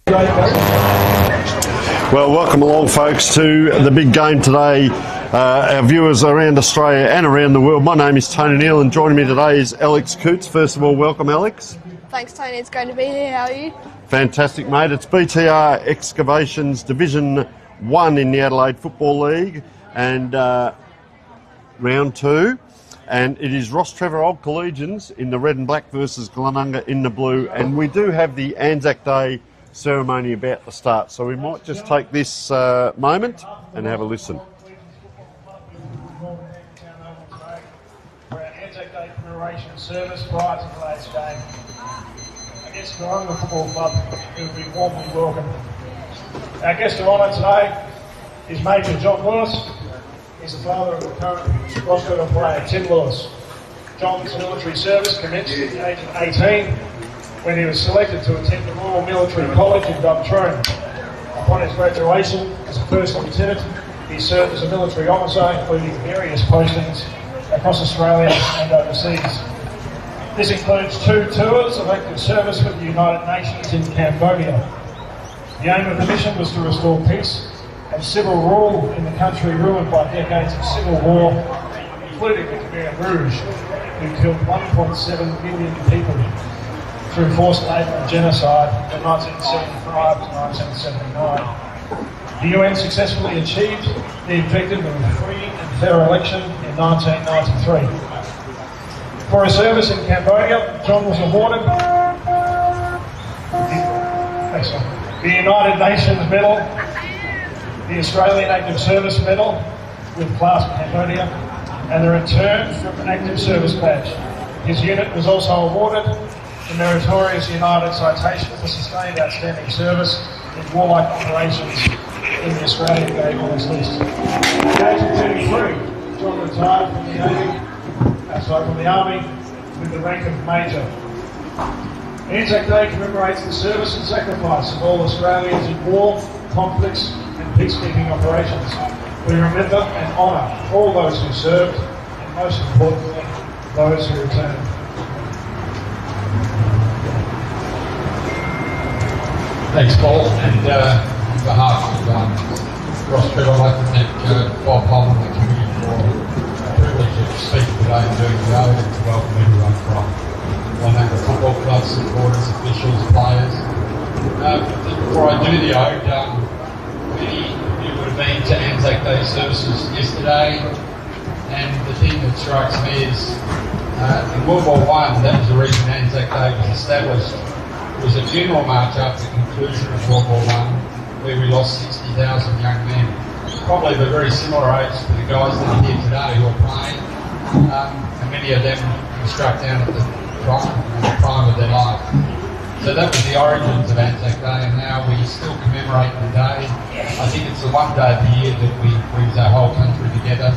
Well, welcome along, folks, to the big game today. Our viewers around Australia and around the world. My name is Tony Neal, and joining me today is Alex Coots. First of all, welcome, Alex. Thanks, Tony. It's great to be here. How are you? Fantastic, mate. It's BTR Excavations Division 1 in the Adelaide Football League, and round 2. And it is Rostrevor Old Collegians in the red and black versus Glenunga in the blue. And we do have the Anzac Day ceremony about to start, so we might just take this moment and have a listen. For our Anzac Day commemoration service prior to today's game. Our guest of honour, the Football Club, will be warmly welcomed. Our guest of honour today is Major John Lewis. He's the father of the current Rostrevor player, Tim Lewis. John's military service commenced at the age of 18 when he was selected to attend the Royal Military College in Rostrevor. Upon his graduation as a first lieutenant, he served as a military officer, including various postings across Australia and overseas. This includes 2 tours of active service with the United Nations in Cambodia. The aim of the mission was to restore peace and civil rule in the country ruined by decades of civil war, including the Khmer Rouge, who killed 1.7 million people through forced labour and genocide from 1975 to 1979. The UN successfully achieved the objective of a free and fair election in 1993. For his service in Cambodia, John was awarded the United Nations Medal, the Australian Active Service Medal with Class Cambodia, and the Return from Active Service Badge. His unit was also awarded the Meritorious United Citation for Sustained Outstanding Service in Warlike Operations in the Australian Game on his list. At the age of 33, John retired from the Army with the rank of Major. Anzac Day commemorates the service and sacrifice of all Australians in war, conflicts and peacekeeping operations. We remember and honour all those who served, and most importantly, those who returned. Thanks, Paul. And on behalf of Rostrevor, I'd like to thank Bob Holland and the committee for the privilege of speaking today and doing the oath, and to welcome everyone from Glenunga Football Club, supporters, officials, players. Before I do the ode, many of you would have been to Anzac Day services yesterday, and the thing that strikes me is in World War I, that was the reason Anzac Day was established. It was a funeral march after the conclusion of World War I, where we lost 60,000 young men. Probably of a very similar age to the guys that are here today who are playing, and many of them were struck down at the prime of their life. So that was the origins of Anzac Day, and now we still commemorate the day. I think it's the one day of the year that we brings our whole country together.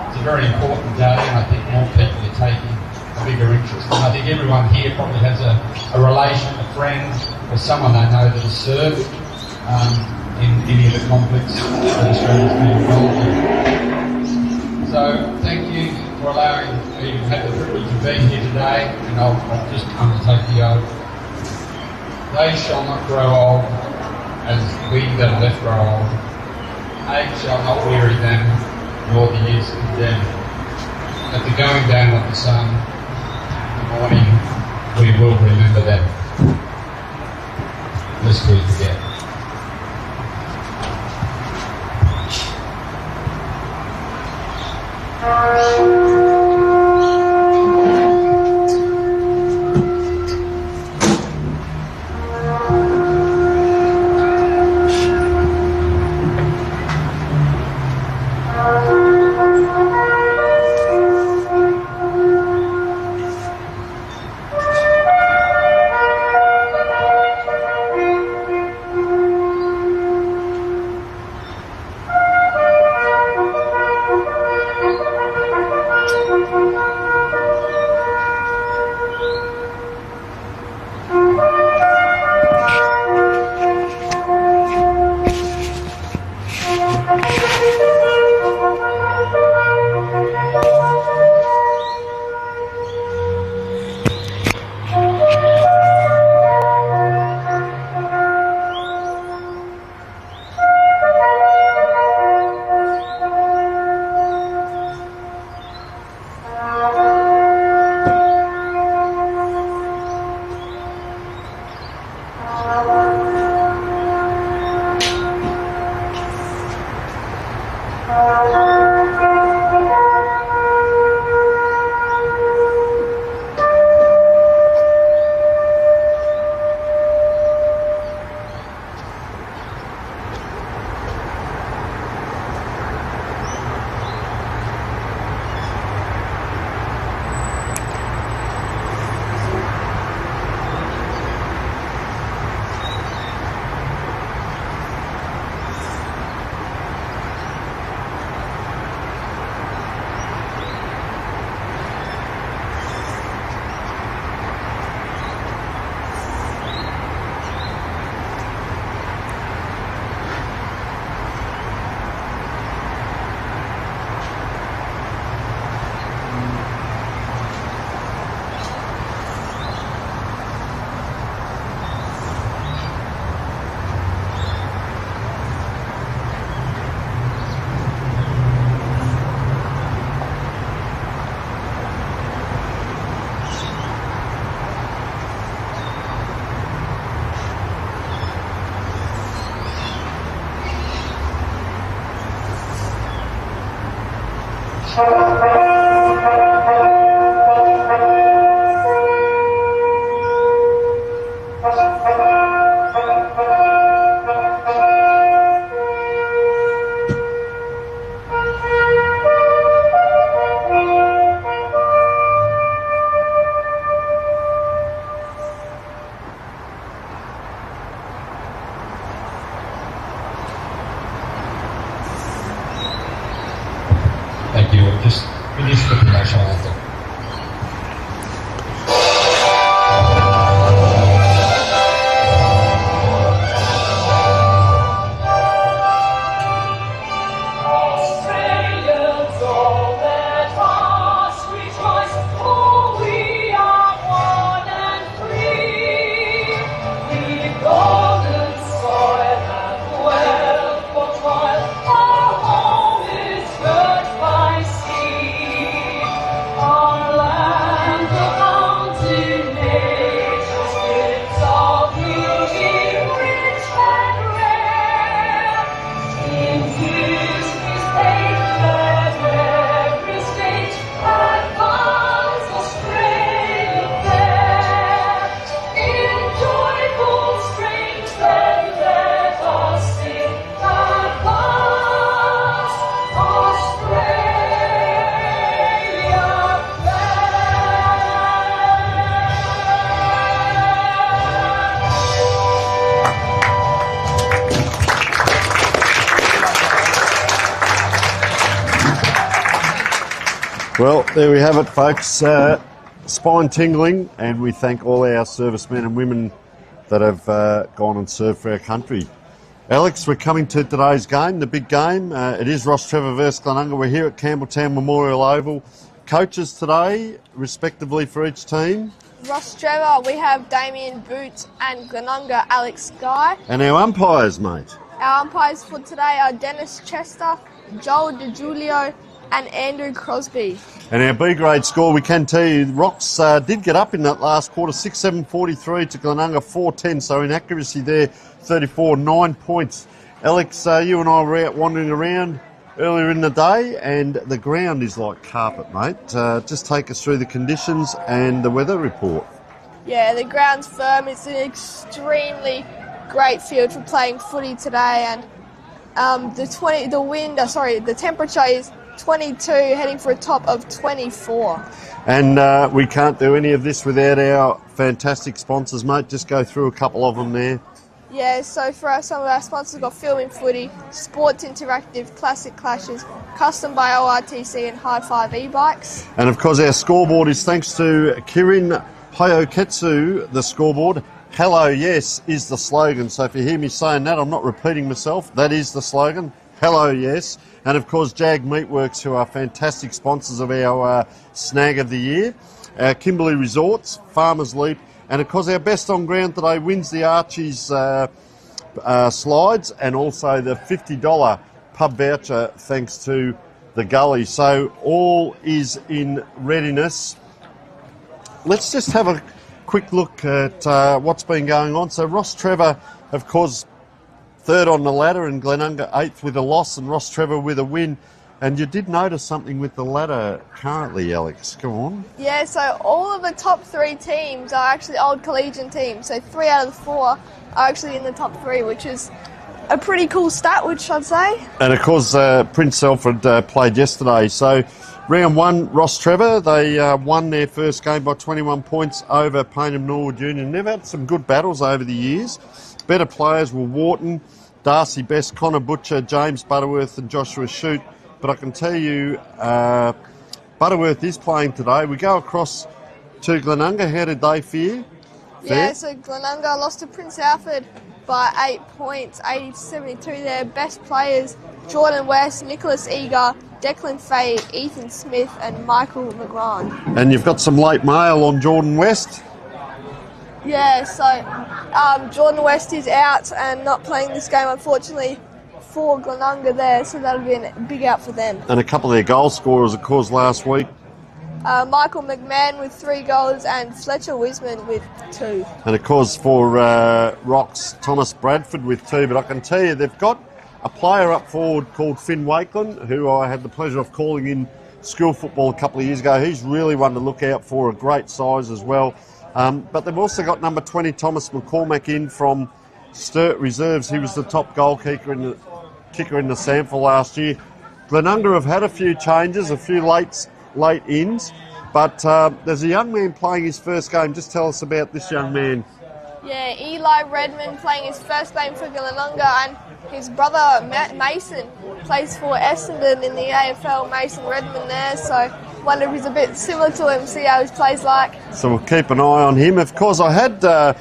It's a very important day, and I think more people are taking a bigger interest. And I think everyone here probably has a relation, a friend, or someone they know that has served in any of the conflicts that Australia's been involved in. So thank you for allowing me to have the privilege of being here today, and I'll just undertake the oath. They shall not grow old as we that are left grow old. Age shall not weary them, nor the years condemn. At the going down of the sun, in the morning, we will remember them, lest we forget. Thank you. Just finish the national anthem. Well, there we have it, folks. Spine tingling, and we thank all our servicemen and women that have gone and served for our country. Alex, we're coming to today's game, the big game. It is Rostrevor versus Glenunga. We're here at Campbelltown Memorial Oval. Coaches today, respectively for each team. Rostrevor, we have Damien Boots, and Glenunga, Alex Guy. And our umpires, mate. Our umpires for today are Dennis Chester, Joel DeJulio, and Andrew Crosby. And our B grade score, we can tell you, Rocks did get up in that last quarter, 6-7-43 to Glenunga 4-10, so inaccuracy there, 34, 9 points. Alex, you and I were out wandering around earlier in the day, and the ground is like carpet, mate. Just take us through the conditions and the weather report. Yeah, the ground's firm. It's an extremely great field for playing footy today, and the temperature is 22, heading for a top of 24. And we can't do any of this without our fantastic sponsors, mate. Just go through a couple of them there. Yeah, so for some of our sponsors, we've got Filming Footy, Sports Interactive, Classic Clashes, Custom by ORTC, and High Five e-bikes. And of course, our scoreboard is thanks to Kirin Hayoketsu, the scoreboard. Hello, yes, is the slogan. So if you hear me saying that, I'm not repeating myself. That is the slogan. Hello, yes. And of course, Jag Meatworks, who are fantastic sponsors of our Snag of the Year. Kimberley Resorts, Farmers Leap, and of course our best on ground today wins the Archie's slides, and also the $50 pub voucher thanks to the Gully. So all is in readiness. Let's just have a quick look at what's been going on. So Rostrevor, of course, third on the ladder, and Glenunga eighth with a loss, and Rostrevor with a win. And you did notice something with the ladder currently, Alex. Go on. Yeah, so all of the top three teams are actually old Collegian teams. So 3 out of the 4 are actually in the top 3, which is a pretty cool stat, which I'd say. And of course, Prince Alfred played yesterday. So round 1, Rostrevor, they won their first game by 21 points over Payneham Norwood Union. They've had some good battles over the years. Better players were Wharton, Darcy Best, Connor Butcher, James Butterworth and Joshua Shute. But I can tell you, Butterworth is playing today. We go across to Glenunga. How did they fare? Yeah, so Glenunga lost to Prince Alfred by 8 points, 80-72. Their best players, Jordan West, Nicholas Eager, Declan Fay, Ethan Smith and Michael McGrath. And you've got some late mail on Jordan West? Yeah, so Jordan West is out and not playing this game, unfortunately, for Glenunga there, so that'll be a big out for them. And a couple of their goal scorers, of course, last week. Michael McMahon with 3 goals and Fletcher Wiseman with 2. And of course for Rocks, Thomas Bradford with 2. But I can tell you they've got a player up forward called Finn Wakeland, who I had the pleasure of calling in school football a couple of years ago. He's really one to look out for, a great size as well. But they've also got number 20, Thomas McCormack, in from Sturt Reserves. He was the top goal kicker in the sample last year. Glenunga have had a few changes, a few late ins, but there's a young man playing his first game. Just tell us about this young man. Yeah, Eli Redmond playing his first game for Glenunga, and his brother Mason plays for Essendon in the AFL. Mason Redmond there, so wonder if he's a bit similar to him, see how his play's like. So we'll keep an eye on him. Of course, I had the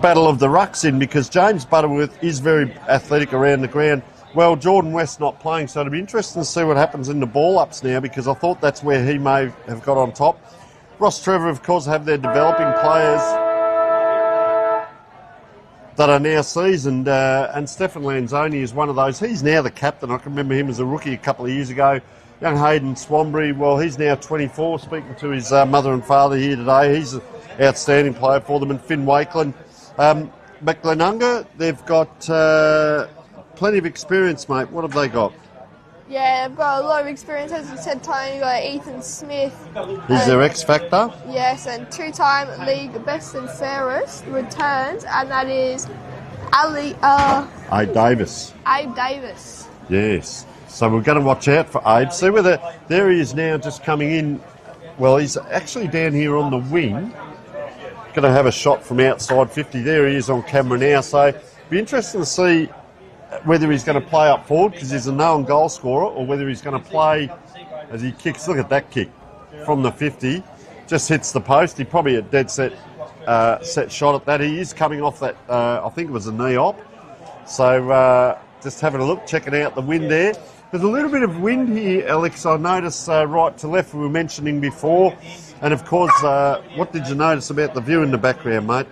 battle of the rucks in because James Butterworth is very athletic around the ground. Well, Jordan West not playing, so it'll be interesting to see what happens in the ball-ups now, because I thought that's where he may have got on top. Rostrevor, of course, have their developing players that are now seasoned, and Stefan Lanzoni is one of those. He's now the captain. I can remember him as a rookie a couple of years ago. Young Hayden Swanbury, well, he's now 24, speaking to his mother and father here today. He's an outstanding player for them, and Finn Wakeland. But Glenunga, they've got plenty of experience, mate. What have they got? Yeah, they've got a lot of experience. As you said, Tony, you've got Ethan Smith. He's their X Factor? Yes, and two-time league best and fairest returns, and that is Abe Davis. Abe Davis. Yes. So we're going to watch out for Abe. See whether there he is now, just coming in. Well, he's actually down here on the wing. Going to have a shot from outside 50. There he is on camera now. So be interesting to see whether he's going to play up forward because he's a known goal scorer, or whether he's going to play as he kicks. Look at that kick from the 50. Just hits the post. He probably a dead set shot at that. He is coming off that, I think it was a knee op. So just having a look, checking out the wind there. There's a little bit of wind here, Alex, I noticed right to left we were mentioning before. And of course, what did you notice about the view in the background, mate?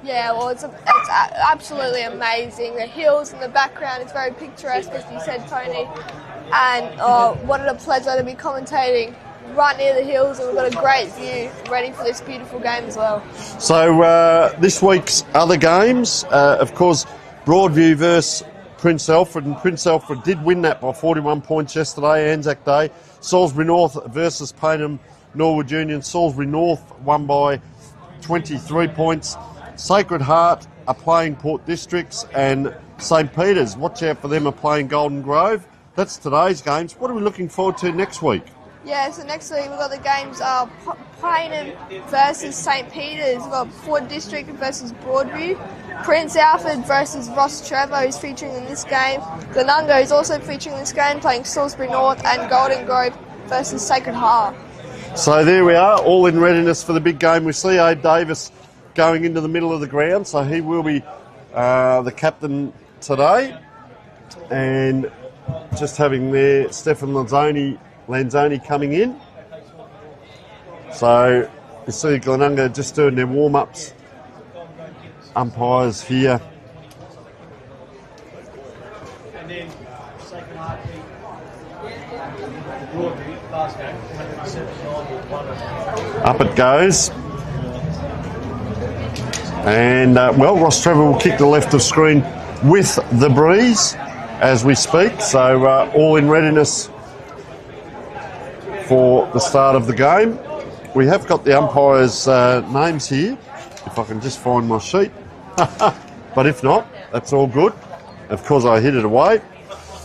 Yeah, well, it's absolutely amazing. The hills in the background, it's very picturesque, as you said, Tony. And what a pleasure to be commentating right near the hills, and we've got a great view ready for this beautiful game as well. So this week's other games, of course, Broadview versus Prince Alfred, and Prince Alfred did win that by 41 points yesterday, Anzac Day. Salisbury North versus Payneham Norwood Union. Salisbury North won by 23 points. Sacred Heart are playing Port Districts, and St Peter's, watch out for them, are playing Golden Grove. That's today's games. What are we looking forward to next week? Yeah, so next week we've got the games Payneham versus St Peter's. We've got Port District versus Broadview. Prince Alfred versus Rostrevor is featuring in this game. Glenunga is also featuring in this game, playing Salisbury North, and Golden Grove versus Sacred Heart. So there we are, all in readiness for the big game. We see Abe Davis going into the middle of the ground, so he will be the captain today. And just having there Stefan Lanzoni coming in. So you see Glenunga just doing their warm-ups. Umpires here. And then second half, Broadview, last game, 179. Up it goes. And, well, Rostrevor will kick the left of screen with the breeze as we speak. So all in readiness for the start of the game. We have got the umpires' names here, if I can just find my sheet. But if not, that's all good. Of course, I hid it away.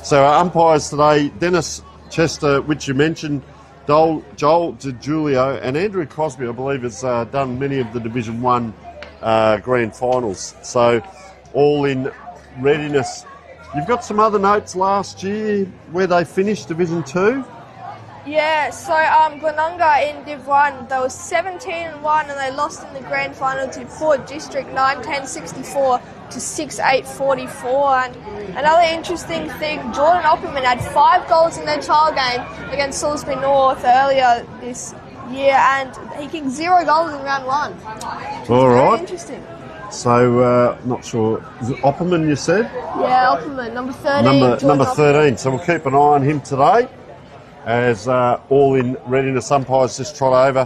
So our umpires today, Dennis Chester, which you mentioned, Joel DiGiulio, and Andrew Crosby, I believe, has done many of the Division 1 grand finals. So all in readiness. You've got some other notes last year where they finished Division 2? Yeah, so Glenunga in Div 1, they were 17-1 and they lost in the grand final to Port District 9-10-64 to 6-8-44. And another interesting thing, Jordan Opperman had 5 goals in their trial game against Salisbury North earlier this year, and he kicked 0 goals in round 1. All right. Very interesting. So, not sure. Is it Opperman, you said? Yeah, Opperman, number 13. Number 13. So we'll keep an eye on him today. As all in readiness, umpires just trot over,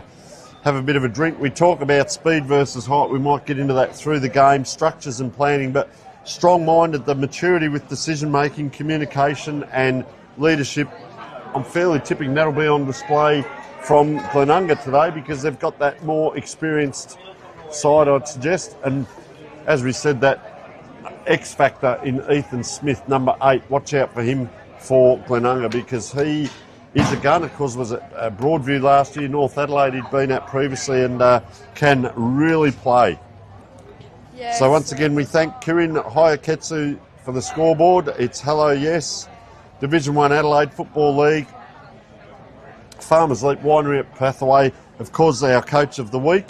have a bit of a drink. We talk about speed versus height. We might get into that through the game, structures and planning, but strong-minded, the maturity with decision-making, communication and leadership I'm fairly tipping that'll be on display from Glenunga today because they've got that more experienced side, I'd suggest. And as we said, that X factor in Ethan Smith, number 8, watch out for him for Glenunga because he is a gun. Of course, was at Broadview last year, North Adelaide he'd been at previously, and can really play. Yes. So once again, we thank Kirin Hayaketsu for the scoreboard. It's Hello Yes, Division 1 Adelaide Football League. Farmers Leap Winery at Pathway, of course, our coach of the week,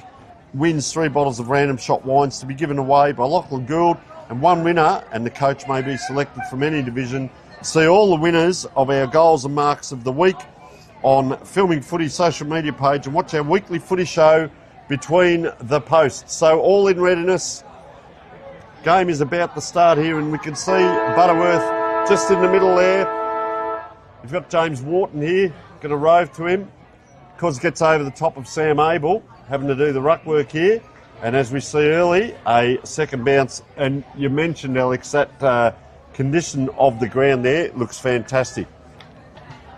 wins 3 bottles of random shot wines to be given away by Lachlan Gould, and 1 winner, and the coach may be selected from any division. See all the winners of our goals and marks of the week on Filming Footy social media page, and watch our weekly footy show between the posts. So all in readiness. Game is about to start here, and we can see Butterworth just in the middle there. We've got James Wharton here, going to rove to him. Of course, gets over the top of Sam Abel, having to do the ruck work here. And as we see early, a second bounce. And you mentioned, Alex, that condition of the ground there looks fantastic.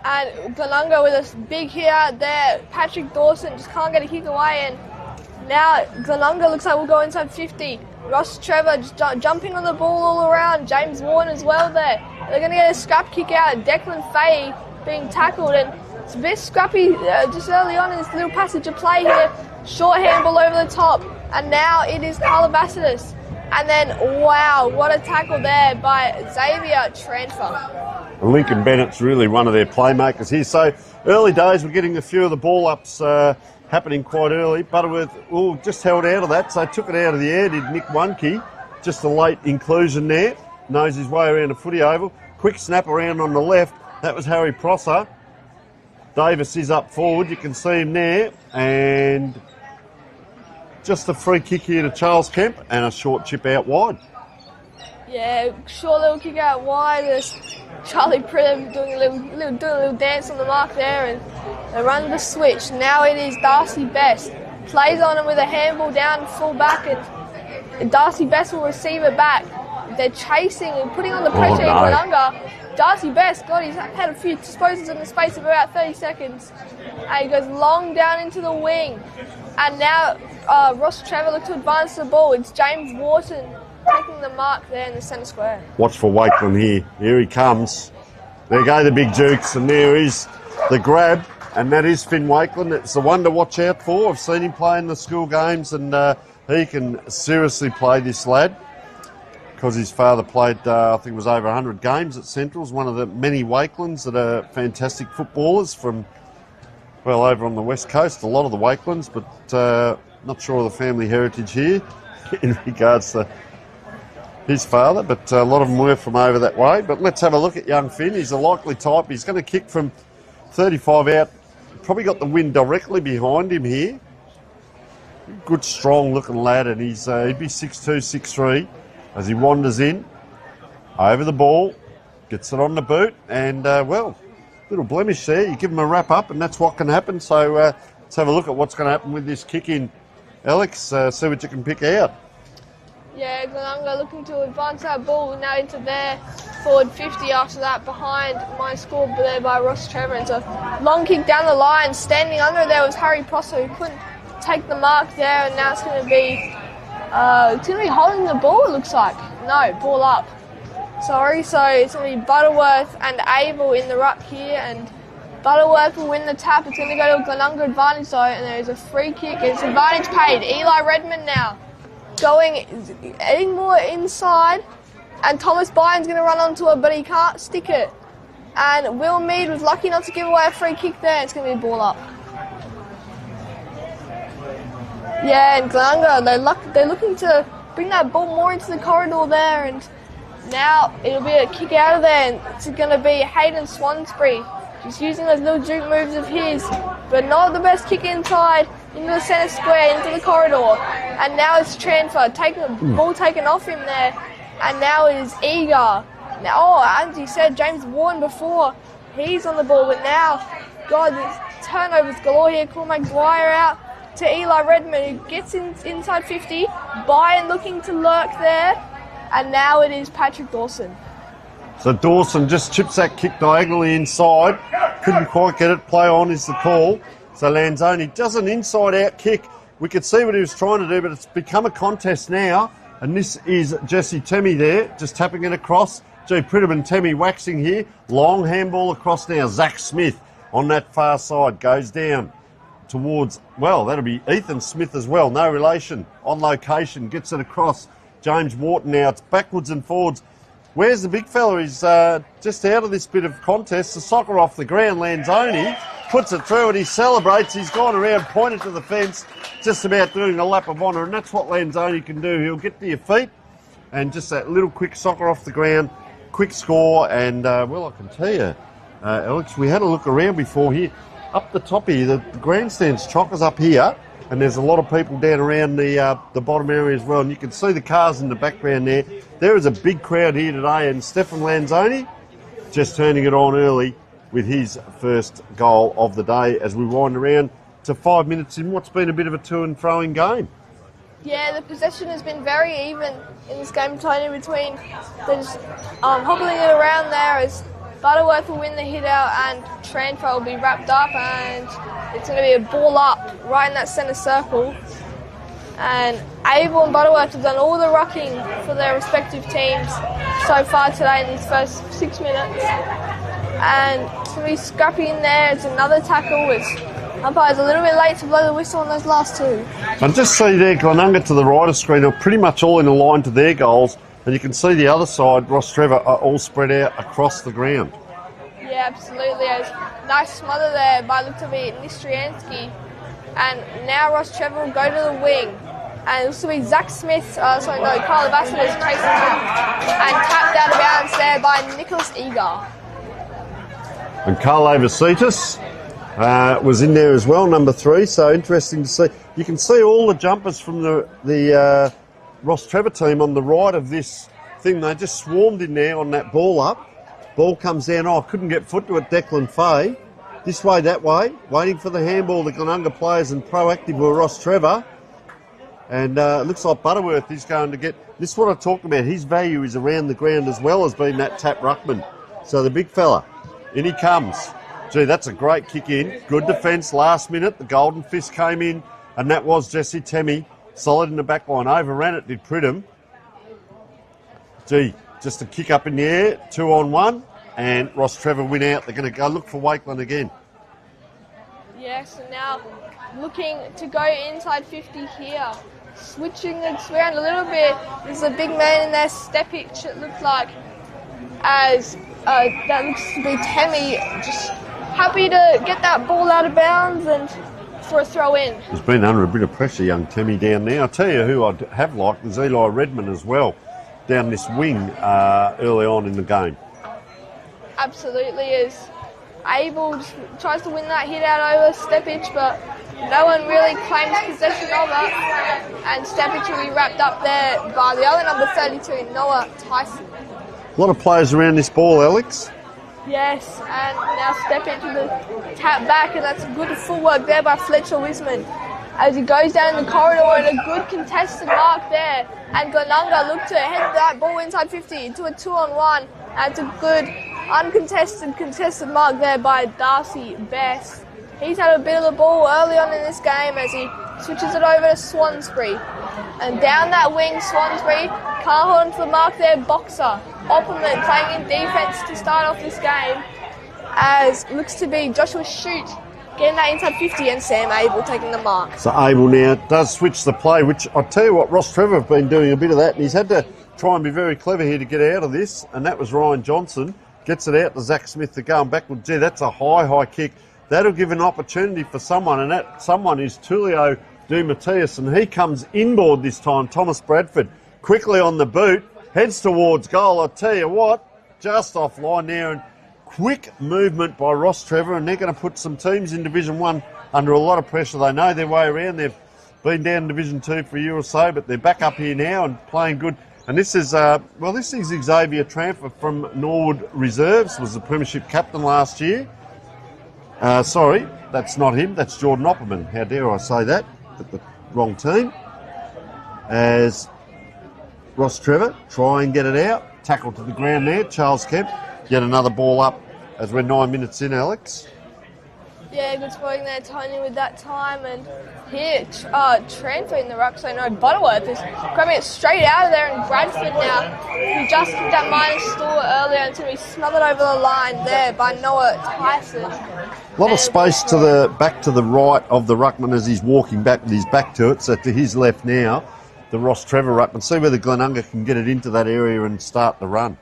And Glenunga with a big hit out there. Patrick Dawson just can't get a kick away, and now Glenunga looks like we'll go inside 50. Rostrevor just jumping on the ball all around. James Warren as well there. They're going to get a scrap kick out. Declan Fay being tackled, and it's a bit scrappy just early on in this little passage of play here. Short handball over the top, and now it is Calabasas. And then, wow, what a tackle there by Xavier Transfer. Lincoln Bennett's really one of their playmakers here. So early days, we're getting a few of the ball ups happening quite early. Butterworth just held out of that, so took it out of the air, did Nick Wunke. Just a late inclusion there. Knows his way around a footy oval. Quick snap around on the left. That was Harry Prosser. Davis is up forward. You can see him there. And just a free kick here to Charles Kemp and a short chip out wide. Yeah, short little kick out wide. There's Charlie Pridham doing a little dance on the mark there, and they run the switch. Now it is Darcy Best. Plays on him with a handball down full back, and Darcy Best will receive it back. They're chasing and putting on the pressure in Glenunga. Darcy Best, God, he's had a few disposals in the space of about 30 seconds. And he goes long down into the wing. And now Rostrevor looks to advance the ball. It's James Wharton taking the mark there in the centre square. Watch for Wakeland here. Here he comes. There go the big Jukes, and there is the grab. And that is Finn Wakeland. It's the one to watch out for. I've seen him play in the school games, and he can seriously play, this lad. Because his father played, I think it was over 100 games at Central's, one of the many Wakelands that are fantastic footballers from, well, over on the west coast, a lot of the Wakelands, but not sure of the family heritage here in regards to his father, but a lot of them were from over that way. But let's have a look at young Finn. He's a likely type. He's going to kick from 35 out. Probably got the wind directly behind him here. Good, strong-looking lad, and he'd be 6'2", 6'3", as he wanders in, over the ball, gets it on the boot, and, well, little blemish there. You give him a wrap up, and that's what can happen. So let's have a look at what's going to happen with this kick in. Alex, see what you can pick out. Yeah, Glenunga looking to advance that ball now into their forward 50 after that, behind my score there by Rostrevor. It's a long kick down the line. Standing under there was Harry Prosser, who couldn't take the mark there, and now it's going to be holding the ball, it looks like. No, ball up. Sorry, so it's going to be Butterworth and Abel in the ruck here, and Butterworth will win the tap. It's going to go to a Glenunga advantage though, and there's a free kick. It's advantage paid. Eli Redmond now adding more inside, and Thomas Byron's going to run onto it, but he can't stick it. And Will Mead was lucky not to give away a free kick there. It's going to be ball up. Yeah, and Glenunga, they're looking to bring that ball more into the corridor there, and now it'll be a kick out of there, and it's going to be Hayden Swansbury. Just using those little juke moves of his, but not the best kick inside, into the centre square, into the corridor. And now it's Transfer, ball taken off him there, and now it is Eager. Now, as you said, James Warren before, he's on the ball, but now, God, there's turnovers galore here. Cormac Dwyer out to Eli Redmond, who gets inside 50. Byron looking to lurk there, and now it is Patrick Dawson. So Dawson just chips that kick diagonally inside, couldn't quite get it. Play on is the call. So Lanzoni does an inside-out kick. We could see what he was trying to do, but it's become a contest now. And this is Jesse Temmie there, just tapping it across. Gee, Pridham and Temmie waxing here. Long handball across now. Zach Smith on that far side goes down towards, well, that'll be Ethan Smith as well. No relation. On location, gets it across. James Wharton now. It's backwards and forwards. Where's the big fella? He's just out of this bit of contest. The soccer off the ground. Lanzoni puts it through and he celebrates. He's gone around, pointed to the fence, just about doing a lap of honour. And that's what Lanzoni can do. He'll get to your feet and just that little quick soccer off the ground. Quick score. And, well, I can tell you, Alex, we had a look around before here. Up the top here, the grandstand's chock is up here. And there's a lot of people down around the bottom area as well. And you can see the cars in the background there. There is a big crowd here today. And Stefan Lanzoni just turning it on early with his first goal of the day as we wind around to 5 minutes in what's been a bit of a to and fro-ing game. Yeah, the possession has been very even in this game, Tony, between they're just hobbling it around there as Butterworth will win the hit out and Tranfro will be wrapped up, and it's going to be a ball up right in that centre circle. And Abel and Butterworth have done all the rocking for their respective teams so far today in these first 6 minutes. And it's going to be scrappy in there. It's another tackle. Umpire's a little bit late to blow the whistle on those last two. I just see there Glenunga to the right of screen are pretty much all in a line to their goals. And you can see the other side, Rostrevor, are all spread out across the ground. Yeah, absolutely. A nice smother there by look to be Nistriansky. And now Rostrevor will go to the wing. And this will be Zach Smith, Carl Bassett is chasing him. And tapped out of bounds there by Nicholas Eager. And Carl Avasitis was in there as well, number 3. So interesting to see. You can see all the jumpers from the Rostrevor team on the right of this thing. They just swarmed in there on that ball up. Ball comes down. Oh, couldn't get foot to it, Declan Fay. This way, that way. Waiting for the handball, the Glenunga players, and proactive were Rostrevor. And it looks like Butterworth is going to get... This is what I talked about. His value is around the ground as well as being that tap ruckman. So the big fella, in he comes. Gee, that's a great kick in. Good defence last minute. The golden fist came in, and that was Jesse Temmie. Solid in the back line. Overran it, did Pridham. Gee, just a kick up in the air. 2-on-1. And Rostrevor win out. They're going to go look for Wakeland again. Yes, and now looking to go inside 50 here. Switching it around a little bit. There's a big man in there, Stepich, it looked like. As that looks to be Temmie, just happy to get that ball out of bounds and for a throw in. He's been under a bit of pressure, young Temmie, down there. I'll tell you who I have liked is Eli Redmond as well, down this wing early on in the game. Absolutely is. Abel just tries to win that hit out over Stepich, but no one really claims possession of it. And Stepich will be wrapped up there by the other number 32, Noah Tyson. A lot of players around this ball, Alex. Yes, and now Stepich with a tap back, and that's good footwork there by Fletcher Wisman. As he goes down the corridor and a good contested mark there. And Glenunga look to head that ball inside 50 into a 2-on-1. And it's a good contested mark there by Darcy Best. He's had a bit of the ball early on in this game as he switches it over to Swansbury. And down that wing, Swansbury can't hold onto the mark there, Boxer. Opperman playing in defence to start off this game. As looks to be Joshua Shute getting that inside 50 and Sam Abel taking the mark. So Abel now does switch the play, which I'll tell you what, Rostrevor have been doing a bit of that, and he's had to try and be very clever here to get out of this, and that was Ryan Johnson. Gets it out to Zach Smith to go backward. Gee, that's a high kick. That'll give an opportunity for someone, and that someone is Tulio Dumatius, and he comes inboard this time. Thomas Bradford quickly on the boot, heads towards goal. I tell you what, just offline there, and quick movement by Rostrevor, and they're going to put some teams in Division 1 under a lot of pressure. They know their way around. They've been down in Division 2 for a year or so, but they're back up here now and playing good. And this is, this is Xavier Tramper from Norwood Reserves, was the premiership captain last year. Sorry, that's not him, that's Jordan Opperman. How dare I say that, but the wrong team. As Rostrevor try and get it out, tackle to the ground there, Charles Kemp. Yet another ball up as we're 9 minutes in, Alex. Yeah, good spotting there, Tony, with that time. And here, transferring the ruck, so no, Butterworth is grabbing it straight out of there, and Bradford now, who just kicked that minus store earlier, and it's going to be smothered over the line there by Noah Tyson. A lot of space to the back to the right of the ruckman as he's walking back with his back to it. So to his left now, the Rostrevor ruckman. See whether Glenunga can get it into that area and start the run.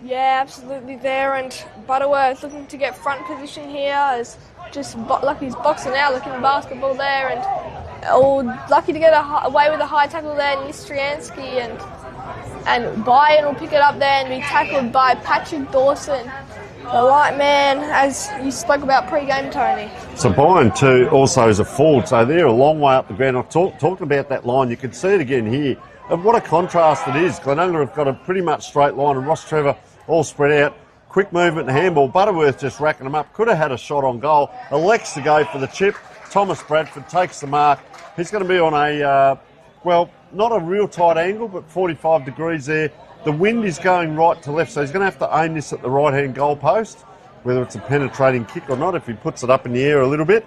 Yeah, absolutely there, and Butterworth looking to get front position here, as just lucky he's boxing out, looking at basketball there, and lucky to get away with a high tackle there, Nistriansky, and Byron will pick it up there and be tackled by Patrick Dawson, the light man, as you spoke about pre-game, Tony. So Byron too also is a forward, so they're a long way up the ground. I've talked about that line, you can see it again here. And what a contrast it is. Glenunga have got a pretty much straight line, and Rostrevor all spread out. Quick movement and handball. Butterworth just racking them up. Could have had a shot on goal. Elects to go for the chip. Thomas Bradford takes the mark. He's going to be on a, well, not a real tight angle, but 45 degrees there. The wind is going right to left, so he's going to have to aim this at the right-hand goal post, whether it's a penetrating kick or not. If he puts it up in the air a little bit,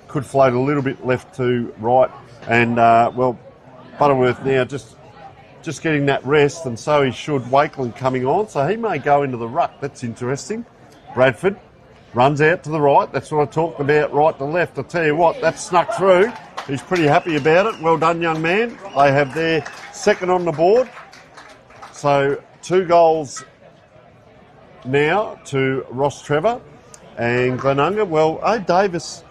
could float a little bit left to right. And, well, Butterworth now just getting that rest, and so he should. Wakeland coming on, so he may go into the ruck. That's interesting. Bradford runs out to the right. That's what I talked about, right to left. I tell you what, that snuck through. He's pretty happy about it. Well done, young man. They have their second on the board. So 2 goals now to Rostrevor and Glenunga. Well, O. Davis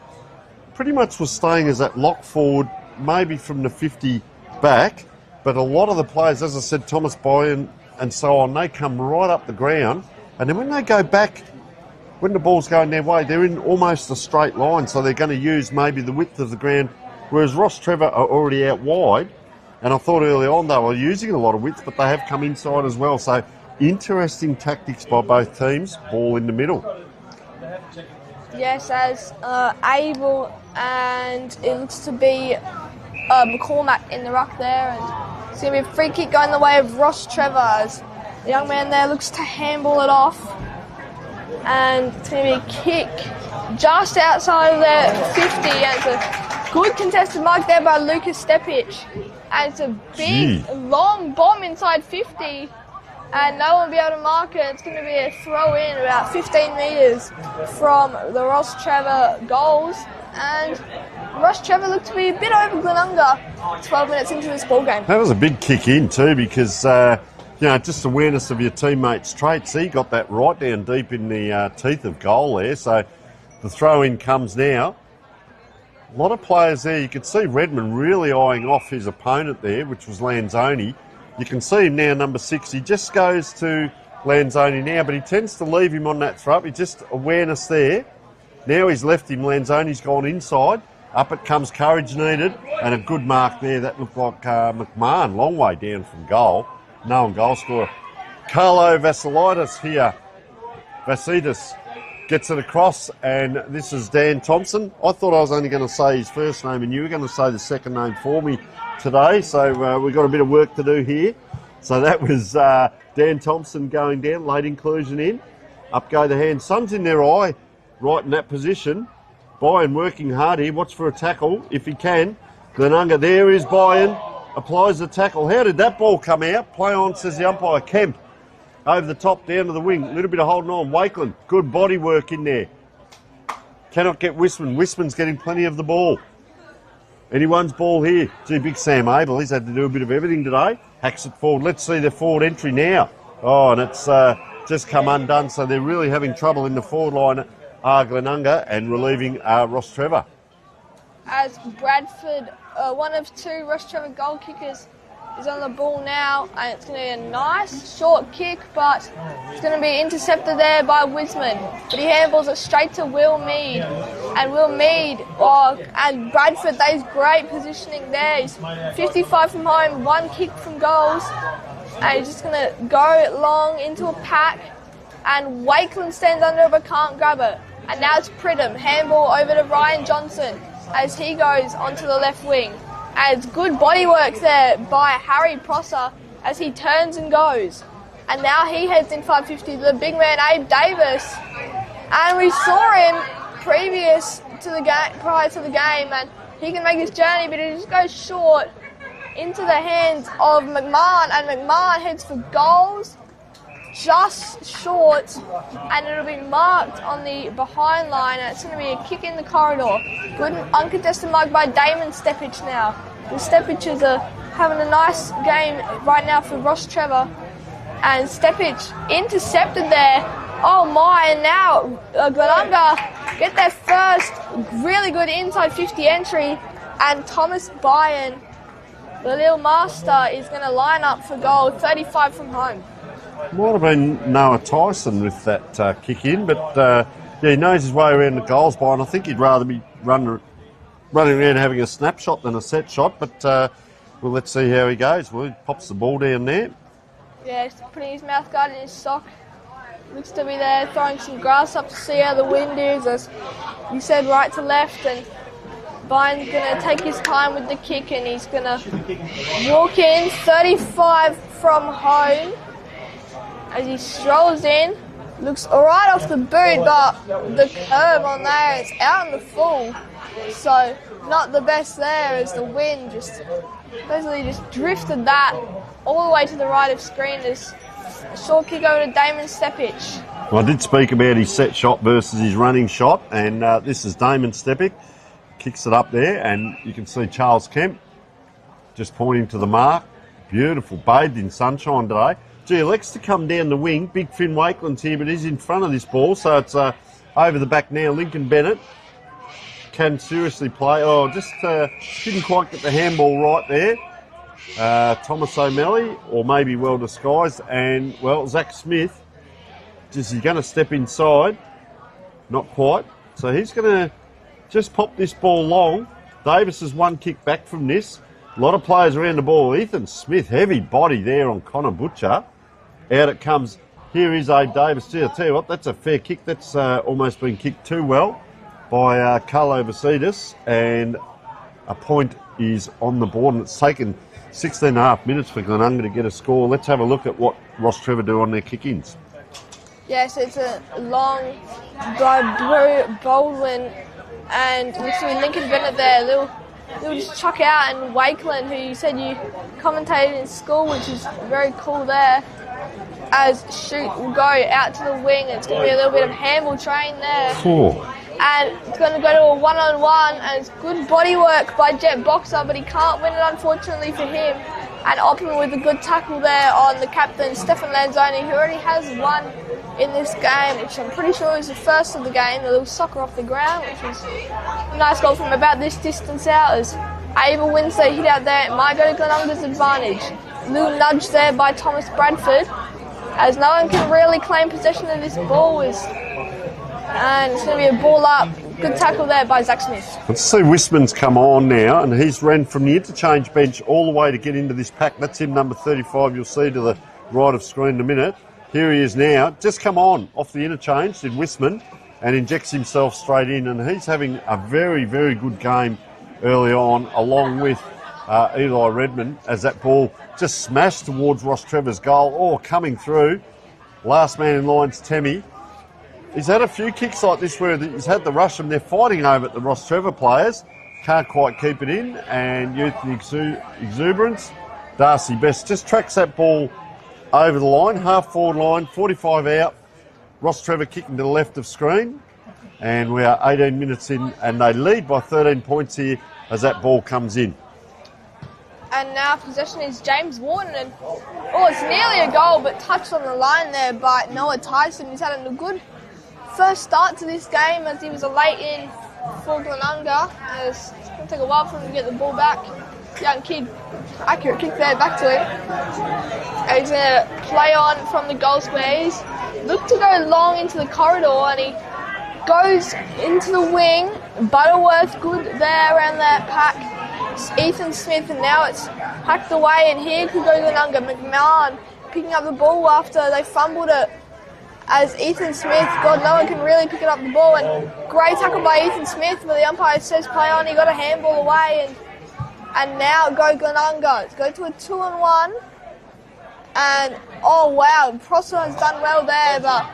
pretty much was staying as that lock forward, maybe from the 50 back. But a lot of the players, as I said, Thomas Boyan and so on, they come right up the ground. And then when they go back, when the ball's going their way, they're in almost a straight line. So they're going to use maybe the width of the ground. Whereas Rostrevor are already out wide. And I thought early on they were using a lot of width, but they have come inside as well. So interesting tactics by both teams. Ball in the middle. Yes, as Abel, and it looks to be McCormack in the ruck there, and it's going to be a free kick going the way of Rostrevor, as the young man there looks to handball it off, and it's going to be a kick just outside of their 50, and it's a good contested mark there by Lucas Stepich, and it's a big long bomb inside 50, and no one will be able to mark it. It's going to be a throw in about 15 metres from the Rostrevor goals, and Rostrevor looked to be a bit over Glenunga 12 minutes into this ball game. That was a big kick in too, because just awareness of your teammates' traits. He got that right down deep in the teeth of goal there. So the throw in comes now. A lot of players there. You could see Redmond really eyeing off his opponent there, which was Lanzoni. You can see him now, number 6. He just goes to Lanzoni now, but he tends to leave him on that throw. He just awareness there. Now he's left him. Lanzoni's gone inside. Up it comes, courage needed, and a good mark there. That looked like McMahon, long way down from goal. No one goal scorer. Carlo Vasilidis here. Vasidis gets it across, and this is Dan Thompson. I thought I was only going to say his first name, and you were going to say the second name for me today, so we've got a bit of work to do here. So that was Dan Thompson going down, late inclusion in. Up go the hands. Sun's in their eye, right in that position. Byron working hard here. Watch for a tackle if he can. Glenunga, there is Byron. Applies the tackle. How did that ball come out? Play on, says the umpire. Kemp over the top, down to the wing. A little bit of holding on. Wakeland, good body work in there. Cannot get Wisman. Wisman's getting plenty of the ball. Anyone's ball here. Gee, big Sam Abel. He's had to do a bit of everything today. Hacks it forward. Let's see the forward entry now. Oh, and it's just come undone. So they're really having trouble in the forward line. Glenunga, and relieving Rostrevor. As Bradford, one of 2 Rostrevor goal kickers, is on the ball now, and it's going to be a nice short kick, but it's going to be intercepted there by Wisman. But he handballs it straight to Will Mead, and Will Mead, and Bradford, they's great positioning there. He's 55 from home, 1 kick from goals, and he's just going to go long into a pack, and Wakeland stands under it but can't grab it. And now it's Pridham, handball over to Ryan Johnson as he goes onto the left wing. And it's good body work there by Harry Prosser as he turns and goes. And now he heads in 550, the big man Abe Davis. And we saw him previous to the game, prior to the game, and he can make his journey, but it just goes short into the hands of McMahon, and McMahon heads for goals, just short, and it'll be marked on the behind line, and it's going to be a kick in the corridor. Good uncontested mark by Damon Steppich now. The Steppiches are having a nice game right now for Rostrevor, and Steppich intercepted there. Oh my, and now Glenunga get their first really good inside 50 entry, and Thomas Byron, the little master, is going to line up for goal, 35 from home. Might have been Noah Tyson with that kick in, but yeah, he knows his way around the goals by, and I think he'd rather be running around having a snapshot than a set shot, but well, let's see how he goes. Well, he pops the ball down there. Yeah, he's putting his mouth guard in his sock. Looks to be there, throwing some grass up to see how the wind is, as you said, right to left, and Byron's going to take his time with the kick, and he's going to walk in, 35 from home, as he strolls in. Looks alright off the boot, but the curve on there, it's out in the full, so not the best there, as the wind just basically just drifted that all the way to the right of screen. As a short kick over to Damon Steppich. Well, I did speak about his set shot versus his running shot, and this is Damon Steppich. Kicks it up there, and you can see Charles Kemp just pointing to the mark. Beautiful, bathed in sunshine today. Gee, Lex to come down the wing. Big Finn Wakeland's here, but he's in front of this ball, so it's over the back now. Lincoln Bennett can seriously play. Oh, just didn't quite get the handball right there. Thomas O'Malley, or maybe well disguised, and, well, Zach Smith, just he's going to step inside. Not quite. So he's going to just pop this ball long. Davis is one kick back from this. A lot of players around the ball. Ethan Smith, heavy body there on Connor Butcher. Out it comes. Here is Abe Davis. Gee, I'll tell you what, that's a fair kick. That's almost been kicked too well by Carlo Vasidis, and a point is on the board, and it's taken 16 and a half minutes for Glenunga to get a score. Let's have a look at what Rostrevor do on their kick-ins. Yes, it's a long by Drew Baldwin, and looks to be Lincoln Bennett there. They'll just chuck out, and Wakeland, who you said you commentated in school, which is very cool there, as shoot will go out to the wing. It's going to be a little bit of handball train there. And it's going to go to a one-on-one, and it's good body work by Jet Boxer, but he can't win it, unfortunately for him. And Oppen with a good tackle there on the captain, Stefan Lanzoni, who already has one in this game, which I'm pretty sure is the first of the game, a little soccer off the ground, which was a nice goal from about this distance out, as Abel wins the hit out there. It might go to Glenunga's advantage. Little nudge there by Thomas Bradford, as no one can really claim possession of this ball. And it's going to be a ball up. Good tackle there by Zach Smith. Let's see, Wisman's come on now, and he's ran from the interchange bench all the way to get into this pack. That's him, number 35, you'll see to the right of screen in a minute. Here he is now. Just come on off the interchange, did Wisman, and injects himself straight in. And he's having a very, very good game early on, along with Eli Redmond, as that ball just smashed towards Rostrevor's goal. Oh, coming through. Last man in line's Temmie. He's had a few kicks like this where he's had the rush, and they're fighting over it, the Rostrevor players. Can't quite keep it in, and youth and exuberance. Darcy Best just tracks that ball over the line, half forward line, 45 out. Rostrevor kicking to the left of screen, and we are 18 minutes in, and they lead by 13 points here as that ball comes in. And now possession is James Wharton, and it's nearly a goal, but touched on the line there by Noah Tyson. He's had a good first start to this game, as he was a late in for Glenunga. It's going to take a while for him to get the ball back. Young kid, accurate kick there back to him. And he's going to play on from the goal square. He's looked to go long into the corridor, and he goes into the wing. Butterworth good there around that pack. It's Ethan Smith, and now it's packed away, and here could go Glenunga. McMahon picking up the ball after they fumbled it, as Ethan Smith, God, no one can really pick it up the ball, and great tackle by Ethan Smith, but the umpire says play on. He got a handball away, and now go Glenunga. Let's go to a 2-on-1, and oh wow, Prosser has done well there, but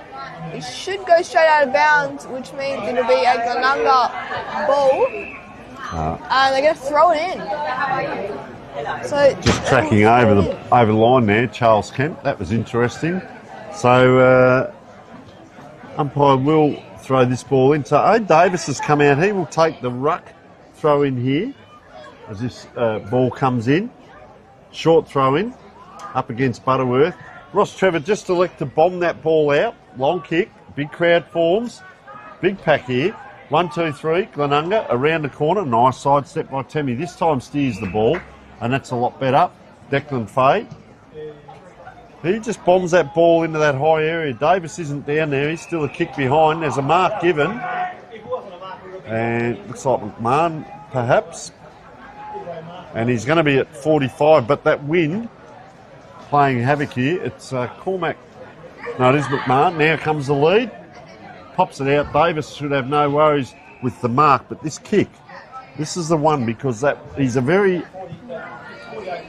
It should go straight out of bounds, which means it'll be a Glenunga ball. And they're going to throw it in. So just tracking over the line there, Charles Kent. That was interesting. So umpire will throw this ball in. So Ade Davis has come out. He will take the ruck throw in here as this ball comes in. Short throw in up against Butterworth. Rostrevor just elect to bomb that ball out. Long kick, big crowd forms. Big pack here. 1, 2, 3. Glenunga around the corner. Nice sidestep by Temmie. This time steers the ball, and that's a lot better. Declan Fay. He just bombs that ball into that high area. Davis isn't down there. He's still a kick behind. There's a mark given. And looks like McMahon, perhaps. And he's going to be at 45, but that wind playing havoc here. It's Cormac. No, it is McMahon. Now comes the lead. Pops it out. Davis should have no worries with the mark, but this kick, this is the one because he's a very,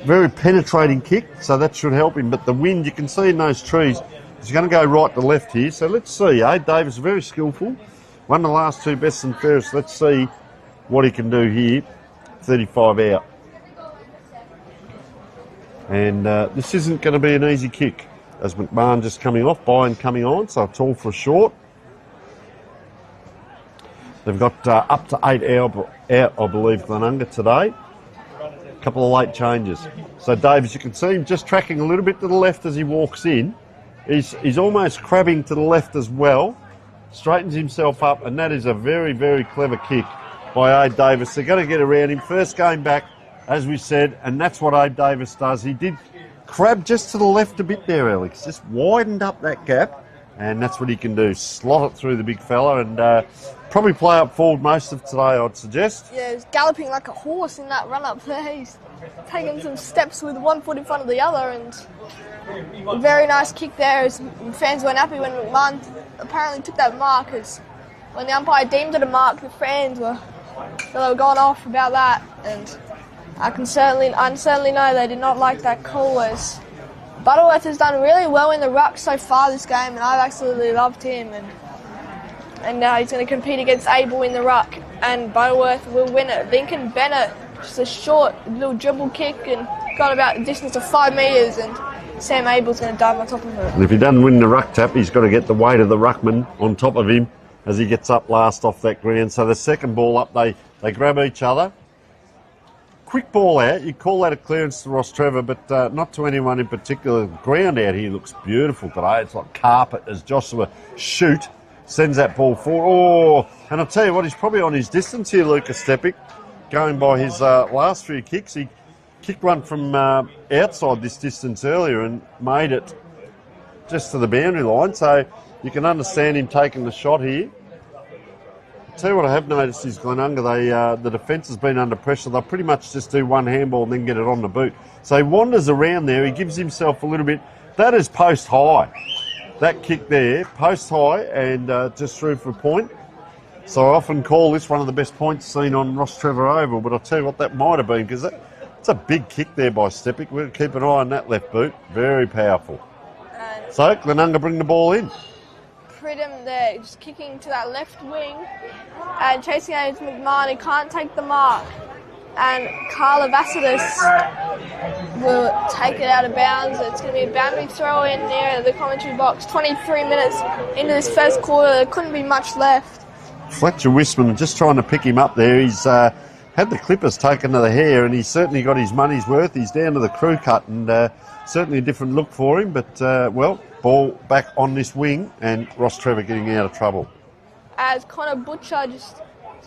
very penetrating kick, so that should help him. But the wind, you can see in those trees, he's going to go right to left here. So let's see. Davis, very skillful. Won the last 2 best and fairest. Let's see what he can do here. 35 out. And this isn't going to be an easy kick. As McMahon just coming off, Byron coming on, so it's all for a short. They've got up to 8 out, I believe, Glenunga today. A couple of late changes. So Davis, you can see him just tracking a little bit to the left as he walks in. He's almost crabbing to the left as well. Straightens himself up, and that is a very, very clever kick by Ade Davis. They're going to get around him. First game back, as we said, and that's what Ade Davis does. He did crab just to the left a bit there, Alex. Just widened up that gap, and that's what he can do. Slot it through the big fella, and probably play up forward most of today, I'd suggest. Yeah, he's galloping like a horse in that run-up there. He's taking some steps with one foot in front of the other, and a very nice kick there. As fans weren't happy when McMahon apparently took that mark, as when the umpire deemed it a mark, the fans were going off about that, and I certainly know they did not like that call. As Butterworth has done really well in the ruck so far this game, and I've absolutely loved him. And now he's going to compete against Abel in the ruck, and Butterworth will win it. Lincoln Bennett, just a short little dribble kick, and got about a distance of 5 metres, and Sam Abel's going to dive on top of it. And if he doesn't win the ruck tap, he's got to get the weight of the ruckman on top of him as he gets up last off that ground. So the second ball up, they grab each other. Quick ball out. You call that a clearance to Rostrevor, but not to anyone in particular. The ground out here looks beautiful today. It's like carpet as Joshua sends that ball forward. Oh, and I'll tell you what, he's probably on his distance here, Lucas Stepic, going by his last few kicks. He kicked one from outside this distance earlier and made it just to the boundary line, so you can understand him taking the shot here. I'll tell you what I have noticed is Glenunga, the defence has been under pressure. They'll pretty much just do one handball and then get it on the boot. So he wanders around there, he gives himself a little bit. That is post high. That kick there, post high, and just through for a point. So I often call this one of the best points seen on Rostrevor Oval, but I'll tell you what that might have been, because it's a big kick there by Stepic. We'll keep an eye on that left boot. Very powerful. So Glenunga bring the ball in. Pridham there, just kicking to that left wing, and chasing out into McMahon, who can't take the mark. And Carla Vassilis will take it out of bounds. It's going to be a boundary throw in near the commentary box. 23 minutes into this first quarter, there couldn't be much left. Fletcher Wisman just trying to pick him up there. He's had the clippers taken to the hair, and he's certainly got his money's worth. He's down to the crew cut, and certainly a different look for him. But, ball back on this wing, and Rostrevor getting out of trouble. As Connor Butcher just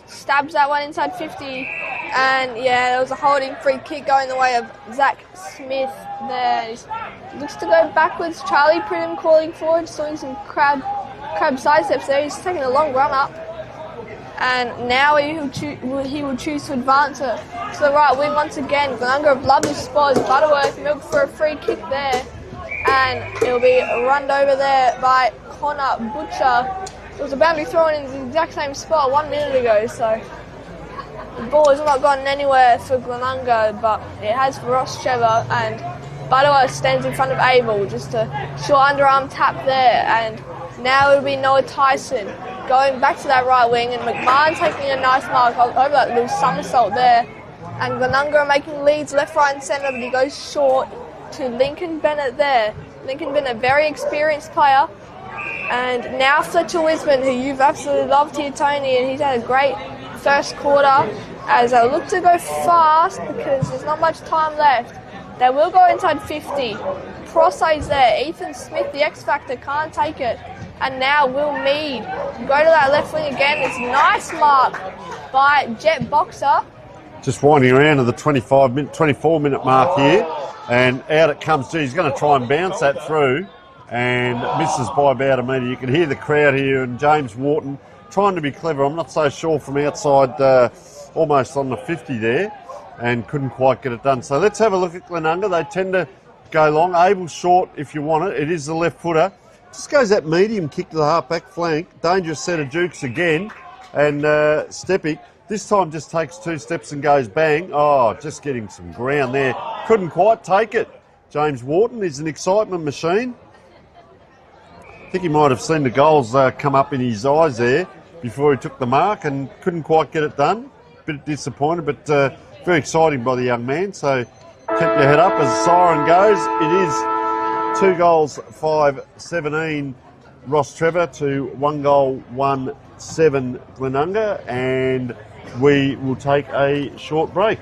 stabs that one inside 50, and yeah, there was a holding free kick going the way of Zach Smith there. He looks to go backwards. Charlie Pridham calling forward, just doing some crab side steps there. He's taking a long run up, and now he will choose to advance it to the right wing once again. Glenunga have loved this spot as Butterworth milked for a free kick there, and it'll be runned over there by Connor Butcher. It was a boundary thrown in the exact same spot 1 minute ago, so the ball has not gone anywhere for Glenunga, but it has for Rostrevor, and Butterworth stands in front of Abel, just a short underarm tap there, and Now it'll be Noah Tyson going back to that right wing, and McMahon taking a nice mark over that little somersault there. And Glenunga are making leads left, right and centre, but he goes short to Lincoln Bennett there. Lincoln Bennett, very experienced player. And now Fletcher Wisman, who you've absolutely loved here, Tony, and he's had a great first quarter as they look to go fast because there's not much time left. They will go inside 50. Prosse's there. Ethan Smith, the X Factor, can't take it. And now Will Mead go to that left wing again. It's a nice mark by Jet Boxer. Just winding around to the 24-minute mark here. And out it comes to. He's going to try and bounce that through and misses by about a metre. You can hear the crowd here and James Wharton trying to be clever. I'm not so sure from outside, almost on the 50 there, and couldn't quite get it done. So let's have a look at Glenunga. They tend to go long. Able short if you want it. It is the left footer. Just goes that medium kick to the half-back flank. Dangerous set of dukes again. And Stepic this time just takes 2 steps and goes bang. Oh, just getting some ground there. Couldn't quite take it. James Wharton is an excitement machine. I think he might have seen the goals come up in his eyes there before he took the mark and couldn't quite get it done. Bit disappointed, but very exciting by the young man. So keep your head up as the siren goes. It is 2 goals, 5-17 Rostrevor to 1 goal, 1-7 Glenunga, and we will take a short break.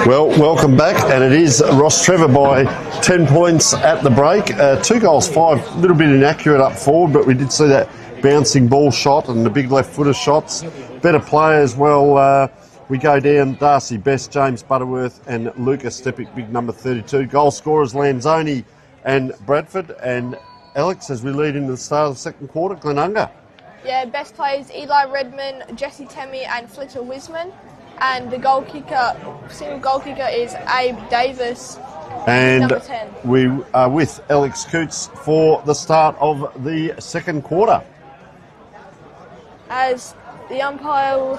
Well, welcome back, and it is Rostrevor by 10 points at the break. 2 goals, 5, a little bit inaccurate up forward, but we did see that bouncing ball shot and the big left footer shots. Better players, well, we go down Darcy Best, James Butterworth and Lucas Stepic, big number 32. Goal scorers Lanzoni and Bradford. And Alex, as we lead into the start of the second quarter, Glenunga. Yeah, best players Eli Redmond, Jesse Temmie and Fletcher Wiseman. And the goal kicker, single goal kicker is Abe Davis, and number 10. We are with Alex Coots for the start of the second quarter. As the umpire will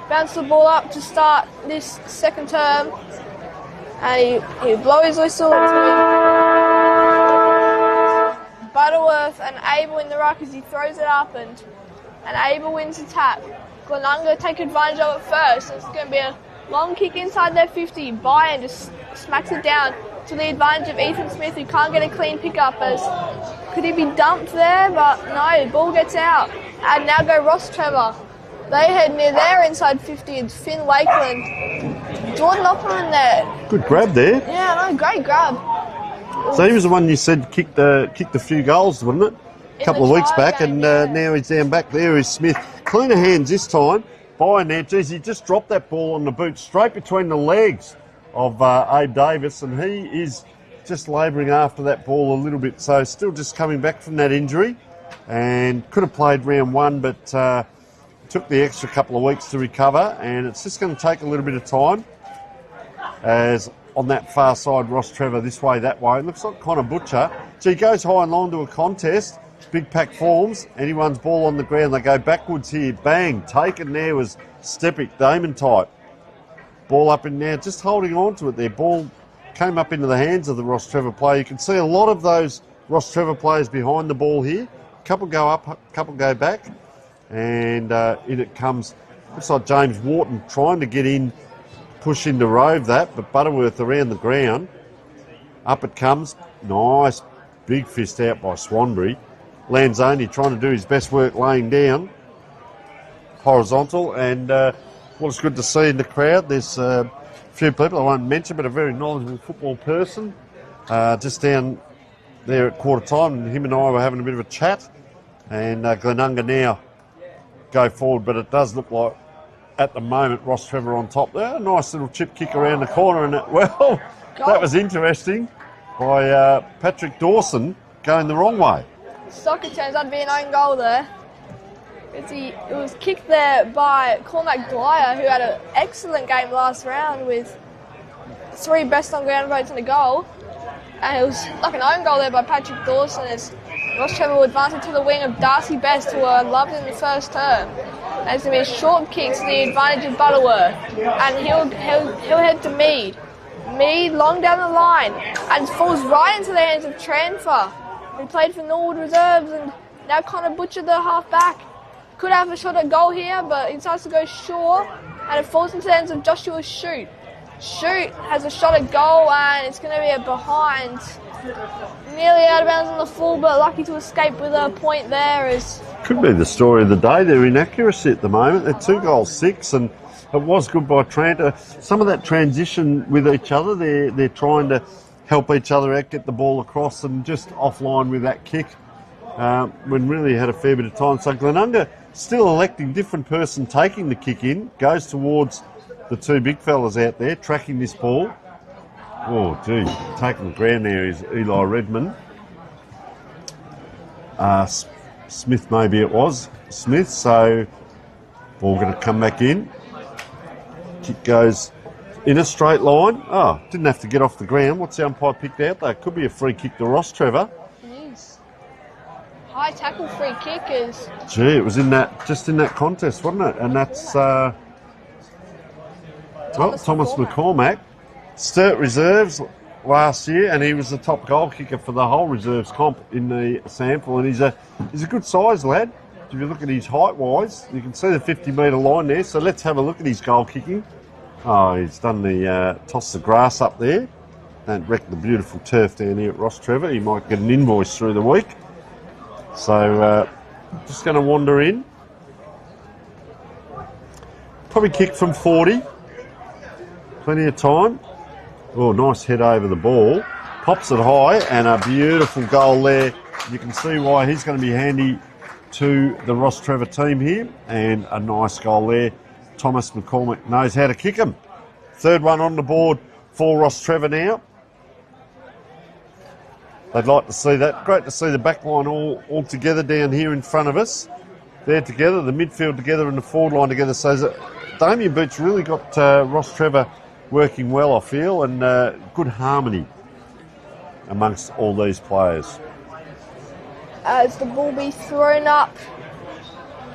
bounce the ball up to start this second term, and he blows his whistle to Butterworth and Abel in the ruck as he throws it up, and Abel wins the tap. Glenunga take advantage of it first. It's going to be a long kick inside their 50. Byron just smacks it down to the advantage of Ethan Smith, who can't get a clean pick-up. As could he be dumped there? But no, the ball gets out. And now go Rostrevor. They head near their inside 50. It's Finn Lakeland. Jordan Opperman there. Good grab there. Yeah, no, great grab. So he was the one you said kicked a few goals, wasn't it? A couple of weeks back, game, and yeah. now he's down back there is Smith. Cleaner hands this time. By there, geez, he just dropped that ball on the boot straight between the legs of Abe Davis, and he is just labouring after that ball a little bit. So still just coming back from that injury, and could have played round 1, but took the extra couple of weeks to recover, and it's just going to take a little bit of time. As on that far side, Rostrevor this way, that way. It looks like Connor Butcher. So he goes high and long to a contest. Big pack forms. Anyone's ball on the ground. They go backwards here. Bang. Taken there was Stepic, Damon type. Ball up in there. Just holding on to it there. Ball came up into the hands of the Rostrevor player. You can see a lot of those Rostrevor players behind the ball here. A couple go up, a couple go back. And in it comes, looks like James Wharton trying to get in, push in to rove that, but Butterworth around the ground. Up it comes. Nice big fist out by Swanbury. Lanzoni trying to do his best work laying down. Horizontal, and what it's good to see in the crowd, there's a few people I won't mention, but a very knowledgeable football person just down there at quarter time, and him and I were having a bit of a chat, and Glenunga now go forward, but it does look like at the moment Rostrevor on top there. A nice little chip kick around the corner, and well, that was interesting by Patrick Dawson going the wrong way. Soccer turns out to be an own goal there. It was kicked there by Cormac Dwyer, who had an excellent game last round with 3 best on ground votes in the goal. And it was like an own goal there by Patrick Dawson as Rostrevor will advance it to the wing of Darcy Best, who I loved in the first term. And it's going to be a short kick to the advantage of Butterworth. And he'll head to Mead. Mead long down the line and falls right into the hands of Tranfer, who played for Norwood Reserves, and now Connor Butcher, the half-back. Could have a shot at goal here, but he decides to go short, and it falls into the hands of Joshua Shute. Shute has a shot at goal, and it's going to be a behind. Nearly out of bounds on the full, but lucky to escape with a point there. Could be the story of the day. Their inaccuracy at the moment. They're 2 goals 6, and it was good by Tranter. Some of that transition with each other, they're trying to help each other out, get the ball across, and just offline with that kick when really had a fair bit of time. So Glenunga still electing different person taking the kick in, goes towards the 2 big fellas out there, tracking this ball. Oh, gee, taking the ground there is Eli Redmond. Smith, maybe it was. Smith, so ball going to come back in. Kick goes in a straight line. Oh, didn't have to get off the ground. What's the umpire picked out there? Could be a free kick to Rostrevor. It is. High tackle free kick is. Gee, it was just in that contest, wasn't it? And that's Thomas McCormack. Sturt reserves last year, and he was the top goal kicker for the whole reserves comp in the sample. And he's a good size lad. If you look at his height wise, you can see the 50-metre line there. So let's have a look at his goal kicking. Oh, he's done the toss the grass up there. Don't wreck the beautiful turf down here at Rostrevor. He might get an invoice through the week. So just going to wander in. Probably kick from 40. Plenty of time. Oh, nice head over the ball. Pops it high, and a beautiful goal there. You can see why he's going to be handy to the Rostrevor team here. And a nice goal there. Thomas McCormick knows how to kick him. Third one on the board for Rostrevor now. They'd like to see that. Great to see the back line all together down here in front of us. They're together, the midfield together and the forward line together. So Damien Boots really got Rostrevor working well, I feel, and good harmony amongst all these players. As the ball be thrown up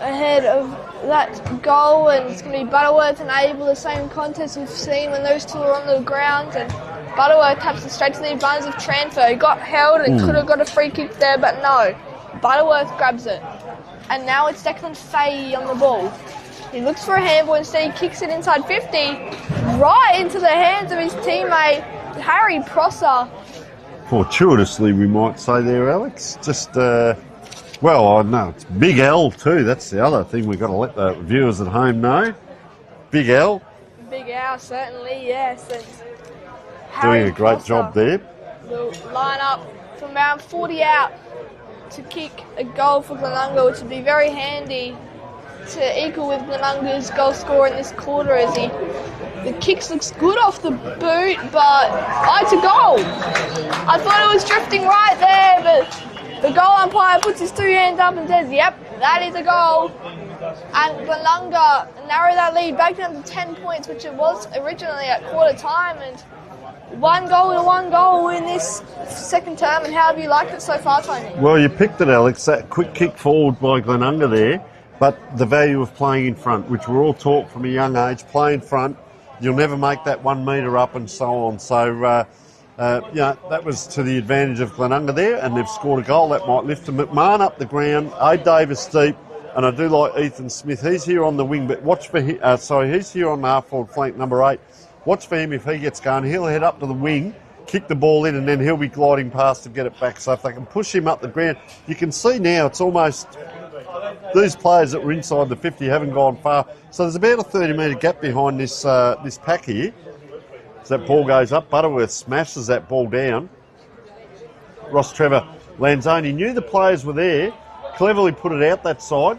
ahead of that goal, and it's going to be Butterworth and Abel, the same contest we've seen when those two are on the ground, and Butterworth taps it straight to the advantage of transfer. He got held and could have got a free kick there, but no. Butterworth grabs it. And now it's Declan Fahey on the ball. He looks for a handball, instead he kicks it inside 50, right into the hands of his teammate, Harry Prosser. Fortuitously, we might say there, Alex. Just, well, I know it's Big L too. That's the other thing we've got to let the viewers at home know. Big L. Big L, certainly, yes. And doing a great job there. Will line up from around 40 out to kick a goal for Glenunga, which would be very handy to equal with Glenunga's goal score in this quarter, as the kicks looks good off the boot, but it's a goal. I thought it was drifting right there, but the goal umpire puts his two hands up and says, yep, that is a goal. And Glenunga narrow that lead back down to 10 points, which it was originally at quarter time, and one goal in this second term. And how have you liked it so far, Tony? Well, you picked it, Alex. That quick kick forward by Glenunga there, but the value of playing in front, which we're all taught from a young age, play in front. You'll never make that 1 metre up and so on. So, that was to the advantage of Glenunga there, and they've scored a goal. That might lift them. McMahon up the ground, A. Davis deep, and I do like Ethan Smith. He's here on the wing, but watch for him. He's here on the half-forward flank, number 8. Watch for him if he gets going. He'll head up to the wing, kick the ball in, and then he'll be gliding past to get it back. So if they can push him up the ground, you can see now it's almost these players that were inside the 50 haven't gone far. So there's about a 30-metre gap behind this pack here. As that ball goes up, Butterworth smashes that ball down. Rostrevor Lanzoni knew the players were there, cleverly put it out that side.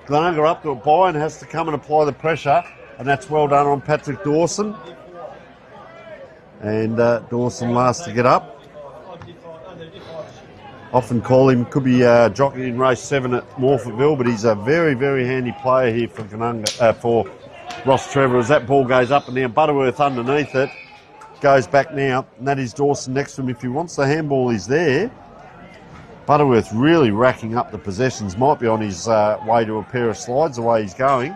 Glenunga up to it by and has to come and apply the pressure. And that's well done on Patrick Dawson. And Dawson last to get up. Often call him, could be jockeying in race 7 at Morphettville, but he's a very, very handy player here for for Rostrevor. As that ball goes up and down, Butterworth underneath it, goes back now, and that is Dawson next to him. If he wants the handball, he's there. Butterworth really racking up the possessions, might be on his way to a pair of slides the way he's going.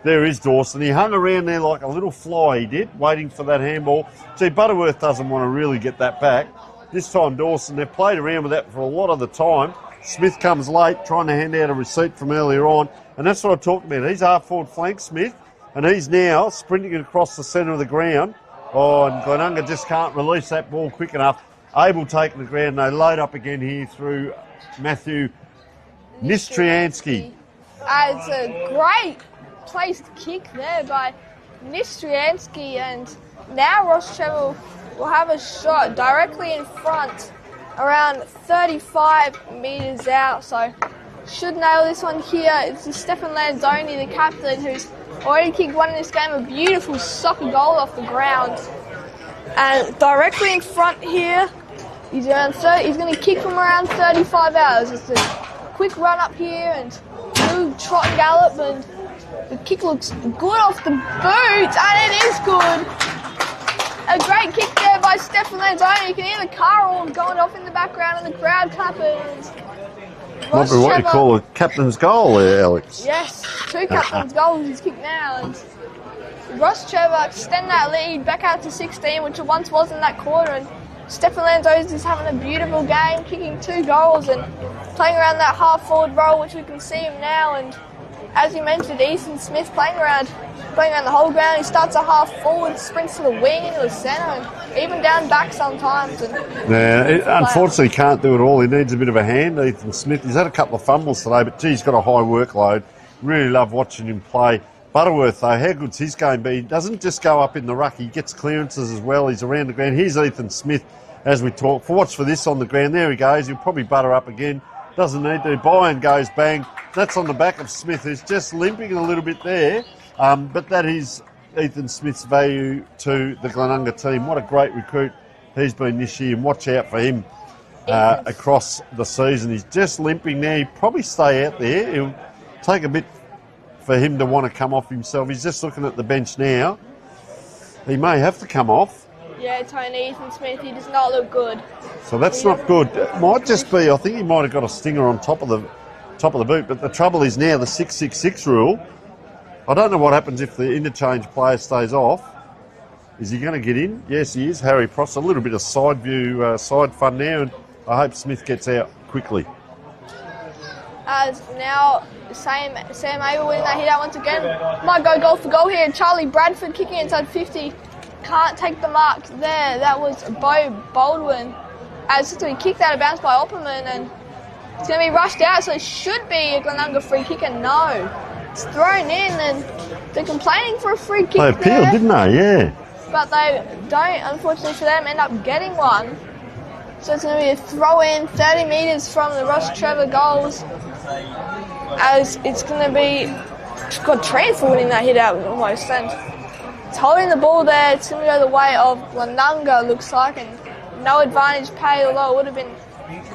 There is Dawson. He hung around there like a little fly, he did, waiting for that handball. See, Butterworth doesn't want to really get that back. This time Dawson, they've played around with that for a lot of the time. Smith comes late, trying to hand out a receipt from earlier on. And that's what I talked about. He's half-forward flank, Smith, and he's now sprinting across the centre of the ground. Oh, and Glenunga just can't release that ball quick enough. Abel taking the ground. They load up again here through Matthew Nistriansky. It's a great placed kick there by Nistriansky, and now Rostrevor will have a shot directly in front, around 35 metres out, so should nail this one here. It's Stefan Lanzoni, the captain, who's already kicked one in this game, a beautiful soccer goal off the ground. And directly in front here, he's around 30, he's going to kick from around 35 out. Just a quick run up here and move, trot and gallop, and the kick looks good off the boot, and it is good. A great kick there by Stefan Lanzoni. You can hear the car all going off in the background and the crowd clapping. Might be what you call a captain's goal there, Alex. Yes, 2 captain's goals he's kicked now. And Rostrevor extend that lead back out to 16, which it once was in that quarter. And Stefan Lanzoni is having a beautiful game, kicking 2 goals and playing around that half-forward role, which we can see him now. And as you mentioned, Ethan Smith playing around the whole ground. He starts a half-forward, sprints to the wing, into the centre, and even down back sometimes. And unfortunately, can't do it all. He needs a bit of a hand, Ethan Smith. He's had a couple of fumbles today, but gee, he's got a high workload. Really love watching him play. Butterworth, though, how good's his game been? He doesn't just go up in the ruck, he gets clearances as well. He's around the ground. Here's Ethan Smith as we talk. Watch for this on the ground. There he goes. He'll probably butter up again. Doesn't need to. Byron goes bang. That's on the back of Smith, who's just limping a little bit there. But that is Ethan Smith's value to the Glenunga team. What a great recruit he's been this year, and watch out for him across the season. He's just limping there. He'll probably stay out there. He'll take a bit for him to want to come off himself. He's just looking at the bench now. He may have to come off. Yeah, Tony, Ethan Smith, he does not look good. So that's not good. It might just be, I think he might have got a stinger on top of the boot, but the trouble is now the 666 rule. I don't know what happens if the interchange player stays off. Is he going to get in? Yes, he is. Harry Pross, a little bit of side view, side fun there, and I hope Smith gets out quickly. As now, Sam Abel winning that hit out once again. Might go goal for goal here. Charlie Bradford kicking inside 50. Can't take the mark there. That was Bo Baldwin. As he kicked out of bounds by Opperman, and it's going to be rushed out, so it should be a Glenunga free kick, and no. It's thrown in, and they're complaining for a free kick. They appealed, didn't they? Yeah. But they don't, unfortunately for them, end up getting one. So it's going to be a throw-in 30 metres from the Rostrevor goals. As it's going to be, it's got Transfer winning that hit out almost. And it's holding the ball there. It's going to go the way of Glenunga, looks like. And no advantage paid, although it would have been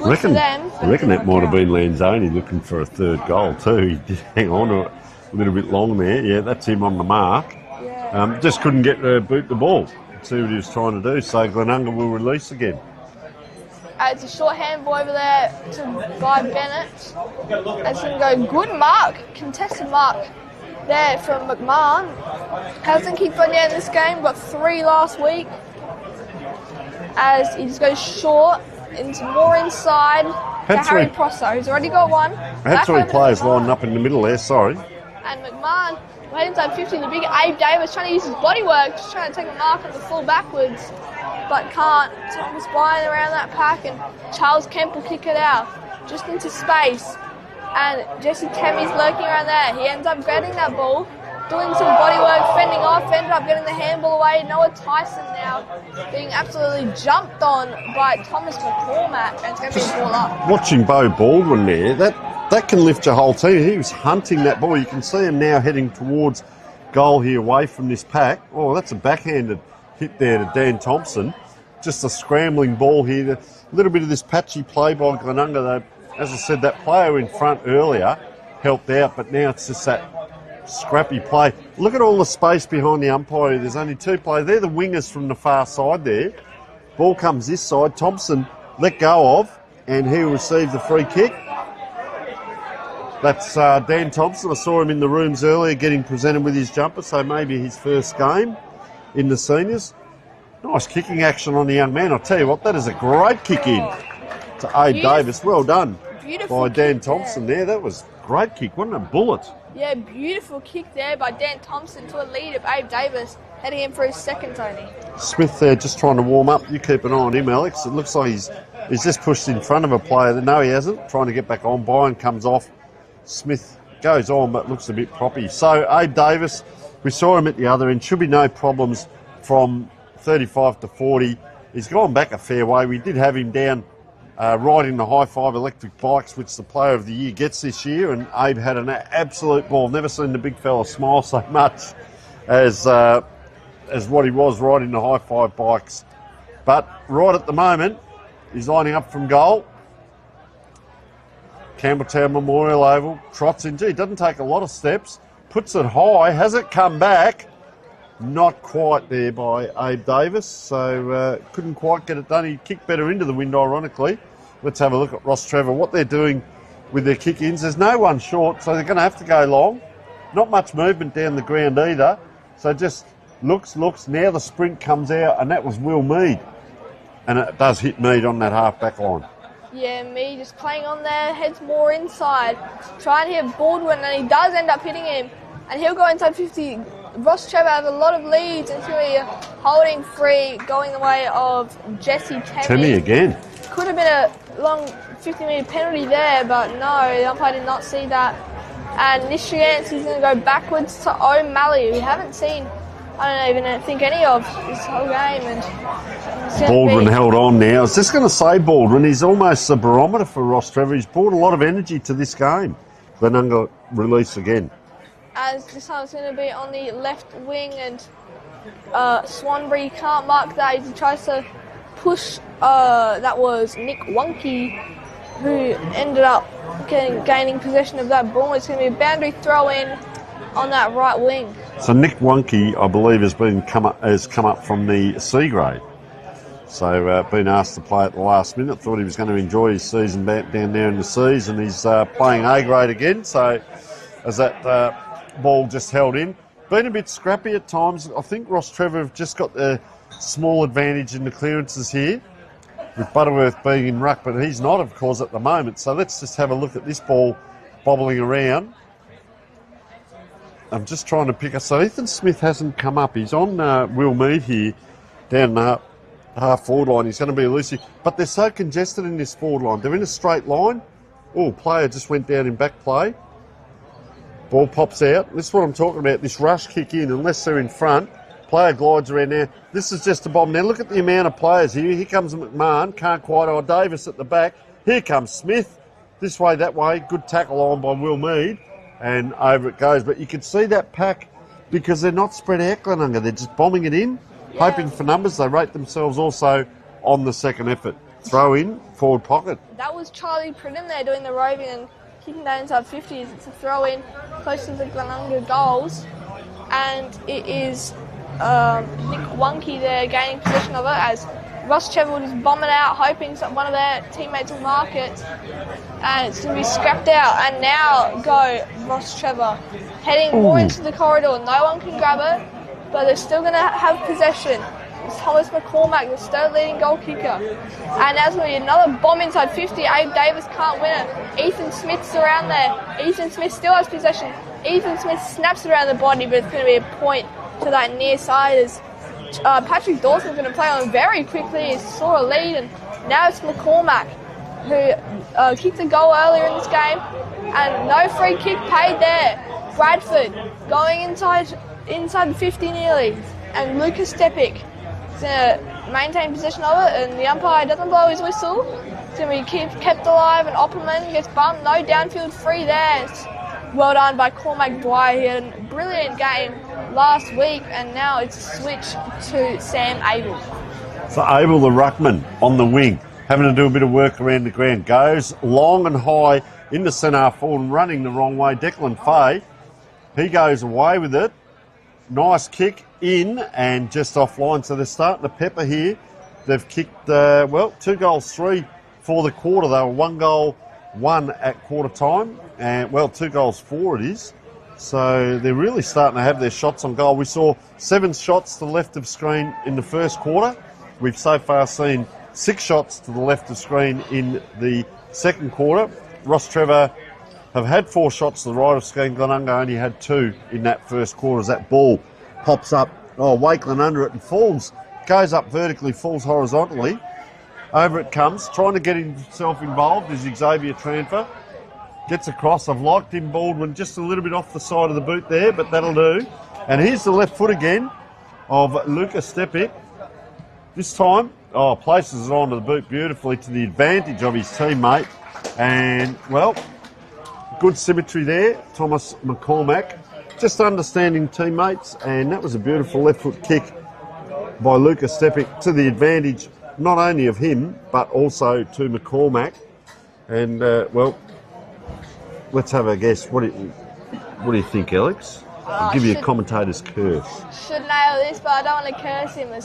good for them. I reckon that might have been Lanzoni looking for a third goal too. He did hang on to it a little bit long there. Yeah, that's him on the mark. Yeah. Just couldn't get to boot the ball. See what he was trying to do. So Glenunga will release again. It's a short handball over there by Bennett. It's going to go good mark, contested mark there from McMahon. Hasn't kicked one yet in this game, got 3 last week. As he just goes short, it's more inside to Harry Prosser, who's already got one. Had 3 players lining up in the middle there, sorry. And McMahon, right inside 50, the big Abe Davis trying to use his body work, just trying to take a mark on the full backwards. But can't. Thomas Byrne around that pack, and Charles Kemp will kick it out just into space. And Jesse Temmie's lurking around there. He ends up getting that ball, doing some body work, fending off, ended up getting the handball away. Noah Tyson now being absolutely jumped on by Thomas McCormack, and it's going to be a ball up. Watching Bo Baldwin there, that can lift your whole team. He was hunting that ball. You can see him now heading towards goal here away from this pack. Oh, that's a backhanded hit there to Dan Thompson. Just a scrambling ball here. A little bit of this patchy play by Glenunga, though. As I said, that player in front earlier helped out, but now it's just that scrappy play. Look at all the space behind the umpire. There's only 2 players. They're the wingers from the far side there. Ball comes this side. Thompson let go of, and he'll receive the free kick. That's Dan Thompson. I saw him in the rooms earlier getting presented with his jumper, so maybe his first game in the seniors. Nice kicking action on the young man. I'll tell you what, that is a great kick in to Abe Davis. Well done by Dan Thompson there. That was a great kick, wasn't it? A bullet. Yeah, beautiful kick there by Dan Thompson to a lead of Abe Davis, heading in for his second, Tony. Smith there just trying to warm up. You keep an eye on him, Alex. It looks like he's just pushed in front of a player. No, he hasn't. Trying to get back on. Byron comes off. Smith goes on, but looks a bit proppy. So Abe Davis, we saw him at the other end. Should be no problems from 35 to 40. He's gone back a fair way. We did have him down riding the High Five electric bikes, which the Player of the Year gets this year, and Abe had an absolute ball. Never seen the big fella smile so much as what he was riding the High Five bikes. But right at the moment, he's lining up from goal. Campbelltown Memorial Oval, trots in. Gee, doesn't take a lot of steps. Puts it high. Has it come back? Not quite there by Abe Davis, so couldn't quite get it done. He kicked better into the wind, ironically. Let's have a look at Rostrevor, what they're doing with their kick-ins. There's no one short, so they're going to have to go long. Not much movement down the ground either. So just looks. Now the sprint comes out, and that was Will Mead. And it does hit Mead on that half-back line. Yeah, Mead just playing on there, heads more inside. Trying to hit Baldwin, and he does end up hitting him. And he'll go inside 50. Rostrevor have a lot of leads until he holding free, going the way of Jesse Temmie. Temmie again. Could have been a long 50-metre penalty there, but no, the umpire did not see that. And this chance he's going to go backwards to O'Malley, who we haven't seen, I don't even think any of this whole game. And Baldwin held on now. I was just going to say Baldwin, he's almost a barometer for Rostrevor. He's brought a lot of energy to this game. Glenunga release again. As this time it's going to be on the left wing, and Swanbury can't mark that. He tries to push, that was Nick Wonky, who ended up gaining possession of that ball. It's going to be a boundary throw in on that right wing. So Nick Wonky, I believe, has come up from the C grade. So been asked to play at the last minute. Thought he was going to enjoy his season back down there in the C's, and he's playing A grade again. So as that ball just held in, been a bit scrappy at times. I think Rostrevor have just got the small advantage in the clearances here, with Butterworth being in ruck, but he's not, of course, at the moment. So let's just have a look at this ball bobbling around. I'm just trying to pick up. So Ethan Smith hasn't come up. He's on Will Mead here down the half forward line. He's going to be elusive. But they're so congested in this forward line. They're in a straight line. Oh, player just went down in back play. Ball pops out. This is what I'm talking about, this rush kick in, unless they're in front. Player glides around there. This is just a bomb. Now look at the amount of players here. Here comes McMahon. Can't quite. Oh, Davis at the back. Here comes Smith. This way, that way. Good tackle on by Will Mead. And over it goes. But you can see that pack, because they're not spread out, Glenunga. They're just bombing it in, hoping for numbers. They rate themselves also on the second effort. Throw in, forward pocket. That was Charlie Pridham there doing the roving and kicking down inside 50s. It's a throw in close to the Glenunga goals. And it is Nick Wonky there gaining possession of it, as Rostrevor will just bomb it out, hoping that one of their teammates will mark it. And it's going to be scrapped out. And now go Rostrevor, heading more into the corridor. No one can grab it, but they're still going to have possession. It's Thomas McCormack, the third leading goal kicker. And that's going to be another bomb inside 50. Abe Davis can't win it. Ethan Smith's around there. Ethan Smith still has possession. Ethan Smith snaps it around the body, but it's going to be a point to that near side, as Patrick Dawson's going to play on very quickly. He saw a lead, and now it's McCormack, who kicked a goal earlier in this game, and no free kick paid there. Bradford going inside the 50 nearly, and Lucas Stepic is going to maintain possession of it, and the umpire doesn't blow his whistle. It's going to be kept alive, and Opperman gets bumped. No downfield free there. It's well done by Cormac Dwyer. He had a brilliant game last week, and now it's a switch to Sam Abel. So Abel, the ruckman, on the wing, having to do a bit of work around the ground. Goes long and high in the centre half forward and running the wrong way. Declan Fay, he goes away with it. Nice kick in and just offline. So they're starting to pepper here. They've kicked, 2 goals, 3 for the quarter. They were 1 goal, 1 at quarter time. And, 2 goals, 4 it is. So they're really starting to have their shots on goal. We saw 7 shots to the left of screen in the first quarter. We've so far seen 6 shots to the left of screen in the second quarter. Rostrevor have had 4 shots to the right of screen. Glenunga only had 2 in that first quarter as that ball pops up. Wakeland under it and falls. Goes up vertically, falls horizontally. Over it comes. Trying to get himself involved is Xavier Tranfer. Gets across. I've liked him, Baldwin, just a little bit off the side of the boot there, but that'll do. And here's the left foot again of Lucas Stepic. This time, places it onto the boot beautifully to the advantage of his teammate. And, good symmetry there. Thomas McCormack just understanding teammates, and that was a beautiful left foot kick by Lucas Stepic to the advantage not only of him, but also to McCormack. And, let's have a guess. What do you think, Alex? I'll give you a commentator's curse. Should nail this, but I don't want to curse him. I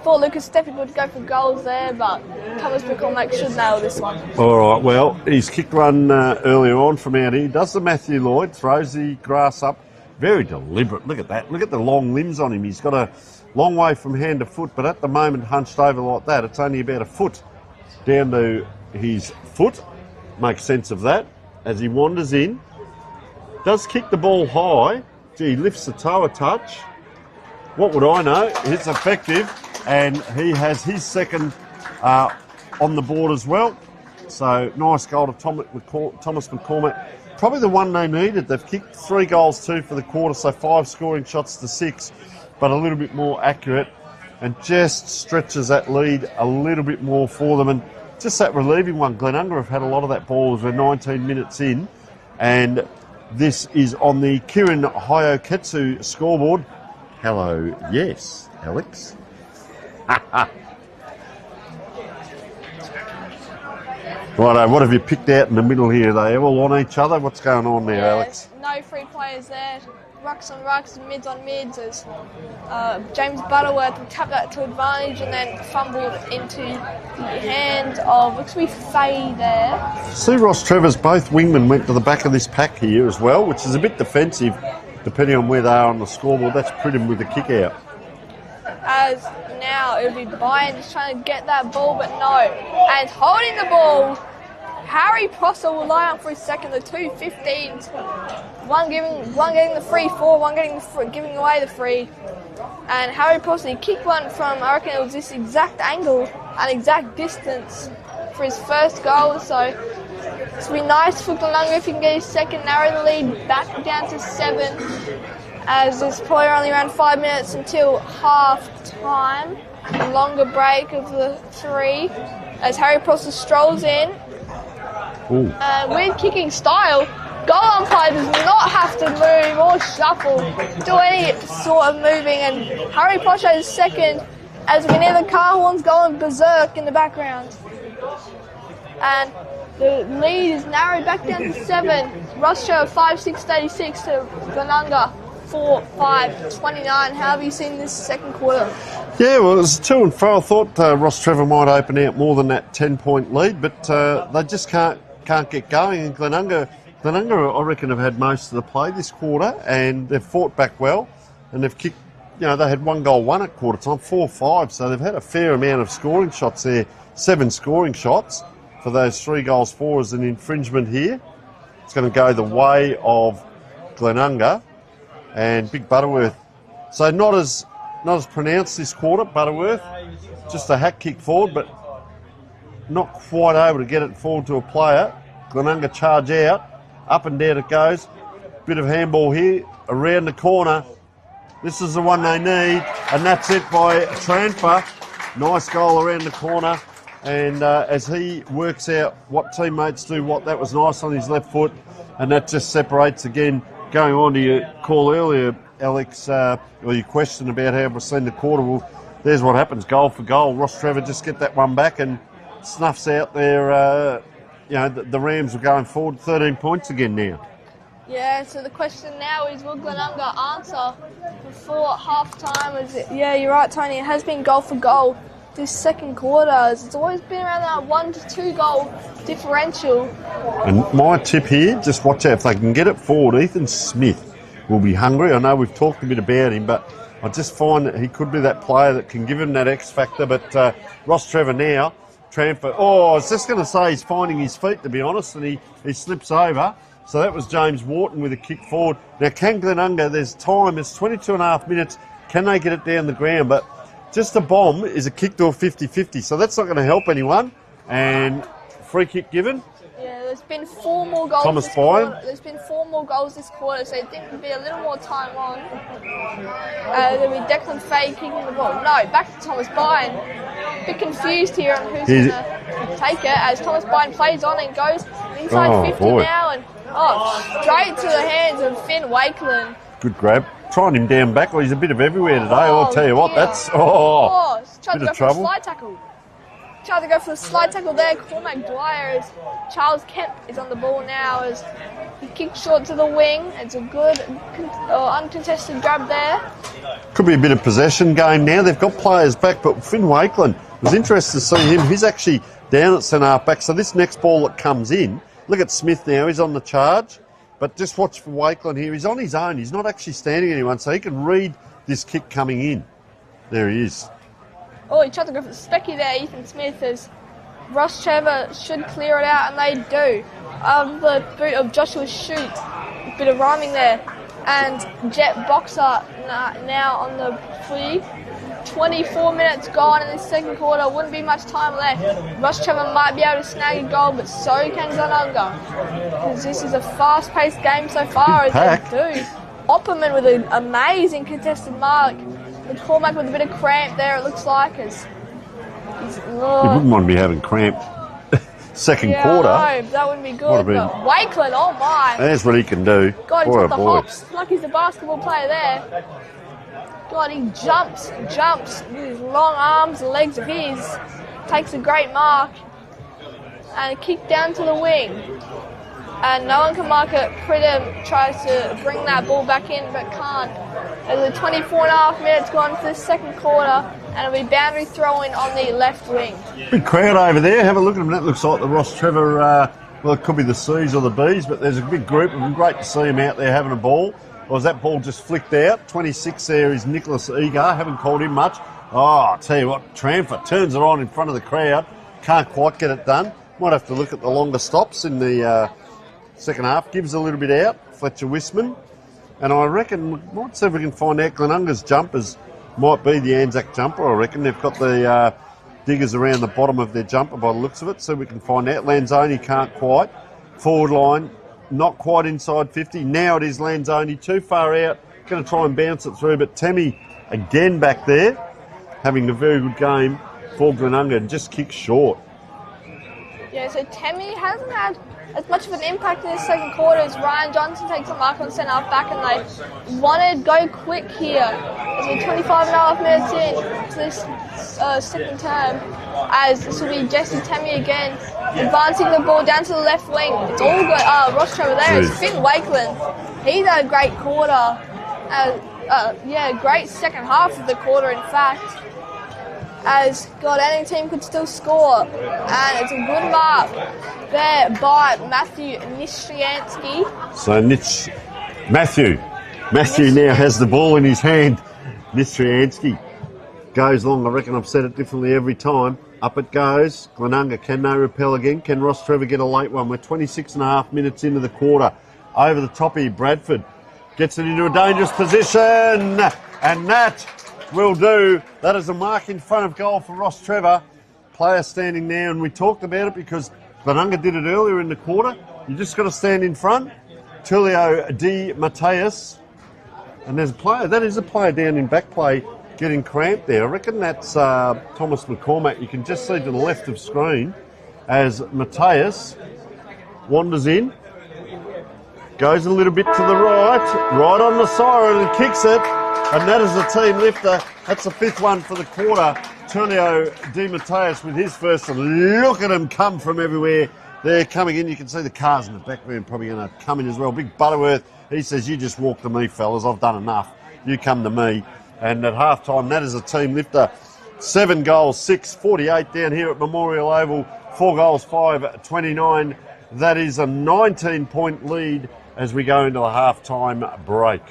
thought Lucas Stepic would go for goals there, but Thomas McCormack should nail this one. All right, his kick run earlier on from out here does the Matthew Lloyd, throws the grass up. Very deliberate. Look at that. Look at the long limbs on him. He's got a long way from hand to foot, but at the moment hunched over like that. It's only about a foot down to his foot. Makes sense of that. As he wanders in, does kick the ball high. Gee, lifts the toe a touch. What would I know? It's effective, and he has his second on the board as well. So nice goal to Thomas McCormack. probably the one they needed. They've kicked 3 goals, 2 for the quarter, so 5 scoring shots to 6, but a little bit more accurate, and just stretches that lead a little bit more for them. And just that relieving one, Glenunga have had a lot of that ball as we're 19 minutes in, and this is on the Kirin Hyoketsu scoreboard. Hello, yes, Alex. Righto, what have you picked out in the middle here? Are they all on each other? What's going on there, Alex? No free players there. Rucks on rucks, mids on mids, as James Butterworth will tap that to advantage and then fumbled into the hand of, looks to be Faye there. See, Rostrevor's both wingmen went to the back of this pack here as well, which is a bit defensive depending on where they are on the scoreboard. That's Pridham with the kick out. As now it would be Bayern just trying to get that ball, but no. And holding the ball, Harry Prosser will line up for his second, the 2-15s. One getting the free, 4, giving away the free. And Harry Prosser, he kicked one from, I reckon it was this exact angle and exact distance for his first goal. So it's be nice for Glenunga if he can get his second, narrow the lead back down to 7. As there's probably only around 5 minutes until half time. A longer break of the 3. As Harry Prosser strolls in. With kicking style, goal umpire does not have to move or shuffle, do any sort of moving, and Harry Prosser is second as we can hear the car horns going berserk in the background. And the lead is narrowed back down to 7. Rostrevor 5-6-36 to Glenunga 4-5-29. How have you seen this second quarter? Yeah, well, it was to and fro. I thought Rostrevor might open out more than that 10-point lead, but they just can't get going. And Glenunga, I reckon, have had most of the play this quarter, and they've fought back well, and they've kicked, they had 1 goal, 1 at quarter time, 4-5, so they've had a fair amount of scoring shots there, 7 scoring shots for those 3 goals, 4 as an infringement here. It's going to go the way of Glenunga and Big Butterworth. So not as pronounced this quarter, Butterworth, just a hack kick forward, but not quite able to get it forward to a player. Glenunga charge out, up and down it goes. Bit of handball here, around the corner. This is the one they need, and that's it by Transfer. Nice goal around the corner, and as he works out what teammates do what, that was nice on his left foot, and that just separates again. Going on to your call earlier, Alex, or your question about how we've seen the quarter, well, there's what happens, goal for goal. Rostrevor just get that one back and snuffs out their, the Rams are going forward 13 points again now. Yeah, so the question now is, will Glenunga answer before half-time? Yeah, you're right, Tony. It has been goal for goal this second quarter. It's always been around that 1 to 2 goal differential. And my tip here, just watch out. If they can get it forward, Ethan Smith will be hungry. I know we've talked a bit about him, but I just find that he could be that player that can give him that X factor. But Rostrevor now, transfer. Oh, I was just going to say he's finding his feet, to be honest, and he slips over. So that was James Wharton with a kick forward. Now, can Glenunga, there's time, it's 22 and a half minutes. Can they get it down the ground? But just a bomb is a kick to a 50-50, so that's not going to help anyone. And free kick given. Yeah, there's been 4 more goals. Thomas Bayern. There's been 4 more goals this quarter, so I think there'll be a little more time on. There'll be Declan Faye kicking the ball. No, back to Thomas Bayern. A bit confused here on who's going to take it, as Thomas Bayern plays on and goes inside 50 now, and straight to the hands of Finn Wakeland. Good grab. Trying him down back. Well, he's a bit of everywhere today. I'll tell you what, that's bit of trouble. Slide tackle. Tried to go for the slide tackle there. Cormac Dwyer, as Charles Kemp is on the ball now, as he kicks short to the wing. It's a good uncontested grab there. Could be a bit of possession game now. They've got players back, but Finn Wakeland, was interested to see him. He's actually down at centre half back. So this next ball that comes in, look at Smith now. He's on the charge. But just watch for Wakeland here. He's on his own. He's not actually standing anyone, so he can read this kick coming in. There he is. Oh, he tried to go for the specky there, Ethan Smith, as Rostrevor should clear it out, and they do. The boot of Joshua Shute. A bit of rhyming there. And Jet Boxer now on the footy. 24 minutes gone in the second quarter. Wouldn't be much time left. Rostrevor might be able to snag a goal, but so can Glenunga. Because this is a fast-paced game so far. As they do. Opperman with an amazing contested mark. McCormack with a bit of cramp there, it looks like. As you wouldn't want to be having cramp second quarter. No, that wouldn't be good. But Wakeland, oh my. That's what he can do. God, he's got the hops. Like he's a basketball player there. God, he jumps with his long arms and legs of his. Takes a great mark. And a kick down to the wing. And no one can mark it. Pridham tries to bring that ball back in, but can't. There's 24.5 minutes gone for the second quarter, and it'll be boundary throwing on the left wing. Big crowd over there. Have a look at them. That looks like the Rostrevor, well, it could be the C's or the B's, but there's a big group of them. Great to see them out there having a ball. Or was that ball just flicked out? 26 there is Nicholas Egar. Haven't called him much. Oh, I'll tell you what, Tramford turns it on in front of the crowd. Can't quite get it done. Might have to look at the longer stops in the second half. Gives a little bit out. Fletcher Wisman. And I reckon, we might see if we can find out Glenunga's jumpers might be the Anzac jumper. I reckon they've got the diggers around the bottom of their jumper by the looks of it, so we can find out. Lanzoni can't quite. Forward line, not quite inside 50. Now it is Lanzoni, too far out. Going to try and bounce it through, but Temmie again back there, having a very good game for Glenunga and just kicks short. Yeah, so Temmie hasn't had as much of an impact in the second quarter as Ryan Johnson takes a mark on centre half back, and they want to go quick here. As we're 25.5 minutes in to this second term, as this will be Jesse Temmie again, advancing the ball down to the left wing. It's all good. Rostrevor there is Finn Wakeland. He's had a great quarter. Great second half of the quarter, in fact. As God, any team could still score, and it's a good mark there by Matthew Nistriansky. So Matthew now has the ball in his hand. Nistriansky goes long. I reckon I've said it differently every time. Up it goes. Glenunga, can they repel again? Can Rostrevor get a late one? We're 26.5 minutes into the quarter. Over the top here, Bradford gets it into a dangerous position, and that will do. That is a mark in front of goal for Rostrevor. Player standing there, and we talked about it because Glenunga did it earlier in the quarter. You just got to stand in front. Tulio Di Mateus. And there's a player, that is a player down in back play getting cramped there. I reckon that's Thomas McCormack. You can just see to the left of screen as Mateus wanders in. Goes a little bit to the right on the siren and kicks it. And that is the team lifter. That's the fifth one for the quarter. Tulio Di Mateus with his first. And look at them come from everywhere. They're coming in. You can see the cars in the background probably going to come in as well. Big Butterworth, he says, you just walk to me, fellas. I've done enough. You come to me. And at halftime, that is a team lifter. 7 goals, 6-48 down here at Memorial Oval. 4 goals, 5-29. That is a 19-point lead as we go into the halftime break.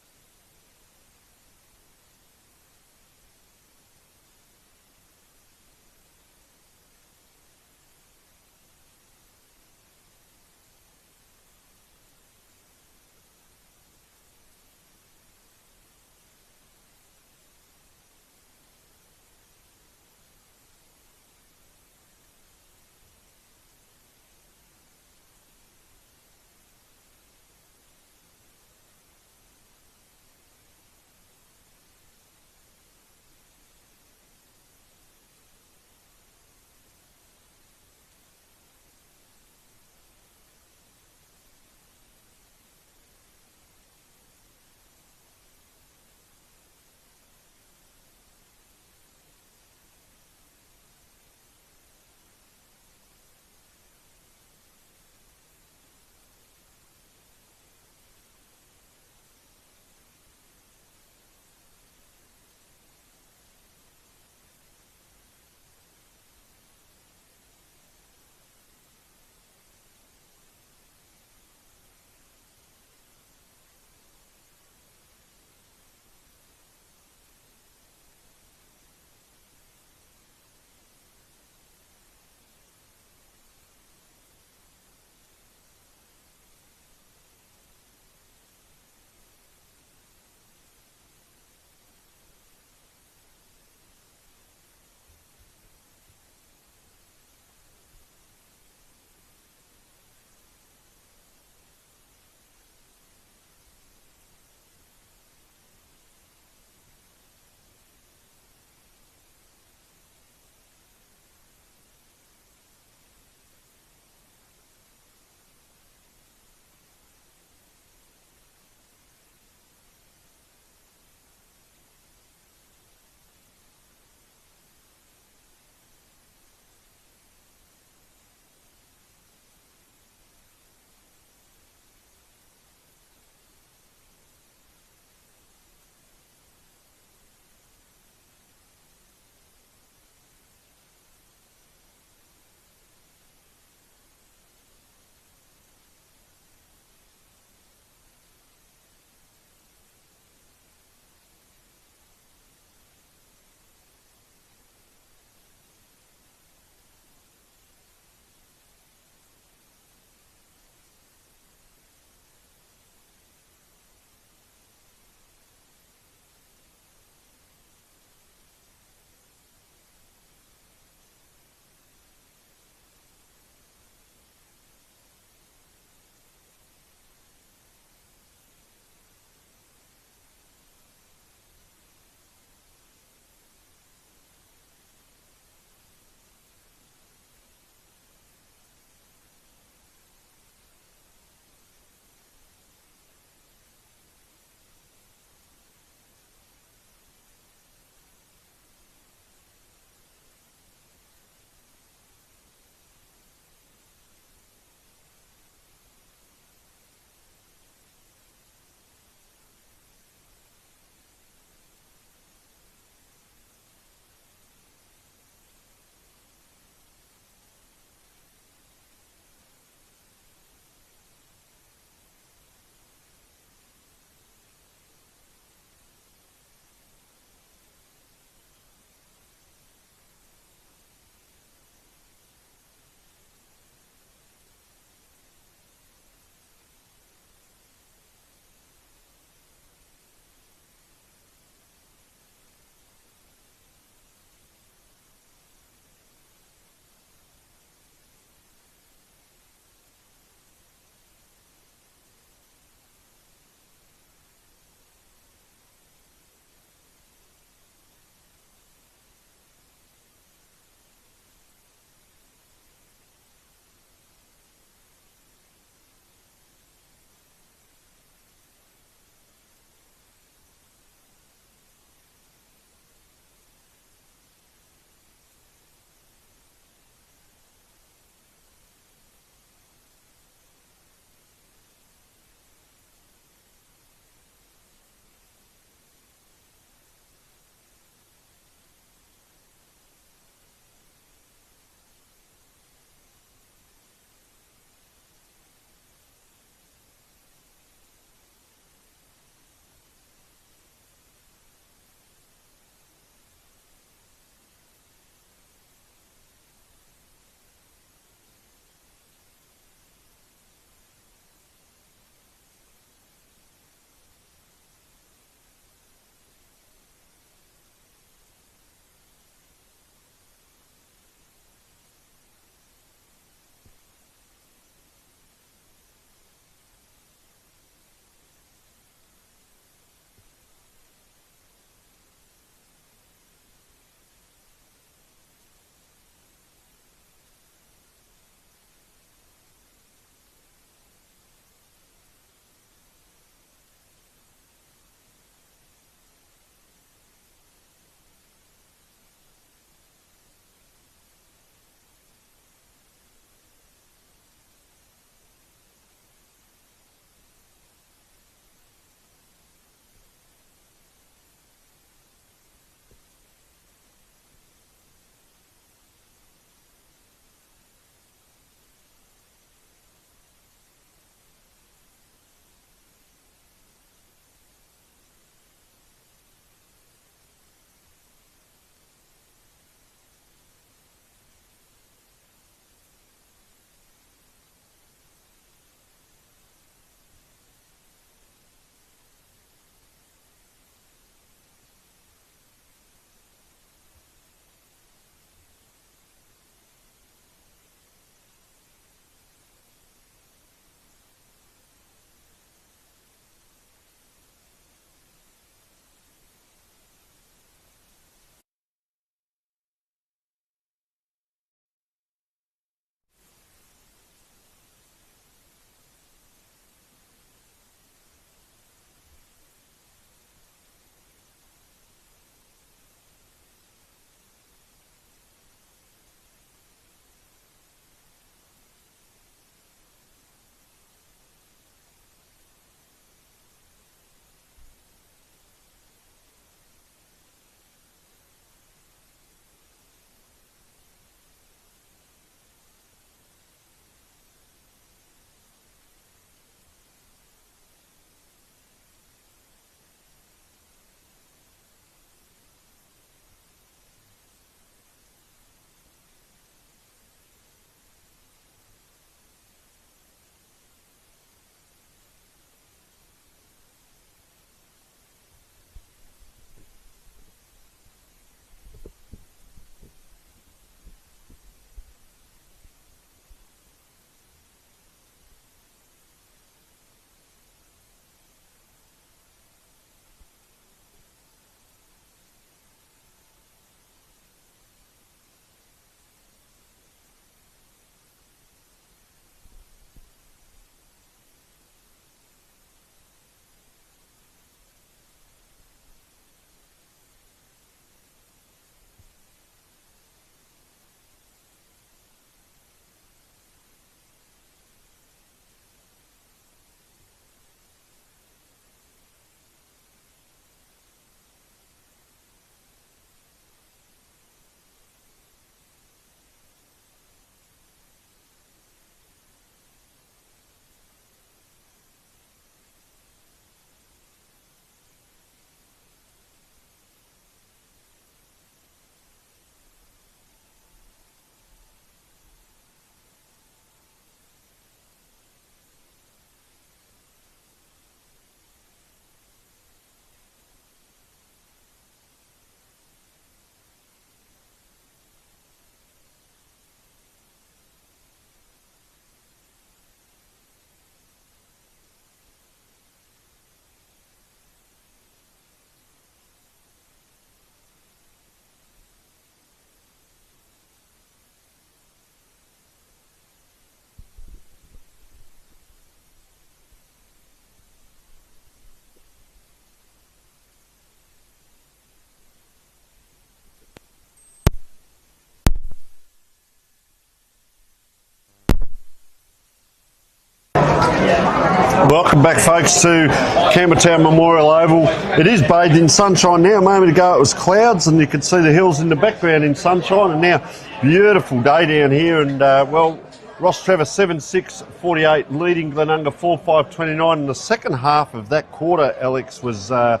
Welcome back, folks, to Campbelltown Memorial Oval. It is bathed in sunshine now. A moment ago it was clouds and you could see the hills in the background in sunshine, and now beautiful day down here. And well, Rostrevor 7-6-48 leading Glenunga 4-5-29. In the second half of that quarter, Alex, was a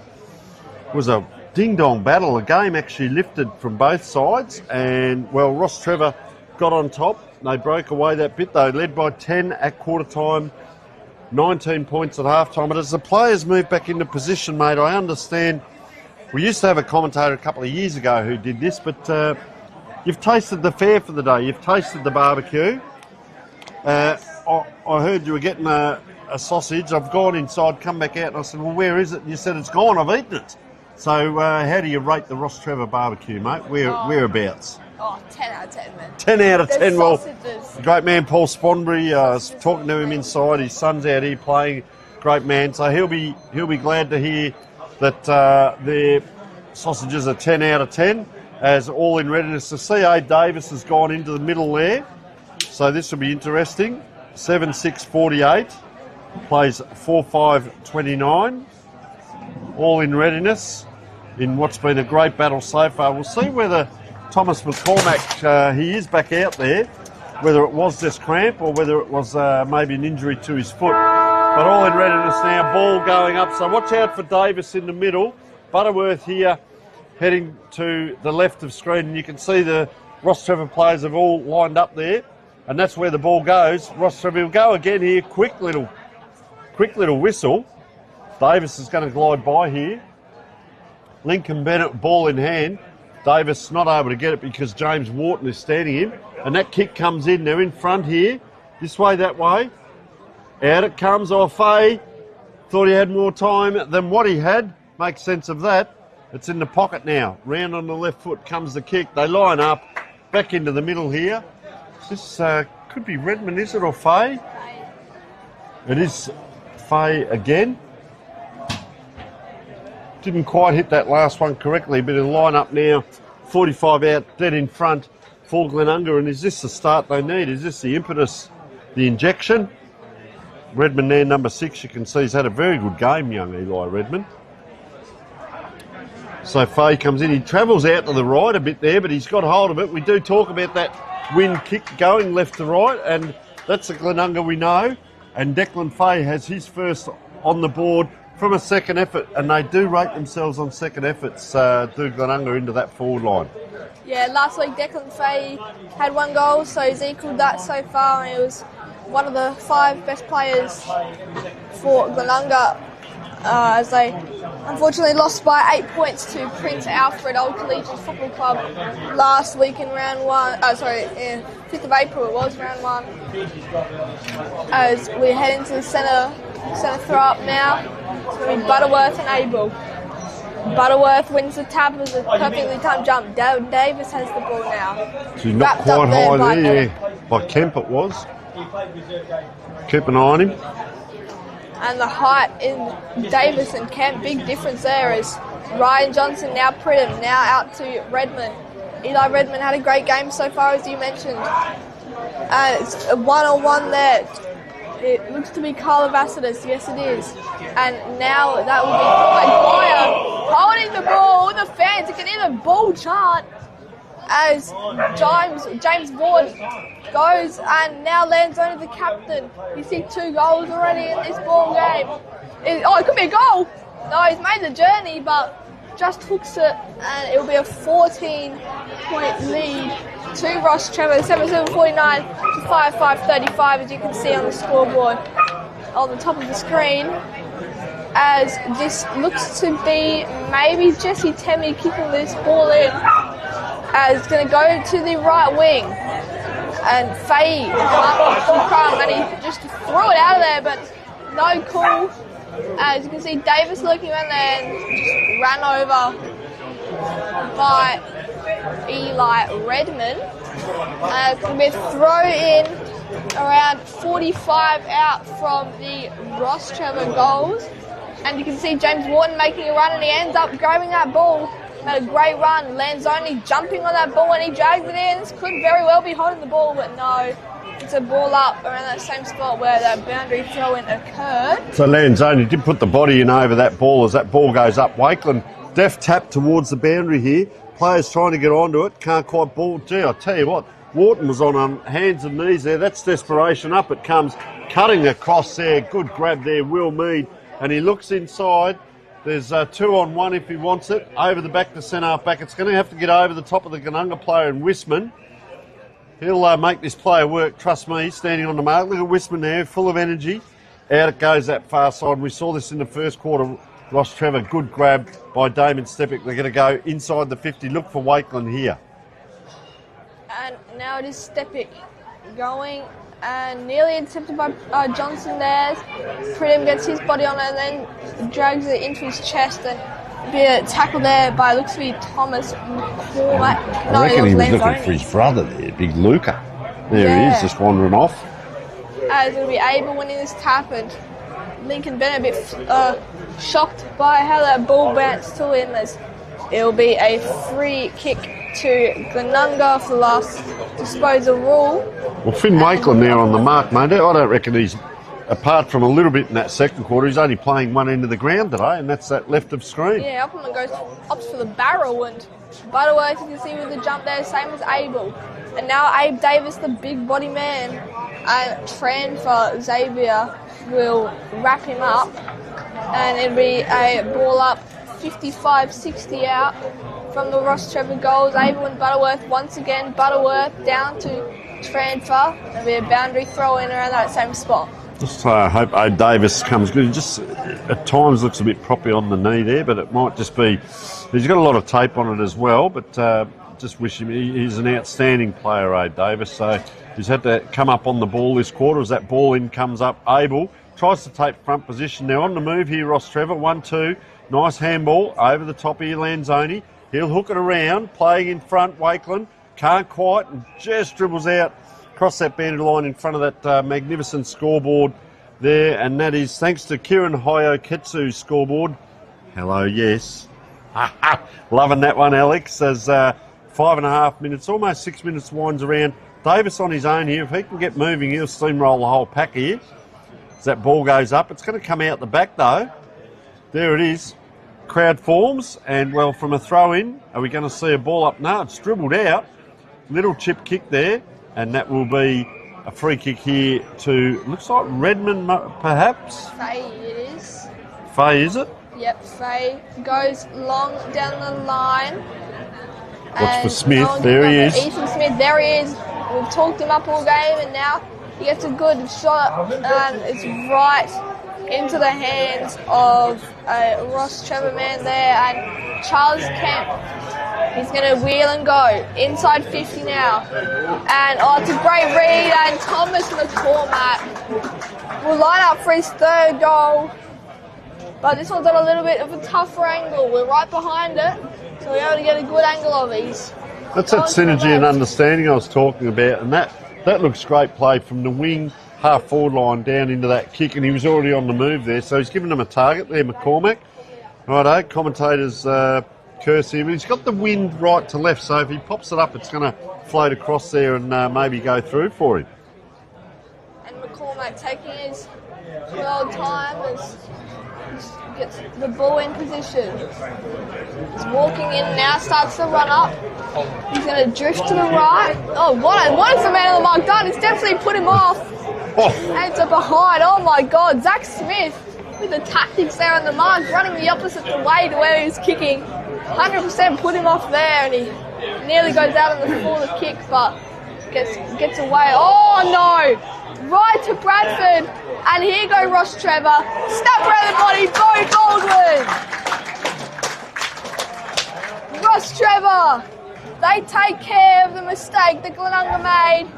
ding-dong battle. The game actually lifted from both sides, and well, Rostrevor got on top. They broke away that bit. They led by 10 at quarter time, 19 points at half time. But as the players move back into position, mate, I understand. We used to have a commentator a couple of years ago who did this, but you've tasted the fare for the day. You've tasted the barbecue. I heard you were getting a sausage. I've gone inside, come back out, and I said, well, where is it? And you said, it's gone, I've eaten it. So how do you rate the Rostrevor barbecue, mate? Whereabouts? Oh, 10 out of 10, man. 10 out of 10. Well, sausages. great man Paul Sponbury, talking to him inside. His son's out here playing. Great man. So he'll be glad to hear that their sausages are 10 out of 10, as all in readiness. The C.A. Davis has gone into the middle there. So this will be interesting. 7-6-48. Plays 4-5-29. All in readiness in what's been a great battle so far. We'll see whether Thomas McCormack, he is back out there, whether it was just cramp or whether it was maybe an injury to his foot. But all in readiness now, ball going up. So watch out for Davis in the middle. Butterworth here heading to the left of screen. And you can see the Rostrevor players have all lined up there. And that's where the ball goes. Rostrevor will go again here. Quick little whistle. Davis is going to glide by here. Lincoln Bennett, ball in hand. Davis not able to get it because James Wharton is standing in. And that kick comes in. They're in front here. This way, that way. Out it comes off A. Thought he had more time than what he had. Makes sense of that. It's in the pocket now. Round on the left foot comes the kick. They line up. Back into the middle here. This could be Redmond, is it, or Fay? It is Fay again. Didn't quite hit that last one correctly, but he'll line up now. 45 out, dead in front for Glenunga. And is this the start they need? Is this the impetus, the injection? Redmond there, number 6, you can see he's had a very good game, young Eli Redmond. So Fay comes in. He travels out to the right a bit there, but he's got hold of it. We do talk about that wind kick going left to right, and that's the Glenunga we know. And Declan Fay has his first on the board from a second effort, and they do rate themselves on second efforts, do Glenunga into that forward line. Yeah, last week Declan Fay had 1 goal, so he's equalled that so far, and he was one of the 5 best players for Glenunga, as they unfortunately lost by 8 points to Prince Alfred Old Collegians Football Club last week in round 1. 5th of April it was, round 1. As we head into the centre throw up now, it's going to be Butterworth and Abel. Butterworth wins the tap with a perfectly timed jump. Davis has the ball now. So he's not quite high there, by Kemp it was. Keep an eye on him. And the height in Davis and Kemp, big difference there is Ryan Johnson, now Pridham, now out to Redmond. Eli Redmond had a great game so far, as you mentioned. It's a 1-on-1 there. It looks to be Carl Vassidus, yes it is. And now that will be Dwyer holding the ball with the fans. You can hear the ball chant as James Ward goes and now lands onto the captain. You see 2 goals already in this ball game. It could be a goal. No, he's made the journey, but just hooks it, and it will be a 14-point lead to Rostrevor, 7-7-49 to 5-5-35, as you can see on the scoreboard on the top of the screen. As this looks to be maybe Jesse Temmie kicking this ball in, as it's going to go to the right wing. And Fay can't and he just threw it out of there, but no call. As you can see, Davis looking around there and just ran over by Eli Redmond. It's going to be a throw in around 45 out from the Rostrevor goals. And you can see James Wharton making a run, and he ends up grabbing that ball. Had a great run. Lanzoni jumping on that ball, and he drags it in. This could very well be holding the ball, but no. It's a ball up around that same spot where that boundary throw-in occurred. So Lanzoni did put the body in over that ball as that ball goes up. Wakeland, deft tap towards the boundary here. Players trying to get onto it, can't quite ball. Gee, I tell you what, Wharton was on hands and knees there. That's desperation. Up it comes, cutting across there. Good grab there, Will Mead. And he looks inside. There's 2-on-1 if he wants it. Over the back to centre half back. It's going to have to get over the top of the Glenunga player in Wisman. He'll make this player work, trust me, standing on the mark. Look at Wisman there, full of energy. Out it goes that far side. We saw this in the first quarter. Rostrevor, good grab by Damon Stepic. They're going to go inside the 50. Look for Wakeland here. And now it is Stepic going and nearly intercepted by Johnson there. Pridham gets his body on it and then drags it into his chest and be a tackle there by, looks to be Thomas McCormack. I reckon he was looking for his brother there, big Luca. There he is, just wandering off. He's going to be able winning this tap, and Lincoln Bennett a bit shocked by how that ball bounced to him, as it'll be a free kick to Glenunga for the last disposal rule. Well, Finn Wakeland there on the mark, mate. I don't reckon he's, apart from a little bit in that second quarter, he's only playing one end of the ground today, and that's that left of screen. Yeah, Uppleman opts for the barrel, and Butterworth, you can see with the jump there, same as Abel. And now Abe Davis, the big body man, and Tran for Xavier will wrap him up, and it'll be a ball up 55-60 out from the Rostrevor goals. Abel and Butterworth once again. Butterworth down to Tranfer. There'll be a boundary throw in around that same spot. Just hope Abe Davis comes good. He just at times looks a bit proppy on the knee there, but it might just be, he's got a lot of tape on it as well, but just wish him, he's an outstanding player, Abe Davis, so he's had to come up on the ball this quarter. As that ball in comes up, Abel tries to take front position. Now on the move here, Rostrevor, 1-2, nice handball over the top here, Lanzoni. He'll hook it around, playing in front, Wakeland, can't quite, and just dribbles out across that boundary line in front of that magnificent scoreboard there, and that is thanks to Kieran Hayoketsu's scoreboard. Hello, yes. Loving that one, Alex, as 5.5 minutes, almost 6 minutes winds around. Davis on his own here. If he can get moving, he'll steamroll the whole pack here. As that ball goes up, it's going to come out the back though. There it is. Crowd forms, and well, from a throw-in, are we going to see a ball up? No, it's dribbled out. Little chip kick there, and that will be a free kick here to, looks like Redmond perhaps? Faye it is. Faye, is it? Yep, Faye goes long down the line. Watch for Smith, there he is. Ethan Smith, there he is. We've talked him up all game, and now he gets a good shot, and it's right into the hands of a Rostrevor man there, and Charles Kemp, he's going to wheel and go inside 50 now, and it's a great read, and Thomas McCormack will line up for his third goal, but this one's on a little bit of a tougher angle. We're right behind it, so we're able to get a good angle of these. That's that synergy and understanding I was talking about, and that looks great play from the wing half forward line down into that kick, and he was already on the move there, so he's given them a target there, McCormack. Righto, commentators curse here, but he's got the wind right to left, so if he pops it up, it's going to float across there and maybe go through for him. And McCormack taking his good old time as he gets the ball in position. He's walking in now, starts to run up. He's going to drift to the right. Oh, what is the man on the mark done? It's definitely put him off. Oh. And it's a behind. Oh my God, Zach Smith with the tactics there on the mark, running the opposite way to where he was kicking. 100% put him off there, and he nearly goes out on the forward kick, but gets away. Oh no! Right to Bradford, and here go Rostrevor. Snap around the body, Bo Baldwin. Rostrevor, they take care of the mistake that Glenunga made,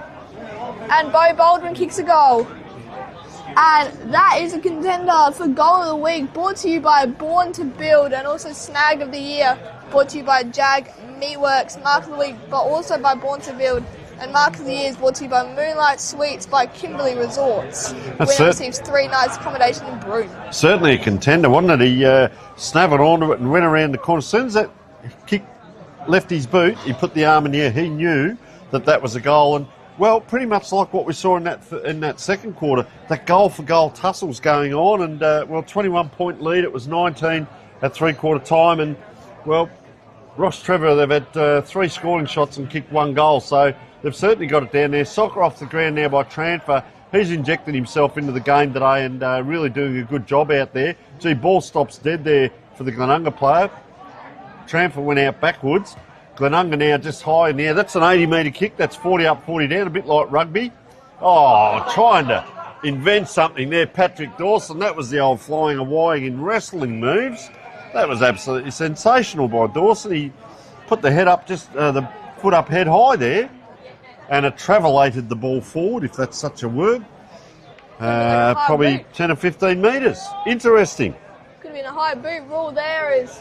and Bo Baldwin kicks a goal. And that is a contender for Goal of the Week, brought to you by Born to Build, and also Snag of the Year, brought to you by Jag Meatworks, Mark of the Week, but also by Born to Build. And Mark of the Year is brought to you by Moonlight Suites by Kimberley Resorts. Winner receives 3 nights accommodation in Broome. Certainly a contender, wasn't it? He snapped onto it and went around the corner. As soon as that kick left his boot, he put the arm in the air. He knew that was a goal, and Well, pretty much like what we saw in that second quarter. That goal-for-goal tussle's going on, and 21-point lead. It was 19 at three-quarter time, and Rostrevor, they've had 3 scoring shots and kicked 1 goal, so they've certainly got it down there. Soccer off the ground now by Transfer. He's injected himself into the game today and really doing a good job out there. Gee, ball stops dead there for the Glenunga player. Transfer went out backwards. Glenunga now just high in there. That's an 80-metre kick. That's 40 up, 40 down, a bit like rugby. Oh, trying to invent something there, Patrick Dawson. That was the old flying Hawaii in wrestling moves. That was absolutely sensational by Dawson. He put the head up, just the foot up head high there, and it travelated the ball forward, if that's such a word. Probably 10 or 15 metres. Interesting. Could have been a high boot. Rule there is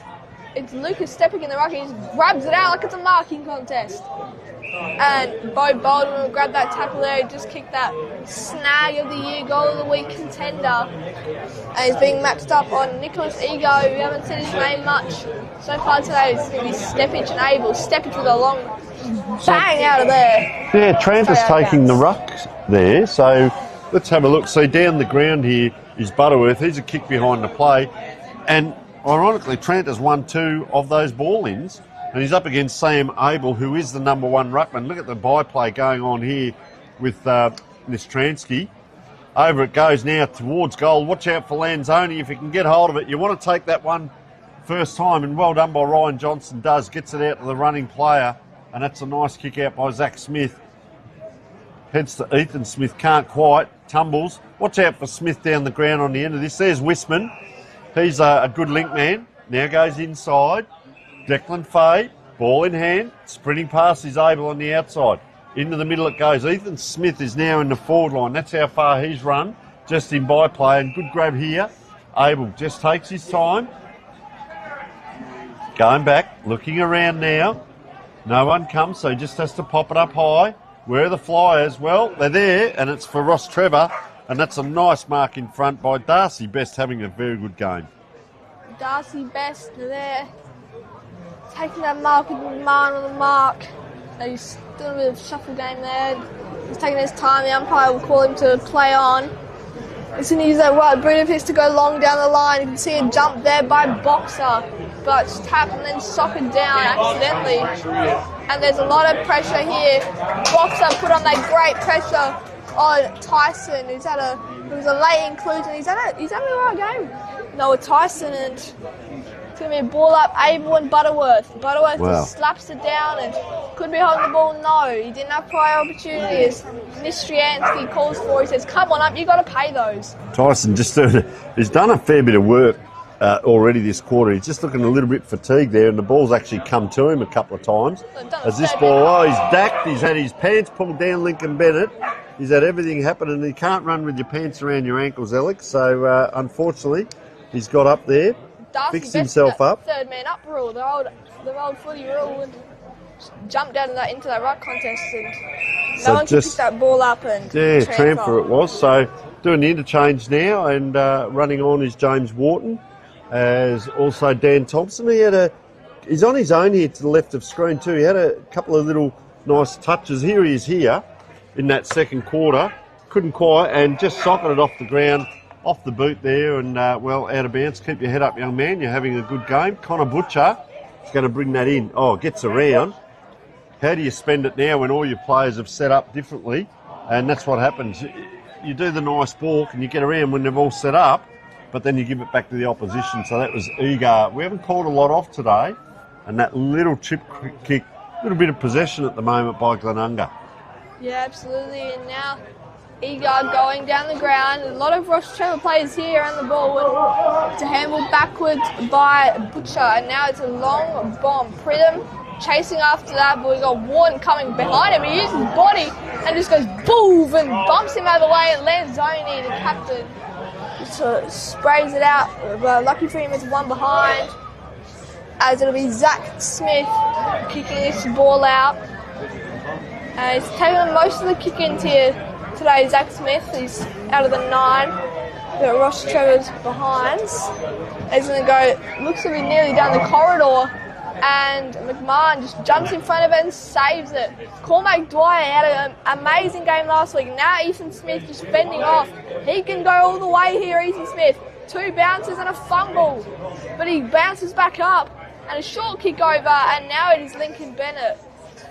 it's Lucas stepping in the ruck. He just grabs it out like it's a marking contest. And Bo Baldwin will grab that tackle there. He just kicked that snag of the year, goal of the week contender. And he's being matched up on Nicholas Ego. We haven't seen his name much so far today. It's going to be Steppage and Abel. Steppage with a long bang out of there. Yeah, Transfer's taking the ruck there. So let's have a look. See, down the ground here is Butterworth. He's a kick behind the play. And ironically, Trent has won 2 of those ball-ins. And he's up against Sam Abel, who is the number 1 ruckman. Look at the byplay going on here with Nistransky. Over it goes now towards goal. Watch out for Lanzoni. If you can get hold of it, you want to take that one first time. And well done by Ryan Johnson. Gets it out to the running player. And that's a nice kick out by Zach Smith. Heads to Ethan Smith. Can't quite. Tumbles. Watch out for Smith down the ground on the end of this. There's Wisman. He's a good link man. Now goes inside. Declan Fay, ball in hand, sprinting past is Abel on the outside. Into the middle it goes. Ethan Smith is now in the forward line. That's how far he's run, just in byplay. And good grab here. Abel just takes his time. Going back, looking around now. No one comes, so he just has to pop it up high. Where are the Flyers? Well, they're there, and it's for Rostrevor. And that's a nice mark in front by Darcy Best, having a very good game. Darcy Best there. Taking that mark with man on the mark. He's doing a bit of shuffle game there. He's taking his time. The umpire will call him to play on. He's going to use that right boot of his to go long down the line. You can see a jump there by Boxer, but it's tapped and then socked down accidentally. And there's a lot of pressure here. Boxer put on that great pressure on Tyson, who's had it was a late inclusion. He's had a right game. No, Tyson, and it's going to be a ball up, Abel and Butterworth. Butterworth just slaps it down and could be holding the ball. No, he didn't have prior opportunities. Nistriansky calls for it. He says, come on up, you've got to pay those. Tyson he's done a fair bit of work already this quarter. He's just looking a little bit fatigued there, and the ball's actually come to him a couple of times. As this ball, he's dacked, he's had his pants pulled down, Lincoln Bennett. He's had everything happen, and he can't run with your pants around your ankles, Alex. So, unfortunately, he's got up there. Darcy fixed himself up. Third man up rule, the old footy rule, and jumped down into that ruck contest, and no one could pick that ball up and transfer it was. So doing the interchange now, and running on is James Wharton, as also Dan Thompson. He's on his own here to the left of screen too. He had a couple of little nice touches. Here he is here in that second quarter. Couldn't quite, and just socketed it off the ground. Off the boot there and, out of bounds. Keep your head up, young man. You're having a good game. Connor Butcher is going to bring that in. Oh, gets around. How do you spend it now when all your players have set up differently? And that's what happens. You do the nice balk and you get around when they've all set up, but then you give it back to the opposition. So that was eager. We haven't called a lot off today. And that little chip kick, a little bit of possession at the moment by Glenunga. Yeah, absolutely. And now Egard going down the ground. A lot of Rostrevor players here on the ball. To handle backwards by Butcher. And now it's a long bomb. Pridham chasing after that, but we've got Wharton coming behind him. He uses his body and just goes boom and bumps him out of the way. And Lanzoni, the captain, just sprays it out. But lucky for him, it's one behind. As it'll be Zach Smith kicking this ball out. And he's taking most of the kick-ins here today. Zach Smith, he's out of the 9. Got Rostrevor's behind. He's going to go, looks to be nearly down the corridor and McMahon just jumps in front of it and saves it. Cormac Dwyer had an amazing game last week. Now Ethan Smith just fending off. He can go all the way here, Ethan Smith. 2 bounces and a fumble, but he bounces back up and a short kick over, and now it is Lincoln Bennett.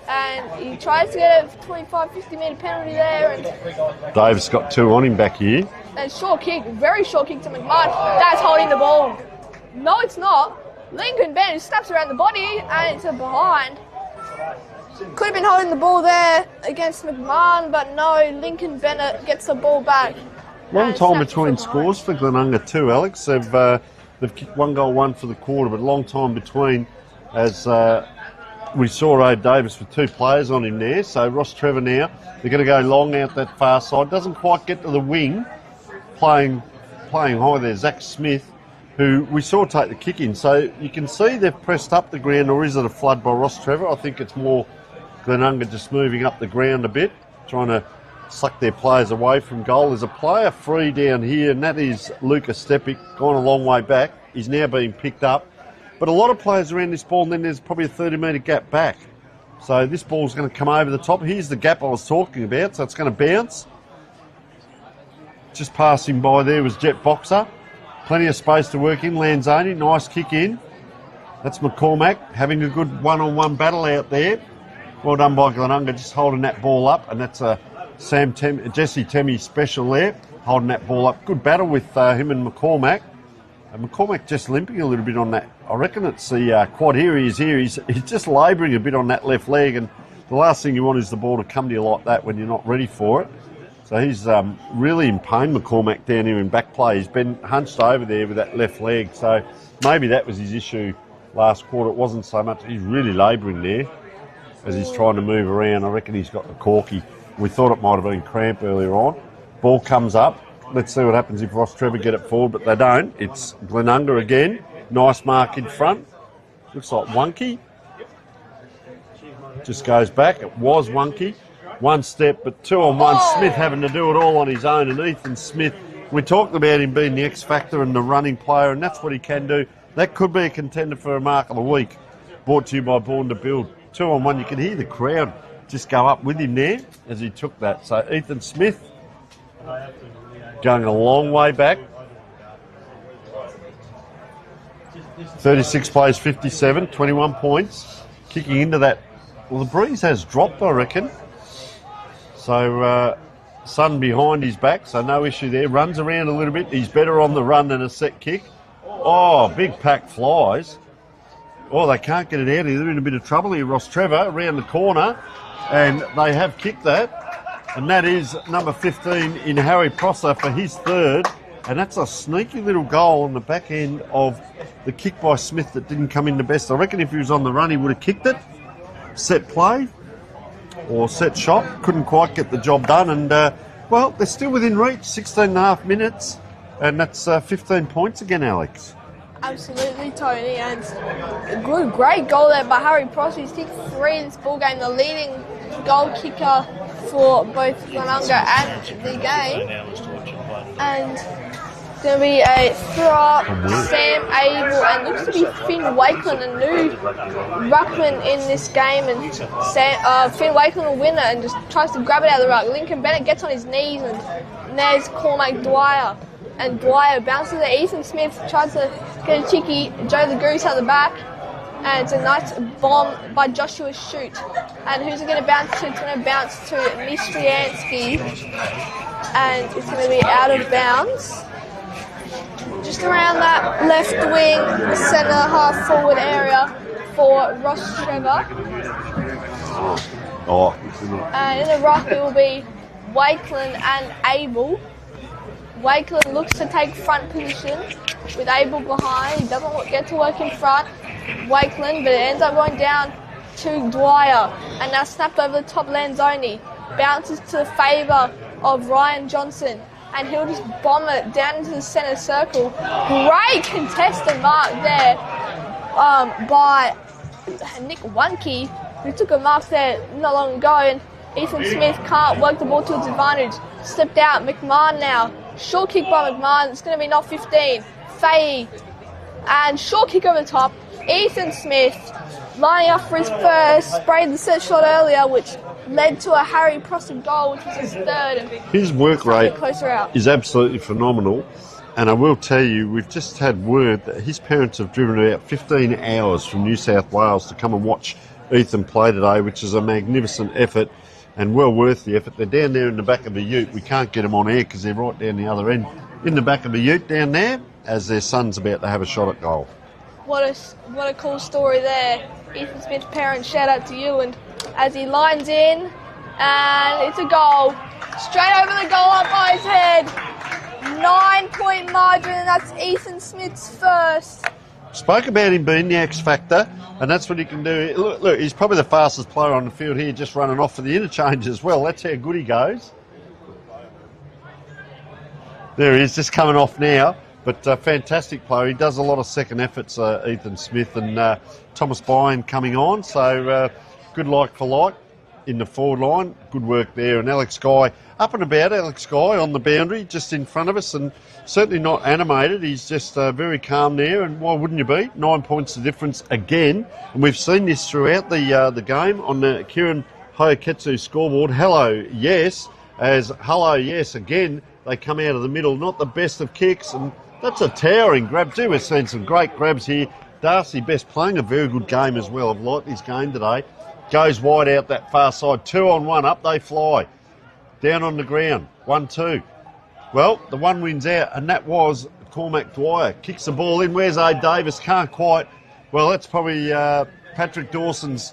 And he tries to get a 25-50 metre penalty there. And Dave's got 2 on him back here. and short kick, very short kick to McMahon. That's holding the ball. No, it's not. Lincoln Bennett snaps around the body and it's a behind. Could have been holding the ball there against McMahon, but no, Lincoln Bennett gets the ball back. Long time between scores for Glenunga too, Alex. They've kicked 1 goal, 1 for the quarter, but long time between as we saw Abe Davis with 2 players on him there. So Rostrevor now, they're going to go long out that far side. Doesn't quite get to the wing, playing high there. Zach Smith, who we saw take the kick in. So you can see they've pressed up the ground, or is it a flood by Rostrevor? I think it's more Glenunga just moving up the ground a bit, trying to suck their players away from goal. There's a player free down here, and that is Lucas Stepic, gone a long way back. He's now being picked up. But a lot of players around this ball, and then there's probably a 30-metre gap back. So this ball's going to come over the top. Here's the gap I was talking about, so it's going to bounce. Just passing by there was Jet Boxer. Plenty of space to work in. Lanzoni, nice kick in. That's McCormack having a good one-on-one battle out there. Well done by Glenunga, just holding that ball up, and that's a Jesse Temmie special there, holding that ball up. Good battle with him and McCormack. And McCormack just limping a little bit on that. I reckon it's the quad here he is here. He's just labouring a bit on that left leg, and the last thing you want is the ball to come to you like that when you're not ready for it. So he's really in pain, McCormack, down here in back play. He's been hunched over there with that left leg, so maybe that was his issue last quarter. It wasn't so much. He's really labouring there as he's trying to move around. I reckon he's got the corky. We thought it might have been cramp earlier on. Ball comes up. Let's see what happens if Rostrevor get it forward, but they don't. It's Glenunga again. Nice mark in front. Looks like Wonky. Just goes back. It was Wonky. 1 step, but 2-on-1. Smith having to do it all on his own. And Ethan Smith, we talked about him being the X factor and the running player, and that's what he can do. That could be a contender for a mark of the week. Brought to you by Born to Build. 2-on-1. You can hear the crowd just go up with him there as he took that. So Ethan Smith going a long way back. 36 plays 57, 21 points. Kicking into that. Well, the breeze has dropped, I reckon. So Sun behind his back, so no issue there. Runs around a little bit. He's better on the run than a set kick. Oh, big pack flies. Oh, they can't get it out here. They're in a bit of trouble here. Rostrevor around the corner. And they have kicked that, and that is number 15 in Harry Prosser for his 3rd, and that's a sneaky little goal on the back end of the kick by Smith that didn't come in the best. I reckon if he was on the run, he would have kicked it. Set play or set shot, couldn't quite get the job done, and well, they're still within reach. 16.5 minutes, and that's 15 points again, Alex. Absolutely, Tony, and a great goal there by Harry Prosser. He's kicked 3 in this ball game, the leading goal kicker for both Glenunga and the game. And going to be a throw Sam Abel, and looks to be Finn Wakeland, a new ruckman in this game, and Finn Wakeland will win it and just tries to grab it out of the ruck. Lincoln Bennett gets on his knees, and there's Cormac Dwyer. And Dwyer bounces to Ethan Smith, tries to get a cheeky Joe the Goose out the back. And it's a nice bomb by Joshua Shute. And who's it going to bounce to? It's going to bounce to Mistriansky. And it's going to be out of bounds. Just around that left wing, centre, half forward area for Rostrevor. And in the ruck it will be Wakeland and Abel. Wakeland looks to take front position with Abel behind. He doesn't get to work in front. Wakeland, but it ends up going down to Dwyer. And now snapped over the top. Lanzoni bounces to the favour of Ryan Johnson. And he'll just bomb it down into the centre circle. Great contested mark there by Nick Wonky, who took a mark there not long ago. And Ethan Smith can't work the ball to his advantage. Slipped out. McMahon now. Short kick by McMahon. It's going to be not 15. Faye. And short kick over the top. Ethan Smith lining up for his first, sprayed the set shot earlier, which led to a Harry Prosser goal, which was his third. And his work rate closer out. is absolutely phenomenal. And I will tell you, we've just had word that his parents have driven about 15 hours from New South Wales to come and watch Ethan play today, which is a magnificent effort and well worth the effort. They're down there in the back of the ute. We can't get them on air because they're right down the other end. In the back of the ute down there, as their son's about to have a shot at goal. What a cool story there. Ethan Smith's parents, shout out to you. And as he lines in, and it's a goal. Straight over the goal up by his head. 9-point margin, and that's Ethan Smith's first. Spoke about him being the X factor, and that's what he can do. Look, he's probably the fastest player on the field here, just running off for the interchange as well. That's how good he goes. There he is, just coming off now. But fantastic player. He does a lot of second efforts, Ethan Smith, and Thomas Byrne coming on. So good like for like in the forward line. Good work there. And Alex Guy up and about. Alex Guy on the boundary just in front of us, and certainly not animated. He's just very calm there. And why wouldn't you be? 9 points of difference again. And we've seen this throughout the game on the Kieran Hayaketsu scoreboard. Hello, yes. As hello, yes, again, they come out of the middle. Not the best of kicks, and that's a towering grab too. We've seen some great grabs here. Darcy Best playing a very good game as well. I've liked his game today. Goes wide out that far side. 2-on-1. Up they fly. Down on the ground. 1-2. Well, the one wins out, and that was Cormac Dwyer. Kicks the ball in. Where's Abe Davis? Can't quite. Well, that's probably Patrick Dawson's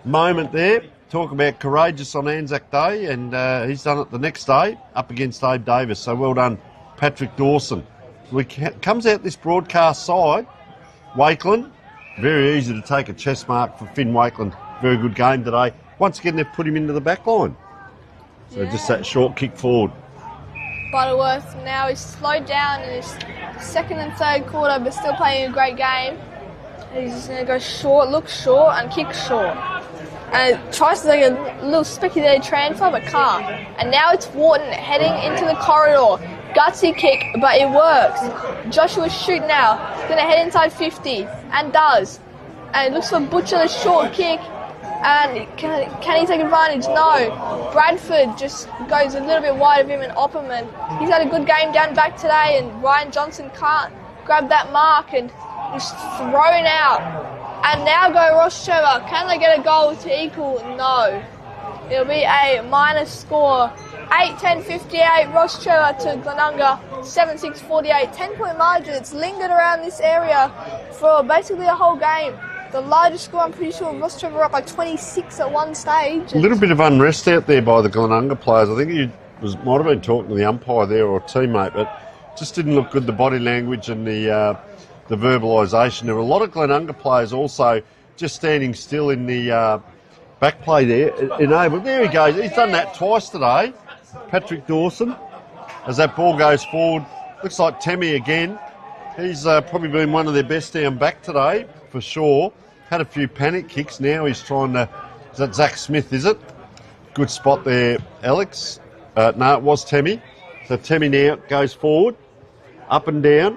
moment there. Talk about courageous on Anzac Day, and he's done it the next day up against Abe Davis. So well done, Patrick Dawson. Comes out this broadcast side. Wakeland, very easy to take a chest mark for Finn Wakeland. Very good game today. Once again, they've put him into the back line. So just that short kick forward. Butterworth now is slowed down in his second and third quarter, but still playing a great game. He's just going to go short, look short, and kick short. And tries to take a little speculative transfer, but can't. And now it's Wharton heading into the corridor. Gutsy kick, but it works. Joshua shoot now. He's going to head inside 50, and does. And it looks for Butcher, the short kick. And can he take advantage? No. Bradford just goes a little bit wide of him, and Opperman. He's had a good game down back today, and Ryan Johnson can't grab that mark, and he's thrown out. And now go Rostrevor. Can they get a goal to equal? No. It'll be a minus score. 8-10-58, Rostrevor to Glenunga, 7-6-48. 10-point margin. It's lingered around this area for basically the whole game. The largest score, I'm pretty sure, Rostrevor up by 26 at one stage. A little bit of unrest out there by the Glenunga players. I think he might have been talking to the umpire there or a teammate, but just didn't look good, the body language and the verbalisation. There were a lot of Glenunga players also just standing still in the back play there. Enabled. There he goes. He's done that twice today. Patrick Dawson, as that ball goes forward. Looks like Temmie again. He's probably been one of their best down back today, for sure. Had a few panic kicks. Now he's trying to... Is that Zach Smith, is it? Good spot there, Alex. No, it was Temmie. So Temmie now goes forward. Up and down.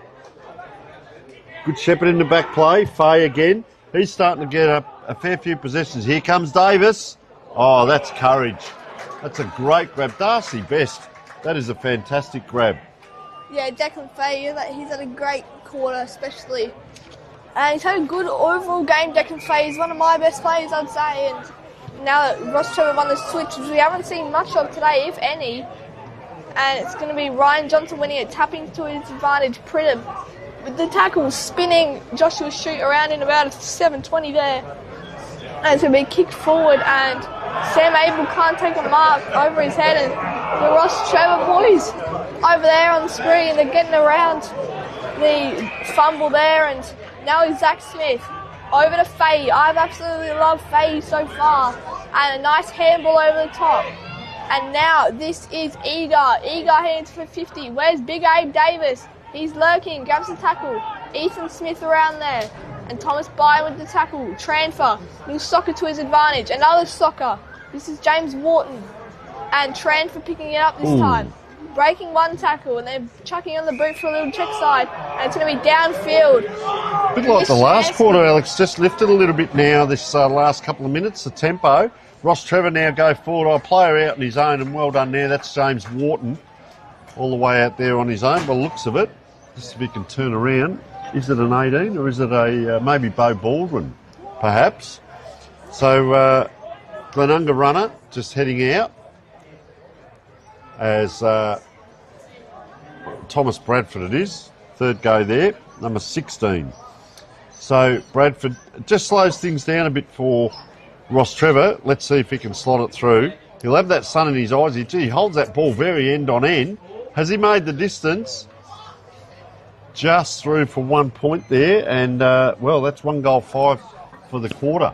Good shepherd in the back play. Fay again. He's starting to get a fair few possessions. Here comes Davis. Oh, that's courage. That's a great grab. Darcy Best. That is a fantastic grab. Yeah, Declan Fay, he's had a great quarter especially. And he's had a good overall game, Declan Fay. He's one of my best players, I'd say. And now that Rostrevor won the switch, which we haven't seen much of today, if any. And it's going to be Ryan Johnson winning it, tapping to his advantage. Pridham with the tackle, spinning Joshua Shoot around in about 7:20 there. And it's going to be kicked forward, and Sam Abel can't take a mark over his head. And the Rostrevor boys over there on the screen, and they're getting around the fumble there. And now it's Zach Smith over to Fay. I've absolutely loved Fay so far. And a nice handball over the top. And now this is Eager. Eager hands for 50. Where's Big Abe Davis? He's lurking, grabs the tackle. Ethan Smith around there. And Thomas Byrne with the tackle. Transfer. Little soccer to his advantage. Another soccer. This is James Wharton. And transfer picking it up this time. breaking one tackle and they're chucking on the boot for a little check side, and it's going to be downfield. A bit like the last quarter, Alex, just lifted a little bit now this last couple of minutes, the tempo. Rostrevor now go forward. Player out in his own, and well done there. That's James Wharton all the way out there on his own, by the looks of it. Just if he can turn around. Is it an 18 or is it a maybe Bo Baldwin, perhaps? So Glenunga runner just heading out as Thomas Bradford it is. Third go there, number 16. So Bradford just slows things down a bit for Rostrevor. Let's see if he can slot it through. He'll have that sun in his eyes. He holds that ball very end on end. Has he made the distance? Just through for 1 point there, and well, that's 1 goal 5 for the quarter.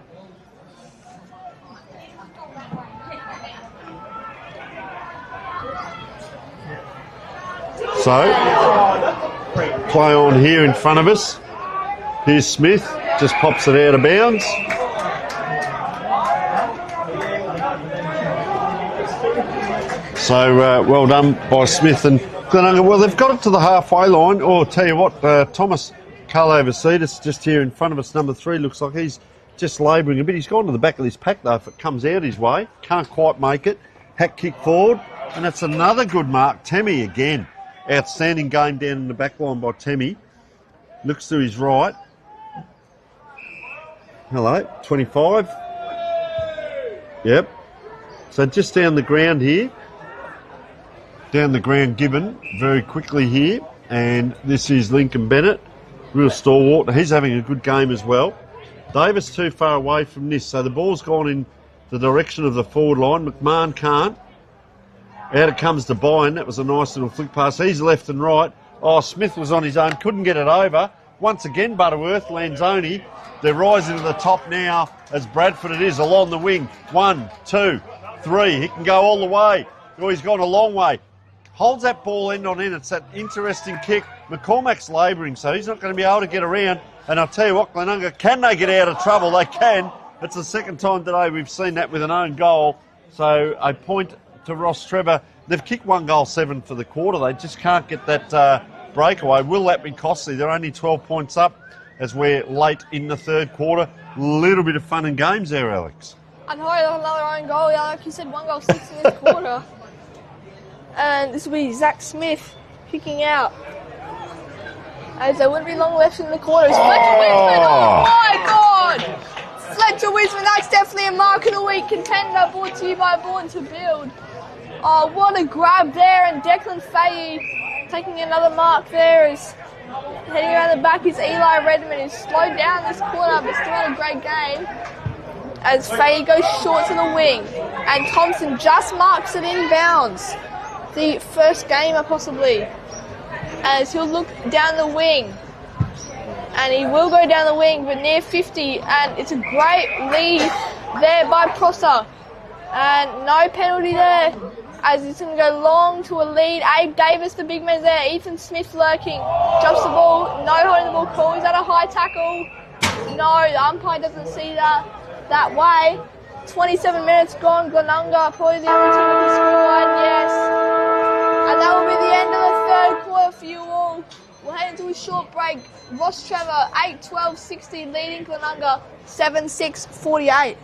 So, play on here in front of us. Here's Smith, just pops it out of bounds. So, well done by Smith and Glenunga. Well, they've got it to the halfway line. Oh, tell you what, Thomas Carlover-Cetus just here in front of us, number 3, looks like he's just labouring a bit. He's gone to the back of this pack, though, if it comes out his way. Can't quite make it. Hack kick forward, and that's another good mark. Temmie again. Outstanding game down in the back line by Temmie. Looks to his right. Hello, 25. Yep. So just down the ground here. Down the ground Gibbon very quickly here. And this is Lincoln Bennett. Real stalwart. He's having a good game as well. Davis too far away from this. So the ball's gone in the direction of the forward line. McMahon can't. Out it comes to Byrne. That was a nice little flick pass. He's left and right. Oh, Smith was on his own. Couldn't get it over. Once again, Butterworth, Lanzoni. They're rising to the top now as Bradford it is along the wing. 1, 2, 3. He can go all the way. Oh, he's gone a long way. Holds that ball end on end. It's that interesting kick. McCormack's labouring, so he's not going to be able to get around. And I'll tell you what, Glenunga, can they get out of trouble? They can. It's the second time today we've seen that with an own goal. So a point to Rostrevor. They've kicked 1 goal 7 for the quarter. They just can't get that breakaway. Will that be costly? They're only 12 points up as we're late in the third quarter. Little bit of fun and games there, Alex. I know another own goal. Yeah, like you said, 1 goal 6 in this quarter. And this will be Zach Smith kicking out. As there wouldn't be long left in the quarter. It's Fletcher Wiseman. Oh my God! Fletcher Wiseman, that's definitely a mark of the week contender, brought to you by Born to Build. Oh, what a grab there, and Declan Fahey taking another mark there. Is heading around the back is Eli Redmond, who's slowed down this quarter but still had a great game. As Fahey goes short to the wing, and Thompson just marks it in bounds. The first gamer possibly. As he'll look down the wing. And he will go down the wing, but near 50, and it's a great lead there by Prosser. And no penalty there, as it's going to go long to a lead. Abe Davis, the big man there. Ethan Smith lurking. Jumps the ball. No holding the ball call. Is that a high tackle? No, the umpire doesn't see that way. 27 minutes gone. Glenunga, probably the only team with the scoreline, yes. And that will be the end of the third quarter for you all. We'll head into a short break. Rostrevor 8-12-60 leading Glenunga 7-6-48.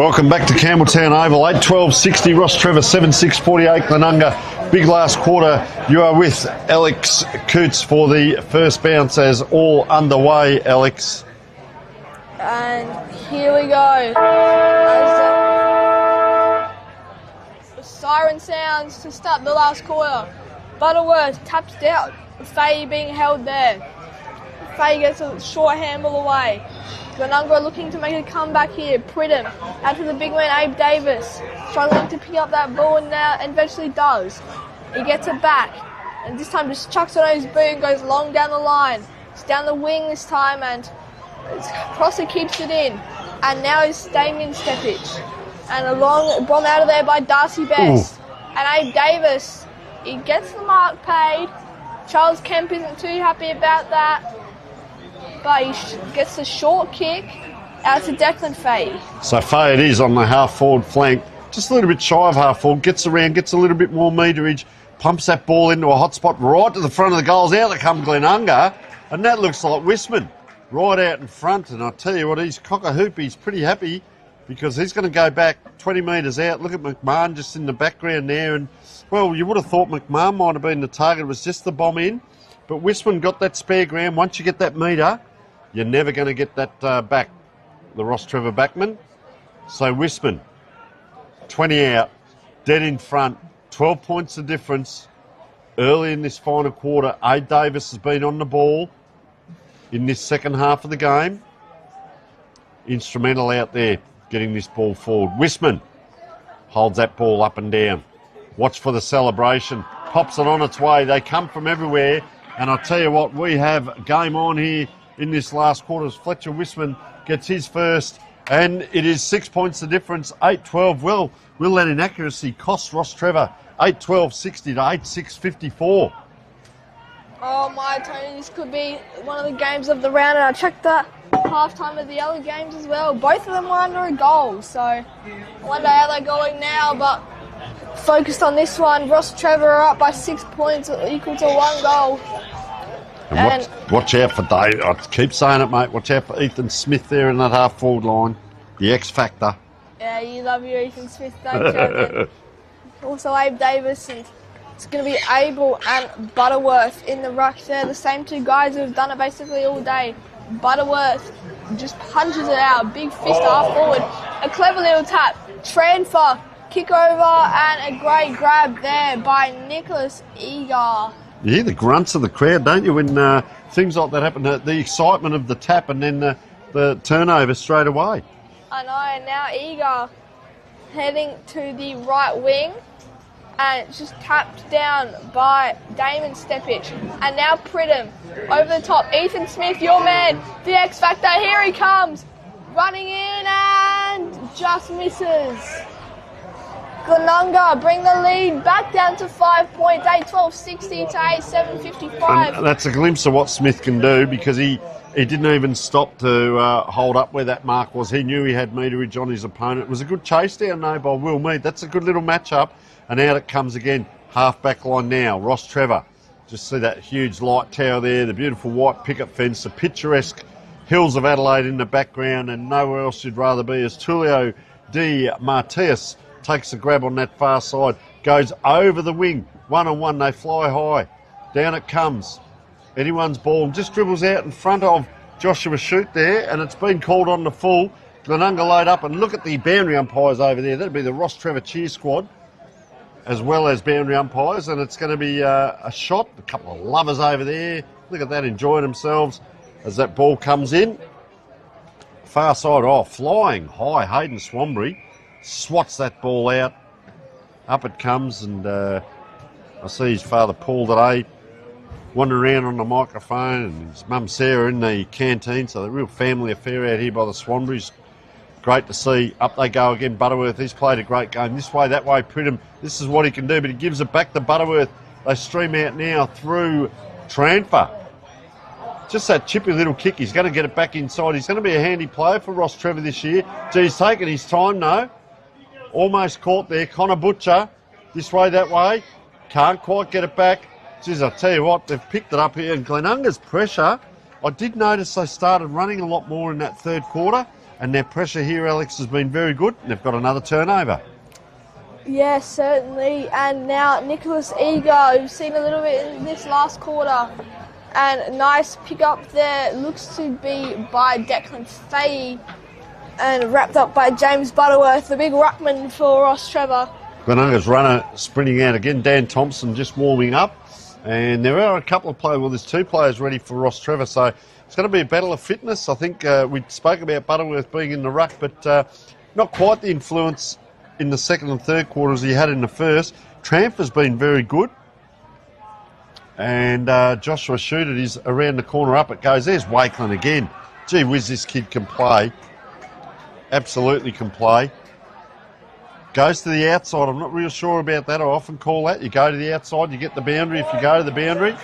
Welcome back to Campbelltown Oval. 8-12-60, Rostrevor 7-6-48, Glenunga. Big last quarter. You are with Alex Coots for the first bounce as all underway, Alex. And here we go. As the siren sounds to start the last quarter. Butterworth taps down. Faye being held there. Faye gets a short handball away. Glenunga looking to make a comeback here. Pridham out to the big man Abe Davis, struggling to pick up that ball and eventually does. He gets it back and this time just chucks it on his boot and goes long down the line. It's down the wing this time and Prosser keeps it in. And now it's Damien Steppich. And a long bomb out of there by Darcy Best. And Abe Davis, he gets the mark paid. Charles Kemp isn't too happy about that. But he gets a short kick out to Declan Faye. So Faye it is on the half-forward flank. Just a little bit shy of half-forward. Gets around, gets a little bit more meterage. Pumps that ball into a hot spot right to the front of the goals. Out they come Glenunga. And that looks like Wisman right out in front. And I tell you what, he's cock-a-hoop. He's pretty happy because he's going to go back 20 metres out. Look at McMahon just in the background there. And, well, you would have thought McMahon might have been the target. It was just the bomb in. But Wisman got that spare ground. Once you get that metre, you're never going to get that back, the Rostrevor backman. So Wisman, 20 out, dead in front, 12 points of difference. Early in this final quarter, Abe Davis has been on the ball in this second half of the game. Instrumental out there, getting this ball forward. Wisman holds that ball up and down. Watch for the celebration. Pops it on its way. They come from everywhere. And I'll tell you what, we have game on here in this last quarter as Fletcher Wisman gets his first. And it is 6 points the difference, 8-12. Well, will that inaccuracy cost Rostrevor 8-12-60 to 8-6-54? Oh my, Tony, this could be one of the games of the round. And I checked the halftime of the other games as well. Both of them were under a goal. So I wonder how they're going now. But focused on this one, Rostrevor are up by 6 points, equal to 1 goal. And watch out for Dave. I keep saying it, mate. Watch out for Ethan Smith there in that half-forward line. The X factor. Yeah, you love your Ethan Smith, don't you? Also Abe Davis, and it's going to be Abel and Butterworth in the ruck there. The same two guys who have done it basically all day. Butterworth just punches it out. Big fist half forward. A clever little tap. Transfer. Kick over and a great grab there by Nicholas Eagar. You hear the grunts of the crowd, don't you, when things like that happen? The excitement of the tap and then the turnover straight away. I know, and now Eagar heading to the right wing and it's just tapped down by Damon Steppich. And now Pridham over the top. Ethan Smith, your man, the X Factor, here he comes. Running in and just misses. Glenunga bring the lead back down to 5 points, 8-12-60 to 8-7-55. And that's a glimpse of what Smith can do because he didn't even stop to hold up where that mark was. He knew he had meterage on his opponent. It was a good chase down though by Will Mead. That's a good little matchup. And out it comes again, half back line now. Rostrevor, just see that huge light tower there, the beautiful white picket fence, the picturesque hills of Adelaide in the background, and nowhere else you'd rather be as Tulio Di Martius takes a grab on that far side, goes over the wing, one-on-one, they fly high. Down it comes. Anyone's ball, just dribbles out in front of Joshua Shute there, and it's been called on the full. Glenunga load up, and look at the boundary umpires over there. That'll be the Rostrevor cheer squad, as well as boundary umpires, and it's going to be a shot. A couple of lovers over there. Look at that, enjoying themselves as that ball comes in. Far side, flying high, Hayden Swanbury swats that ball out. Up it comes, and I see his father Paul today wandering around on the microphone, and his mum Sarah in the canteen, so the real family affair out here by the Swanburys. Great to see. Up they go again, Butterworth. He's played a great game. This way, that way, Pridham. This is what he can do, but he gives it back to Butterworth. They stream out now through Tranfer. Just that chippy little kick. He's going to get it back inside. He's going to be a handy player for Rostrevor this year. He's taking his time, though. Almost caught there. Connor Butcher. This way, that way. Can't quite get it back. Geez, I tell you what, they've picked it up here. And Glenunga's pressure, I did notice they started running a lot more in that third quarter. And their pressure here, Alex, has been very good. They've got another turnover. Yeah, certainly. And now Nicholas Eager, we've seen a little bit in this last quarter. And a nice pick up there. Looks to be by Declan Fahey. And wrapped up by James Butterworth, the big ruckman for Rostrevor. Glenunga's runner sprinting out again. Dan Thompson just warming up. And there are a couple of players, well, there's 2 players ready for Rostrevor. So it's going to be a battle of fitness. I think we spoke about Butterworth being in the ruck, but not quite the influence in the second and third quarters he had in the first. Tramp has been very good. And Joshua Shooter is around the corner. Up it goes. There's Wakeland again. Gee whiz, this kid can play. Absolutely can play. Goes to the outside. I'm not real sure about that. I often call that. You go to the outside, you get the boundary if you go to the boundary.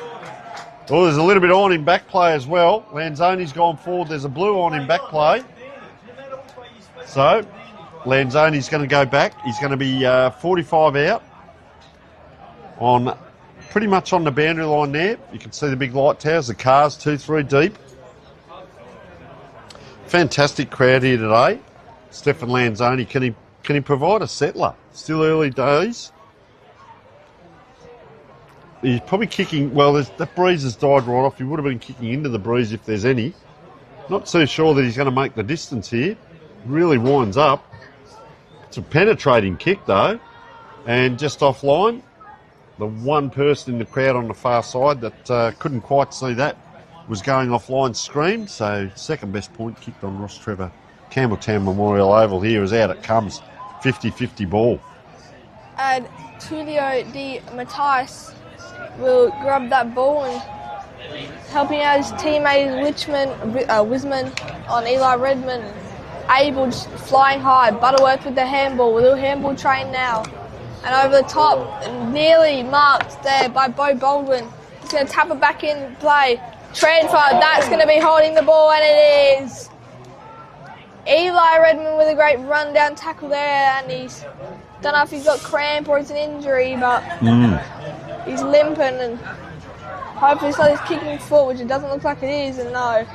Oh, there's a little bit on in back play as well. Lanzoni's gone forward. There's a blue on in back play. So Lanzoni's going to go back. He's going to be 45 out. On pretty much on the boundary line there. You can see the big light towers, the cars 2-3 deep. Fantastic crowd here today. Stefan Lanzoni, can he provide a settler? Still early days. He's probably kicking, well, that breeze has died right off. He would have been kicking into the breeze if there's any. Not too sure that he's going to make the distance here. Really winds up. It's a penetrating kick though. And just offline, the one person in the crowd on the far side that couldn't quite see that was going offline screamed. So second best point kicked on Rostrevor. Campbelltown Memorial Oval here as out it comes. 50-50 ball. And Tulio Di Matthijs will grab that ball and helping out his teammate Wisman on Eli Redmond. Abel just flying high. Butterworth with the handball. A little handball train now. And over the top, nearly marked there by Bo Baldwin. He's going to tap it back in play. Transfer, that's going to be holding the ball, and it is. Eli Redmond with a great run-down tackle there, and he's, don't know if he's got cramp or it's an injury, but he's limping, and hopefully it's not his kicking foot, which it doesn't look like it is, and no.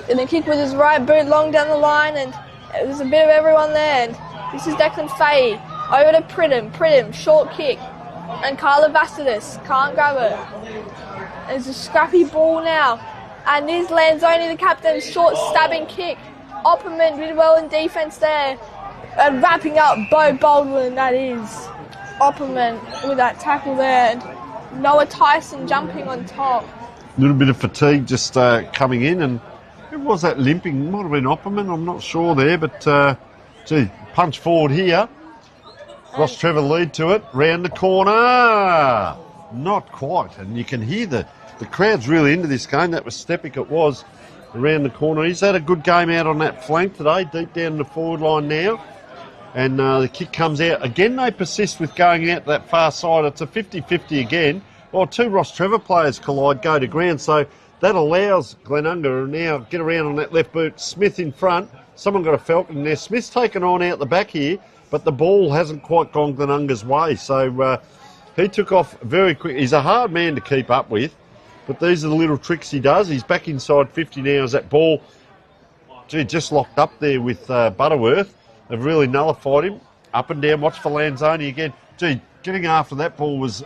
And then kick with his right boot long down the line, and there's a bit of everyone there, and this is Declan Fahey. Over to Pridham, short kick, and Carla Vasidis can't grab it. There's a scrappy ball now, and there's Lanzoni, the captain, short stabbing kick. Opperman did well in defence there, and wrapping up Bo Baldwin, that is. Opperman with that tackle there, and Noah Tyson jumping on top. A little bit of fatigue just coming in, and who was that limping? Might have been Opperman, I'm not sure there, but gee, punch forward here. Rostrevor lead to it, round the corner. Not quite, and you can hear the crowd's really into this game. That was Stepic, it was, around the corner. He's had a good game out on that flank today, deep down the forward line now. And the kick comes out. Again, they persist with going out that far side. It's a 50-50 again. Well, 2 Rostrevor players collide, go to ground, so that allows Glenunga to now get around on that left boot. Smith in front. Someone got a Falcon there. Smith's taken on out the back here, but the ball hasn't quite gone Glenunga's way. So he took off very quick. He's a hard man to keep up with, but these are the little tricks he does. He's back inside 50 now as that ball, gee, just locked up there with Butterworth. They've really nullified him. Up and down, watch for Lanzoni again. Gee, getting after that ball was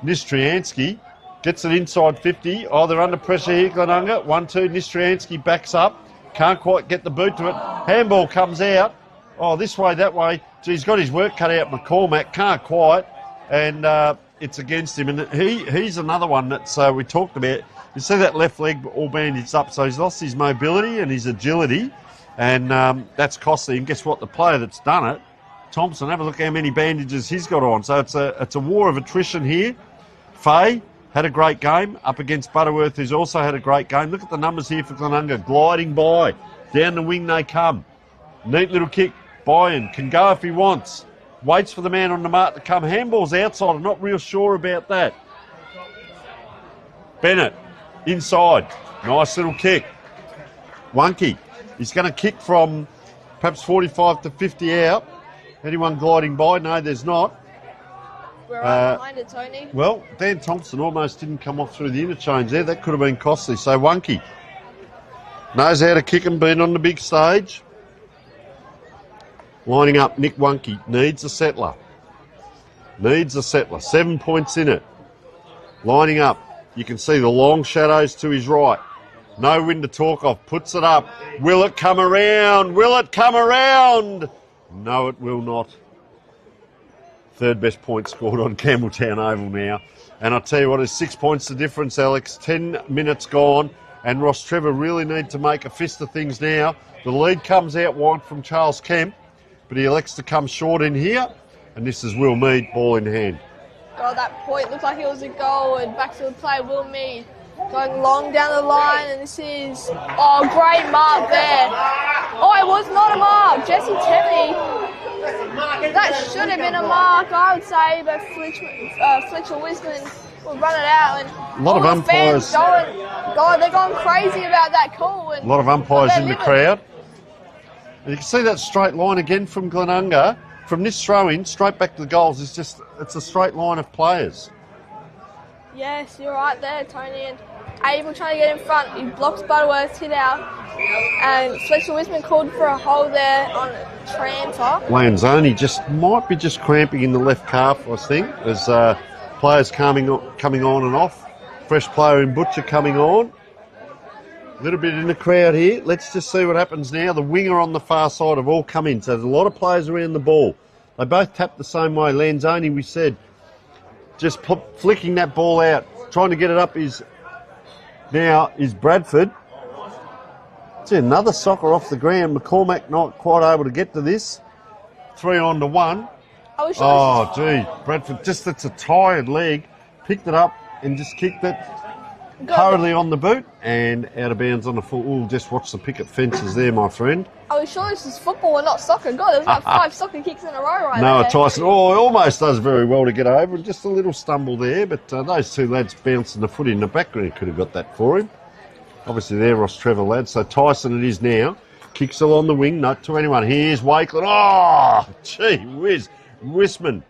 Nistriansky. Gets it inside 50. Oh, they're under pressure here, Glenunga. 1-2, Nistriansky backs up. Can't quite get the boot to it. Handball comes out. Oh, this way, that way. Gee, he's got his work cut out, McCormack. Can't quite. And it's against him. And he's another one that's we talked about. You see that left leg all bandaged up, so he's lost his mobility and his agility. And that's costly. And guess what? The player that's done it, Thompson, have a look how many bandages he's got on. So it's a war of attrition here. Fay had a great game up against Butterworth, who's also had a great game. Look at the numbers here for Glenunga. Gliding by. Down the wing they come. Neat little kick. Byron can go if he wants. Waits for the man on the mark to come. Handball's outside. I'm not real sure about that. Bennett inside. Nice little kick. Wonky. He's going to kick from perhaps 45 to 50 out. Anyone gliding by? No, there's not. We're right behind it, Tony. Well, Dan Thompson almost didn't come off through the interchange there. That could have been costly. So Wonky knows how to kick and been on the big stage. Lining up, Nick Wunke needs a settler. Needs a settler. 7 points in it. Lining up. You can see the long shadows to his right. No wind to talk of. Puts it up. Will it come around? Will it come around? No, it will not. Third best point scored on Campbelltown Oval now. And I'll tell you what, is 6 points the difference, Alex. 10 minutes gone. And Rostrevor really need to make a fist of things now. The lead comes out wide from Charles Kemp, but he elects to come short in here. And this is Will Mead, ball in hand. God, that point looked like it was a goal. And back to the play, Will Mead going long down the line. And this is, great mark there. Oh, it was not a mark. Jesse Temmie. That should have been a mark, I would say, but Fletcher Wisman will run it out. And a lot of umpires. They're going crazy about that call. And a lot of umpires in the crowd. And you can see that straight line again from Glenunga. From this throw-in, straight back to the goals, it's a straight line of players. Yes, you're right there, Tony. And Abel trying to get in front. He blocks Butterworth's hit out. And Fletcher Wisman called for a hold there on Tranter. Lanzoni might be cramping in the left calf, I think, as players coming on and off. Fresh player in Butcher coming on. A little bit in the crowd here. Let's just see what happens now. The winger on the far side have all come in. So there's a lot of players around the ball. They both tapped the same way. Lanzoni, we said, just flicking that ball out. Trying to get it up is Bradford. See, another soccer off the ground. McCormack not quite able to get to this. 3-on-1. Bradford, it's a tired leg. Picked it up and just kicked it hurriedly on the boot and out of bounds on the foot. We'll just watch the picket fences there, my friend. Are we sure this is football and not soccer? God, there's like 5 soccer kicks in a row right there. No, Tyson, almost does very well to get over. Just a little stumble there, but those two lads bouncing the footy in the background could have got that for him. Obviously, they're Rostrevor lads. So Tyson it is now. Kicks along the wing. No, to anyone. Here's Wakeland. Oh, gee whiz. Wisman.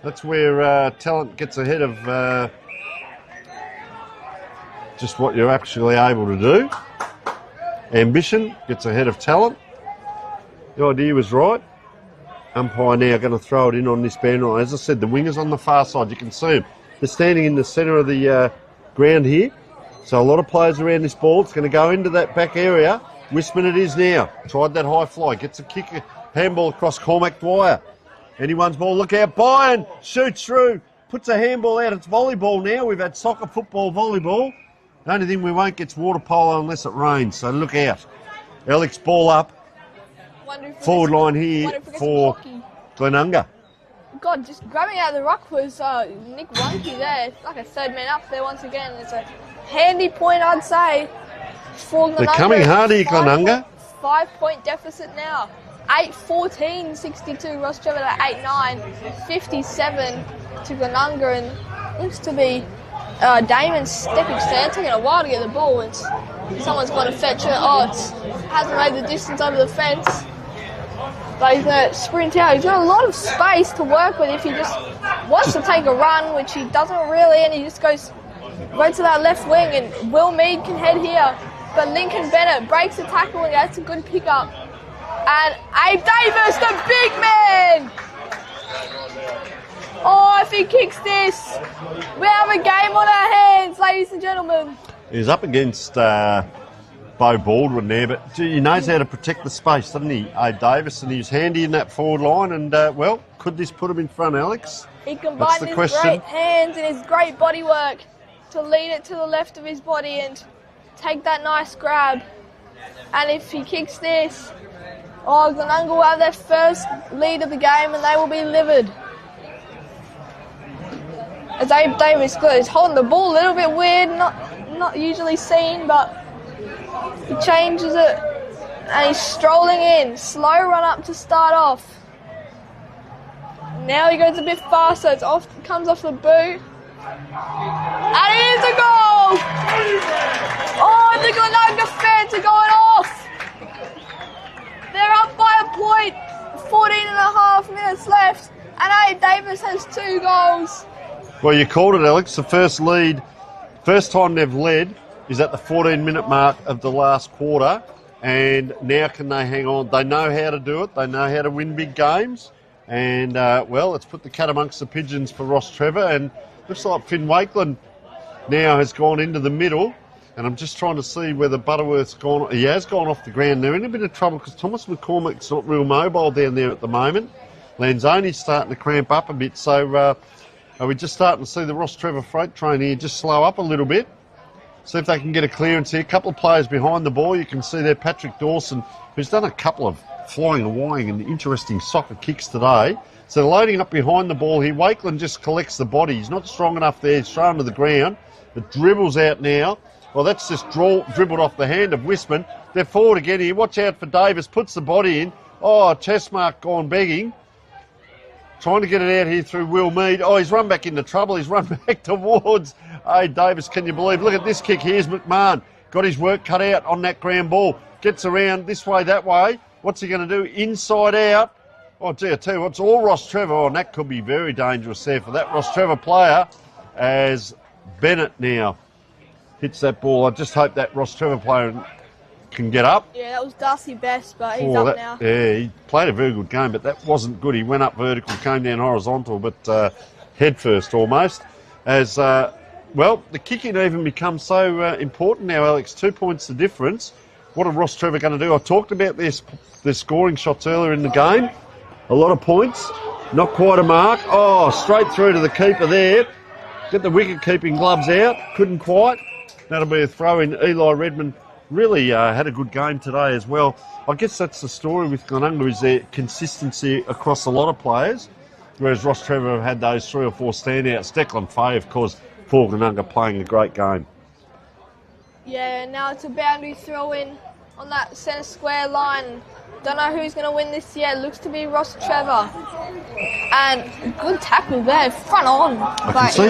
That's where talent gets ahead of just what you're actually able to do. Ambition gets ahead of talent. The idea was right. Umpire now going to throw it in on this boundary. As I said, the wingers on the far side, you can see them. They're standing in the centre of the ground here. So a lot of players around this ball. It's going to go into that back area. Wisman it is now. Tried that high fly. Gets a kick, handball across Cormac Dwyer. Anyone's ball. Look out. Byron shoots through. Puts a handball out. It's volleyball now. We've had soccer, football, volleyball. The only thing we won't get's water polo unless it rains. So look out. Alex ball up. Forward line here for Glenunga. God, just grabbing out of the ruck was Nick Wunke there. Like a third man up there once again. It's a handy point, I'd say, for Glenunga. They're coming hard here, Glenunga. 5-point deficit now. 8-14, 62. Rostrevor at 8-9, 57 to Glenunga. And looks to be Damon's stepping stand, taking a while to get the ball. And someone's going to fetch it. It hasn't made the distance over the fence. But he's going to sprint out. He's got a lot of space to work with if he just wants to take a run, which he doesn't really, and he just goes right to that left wing, and Will Mead can head here. But Lincoln Bennett breaks the tackle, and that's a good pickup. And Abe Davis, the big man! If he kicks this, we have a game on our hands, ladies and gentlemen. He's up against Bo Baldwin there, but he knows how to protect the space, doesn't he, Abe Davis? And he's handy in that forward line. And, could this put him in front, Alex? He combined his great hands and his great body work to lead it to the left of his body and take that nice grab. And if he kicks this, Glenunga will have their first lead of the game and they will be livid. As Abe Davis is holding the ball a little bit weird, not usually seen, but he changes it and he's strolling in. Slow run up to start off. Now he goes a bit faster. It's comes off the boot. And here's a goal! The Glenunga fans are going off. They're up by a point. 14 and a half minutes left. And Abe Davis has 2 goals. Well, you called it, Alex. The first time they've led is at the 14-minute mark of the last quarter. And now can they hang on? They know how to do it. They know how to win big games. And, well, let's put the cat amongst the pigeons for Rostrevor. And looks like Finn Wakeland now has gone into the middle. And I'm just trying to see whether Butterworth's gone. He has gone off the ground. They're in a bit of trouble because Thomas McCormick's not real mobile down there at the moment. Lanzoni's starting to cramp up a bit. So are we just starting to see the Rostrevor freight train here just slow up a little bit? See if they can get a clearance here. A couple of players behind the ball. You can see there Patrick Dawson, who's done a couple of flying and whying and interesting soccer kicks today. So they're loading up behind the ball here. Wakeland just collects the body. He's not strong enough there. He's thrown to the ground. It dribbles out now. Well, that's just dribbled off the hand of Wisman. They're forward again here. Watch out for Davis. Puts the body in. Oh, chest mark gone begging. Trying to get it out here through Will Mead. Oh, he's run back into trouble. He's run back towards... Hey, Davis, can you believe? Look at this kick. Here's McMahon. Got his work cut out on that ground ball. Gets around this way, that way. What's he going to do? Inside out. Oh, gee, I tell you what, it's all Rostrevor. Oh, and that could be very dangerous there for that Rostrevor player as Bennett now hits that ball. I just hope that Rostrevor player can get up. Yeah, that was Darcy Best, but he's up now. Yeah, he played a very good game, but that wasn't good. He went up vertical, came down horizontal, but head first almost. As, well, the kicking even becomes so important now, Alex. 2 points the difference. What are Rostrevor going to do? I talked about their scoring shots earlier in the game. A lot of points. Not quite a mark. Oh, straight through to the keeper there. Get the wicket-keeping gloves out. Couldn't quite. That'll be a throw in. Eli Redmond really had a good game today as well. I guess that's the story with Glenunga, is their consistency across a lot of players, whereas Rostrevor have had those 3 or 4 standouts. Declan Fay, of course, for Glenunga, playing a great game. Yeah, now it's a boundary throw-in on that centre square line. Don't know who's going to win this yet. Looks to be Rostrevor. And good tackle there, front on. I can see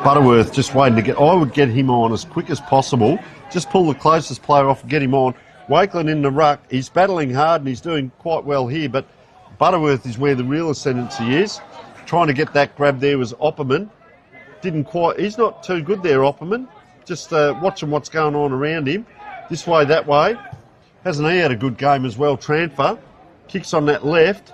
Butterworth just waiting to get... I would get him on as quick as possible. Just pull the closest player off and get him on. Wakeland in the ruck. He's battling hard and he's doing quite well here, but Butterworth is where the real ascendancy is. Trying to get that grab there was Opperman. Didn't quite... He's not too good there, Opperman. Just watching what's going on around him. This way, that way. Hasn't he had a good game as well? Transfer. Kicks on that left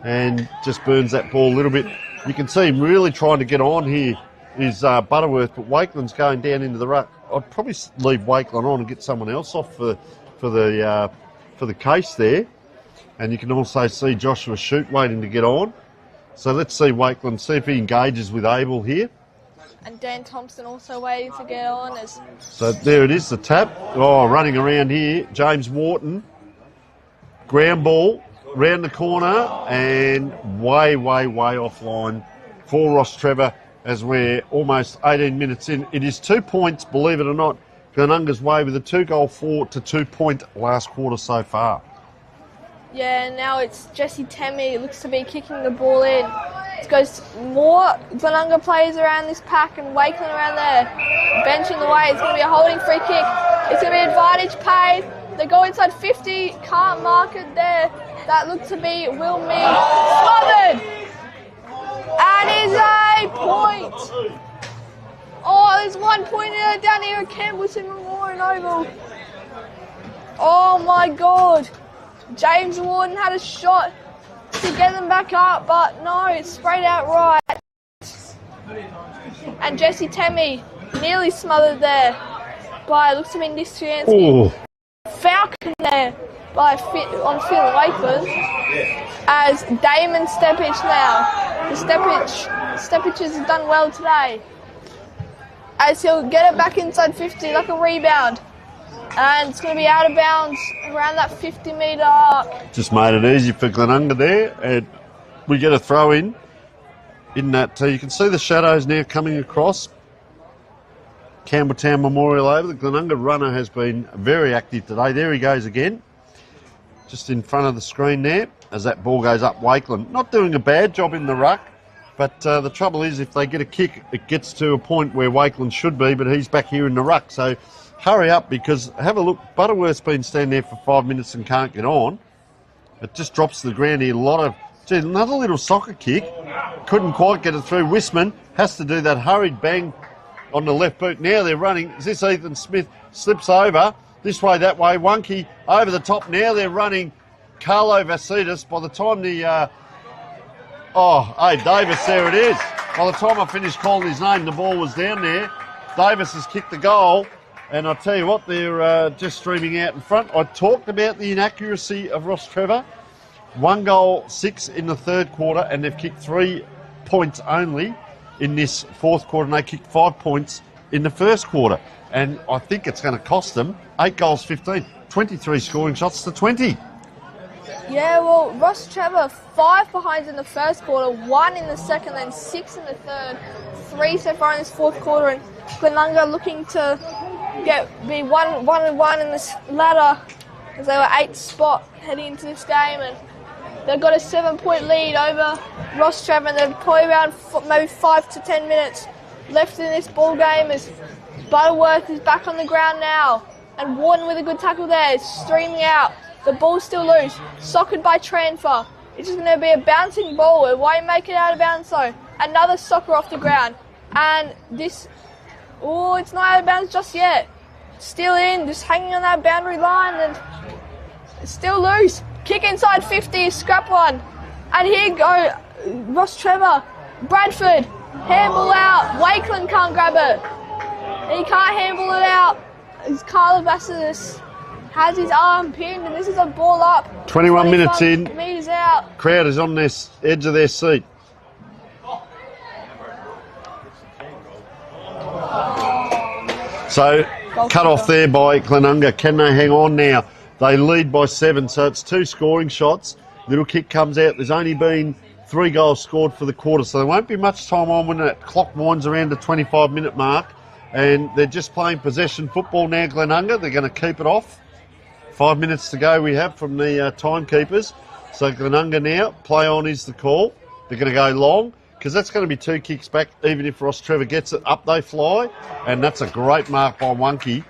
and just burns that ball a little bit. You can see him really trying to get on here is Butterworth, but Wakeland's going down into the ruck. I'd probably leave Wakeland on and get someone else off for the case there. And you can also see Joshua Shute waiting to get on. So let's see Wakeland, see if he engages with Abel here. And Dan Thompson also waiting to get on. So there it is, the tap. Oh, running around here, James Wharton. Ground ball, round the corner, and way offline for Rostrevor as we're almost 18 minutes in. It is 2 points, believe it or not. Glenunga's way with a 2-goal 4 to 2 point last quarter so far. Yeah, now it's Jesse Temmie. It looks to be kicking the ball in. It goes more Glenunga players around this pack and Wakeland around there. Bench in the way. It's going to be a holding free kick. It's going to be advantage paid. They go inside 50. Can't mark it there. That looks to be Will Mead. Smothered! And is a point. Oh, there's 1 point down here at Campbellton Memorial Oval. Oh my God. James Warden had a shot to get them back up, but no, it's sprayed out right. And Jesse Temmie nearly smothered there by, looks to be Nistriansky. Falcon there by on Phil Wakeland as Damon Steppich now. The Steppich has done well today as he'll get it back inside 50 like a rebound. And it's going to be out of bounds around that 50-metre arc. Just made it easy for Glenunga there. And we get a throw in that. You can see the shadows now coming across Campbelltown Memorial Oval. The Glenunga runner has been very active today. There he goes again. Just in front of the screen there as that ball goes up. Wakeland not doing a bad job in the ruck. But the trouble is if they get a kick, it gets to a point where Wakeland should be, but he's back here in the ruck. So hurry up, because have a look. Butterworth's been standing there for 5 minutes and can't get on. It just drops to the ground here. Another little soccer kick. Couldn't quite get it through. Wisman has to do that hurried bang on the left boot. Now they're running. Is this Ethan Smith? Slips over. this way, that way. Wonky over the top. Now they're running Carlo Vassitas. By the time the... Davis, there it is. By the time I finished calling his name, the ball was down there. Davis has kicked the goal. And I'll tell you what, they're just streaming out in front. I talked about the inaccuracy of Rostrevor. 1 goal, 6 in the third quarter, and they've kicked 3 points only in this fourth quarter, and they kicked 5 points in the first quarter. And I think it's going to cost them 8 goals, 15, 23 scoring shots to 20. Yeah, well, Rostrevor 5 behinds in the first quarter, 1 in the second, then 6 in the third, 3 so far in this fourth quarter, and Glenunga looking to be one and one in this ladder as they were 8th spot heading into this game, and they've got a 7-point lead over Rostrevor, and they've probably around maybe 5 to 10 minutes left in this ball game as Butterworth is back on the ground now, and Warden with a good tackle there is streaming out. The ball's still loose, soccered by Tranfer. It's just going to be a bouncing ball. It won't make it out of bounds though. Another soccer off the ground, and this, it's not out of bounds just yet. Still in, just hanging on that boundary line, and it's still loose. Kick inside 50, scrap one. And here go Rostrevor, Bradford, handball out. Wakeland can't grab it. He can't handball it out. It's Carlo Vassitas has his arm pinned, and this is a ball up. 21 minutes in. Meters out. Crowd is on this edge of their seat. So, cut off there by Glenunga. Can they hang on now? They lead by 7, so it's 2 scoring shots. Little kick comes out. There's only been 3 goals scored for the quarter, so there won't be much time on when that clock winds around the 25-minute mark. And they're just playing possession football now, Glenunga. They're going to keep it off. 5 minutes to go we have from the timekeepers. So Glenunga now, play on is the call. They're going to go long, because that's going to be 2 kicks back. Even if Rostrevor gets it up, they fly. And that's a great mark by Wonky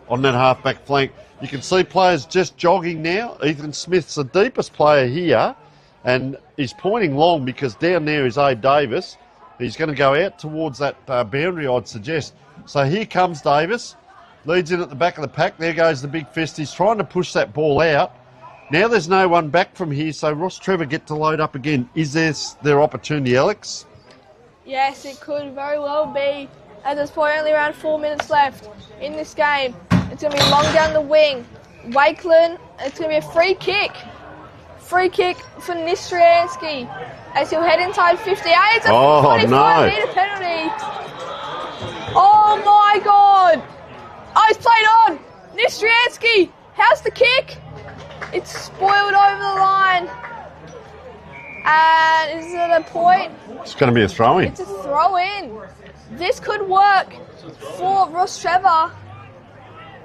on that half-back flank. You can see players just jogging now. Ethan Smith's the deepest player here, and he's pointing long because down there is A. Davis. He's going to go out towards that boundary, I'd suggest. So here comes Davis. Leads in at the back of the pack. There goes the big fist. He's trying to push that ball out. Now there's no one back from here, so Rostrevor get to load up again. Is this their opportunity, Alex? Yes, it could very well be. As there's probably only around 4 minutes left in this game. It's going to be long down the wing. Wakeland, it's going to be a free kick. Free kick for Nistriansky as he'll head inside 58. It's a 45-metre penalty. Oh my God. Oh, he's played on. Nistriansky, how's the kick? It's spoiled over the line. And is it a point? It's going to be a throw-in. It's a throw-in. This could work for Rostrevor.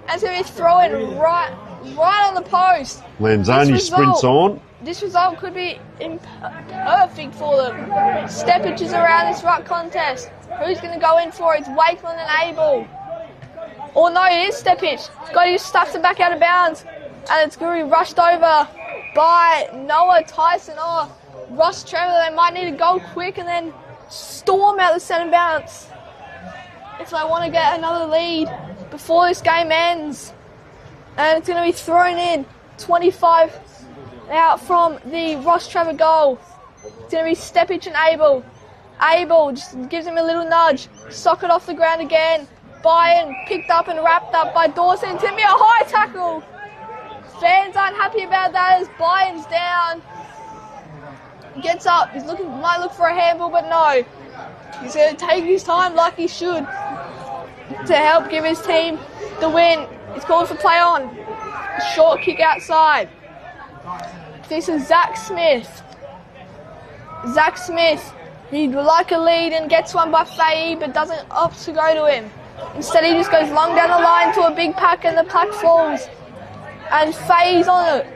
And it's going to be a throw-in right on the post. Lanzoni sprints on. This result could be perfect for them. Steppage is around this ruck contest. Who's going to go in for it? It's Wakeland and Abel. Or no, it is Steppage. Got to stuff it back out of bounds. And it's going to be rushed over by Noah Tyson. Oh, Rostrevor, they might need to go quick and then storm out the centre bounce if they want to get another lead before this game ends. And it's going to be thrown in 25 out from the Rostrevor goal. It's going to be Steppich and Abel. Abel just gives him a little nudge. Socket off the ground again. Bayern picked up and wrapped up by Dawson. It's going to be a high tackle. Fans aren't happy about that as Bayern's down. Gets up. He's might look for a handball, but no. He's going to take his time like he should to help give his team the win. It's called for play on. Short kick outside. This is Zach Smith. Zach Smith, he'd like a lead and gets one by Faye, but doesn't opt to go to him. Instead, he just goes long down the line to a big pack, and the pack falls. And Faye's on it.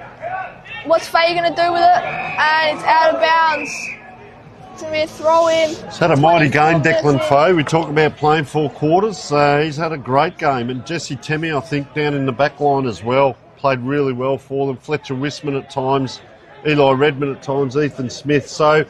What's Faye going to do with it? And it's out of bounds. It's going to be a throw-in. He's had a mighty game, Declan Faye. We talk about playing 4 quarters. He's had a great game. And Jesse Temi, I think, down in the back line as well. Played really well for them. Fletcher Wisman at times. Eli Redmond at times. Ethan Smith. So,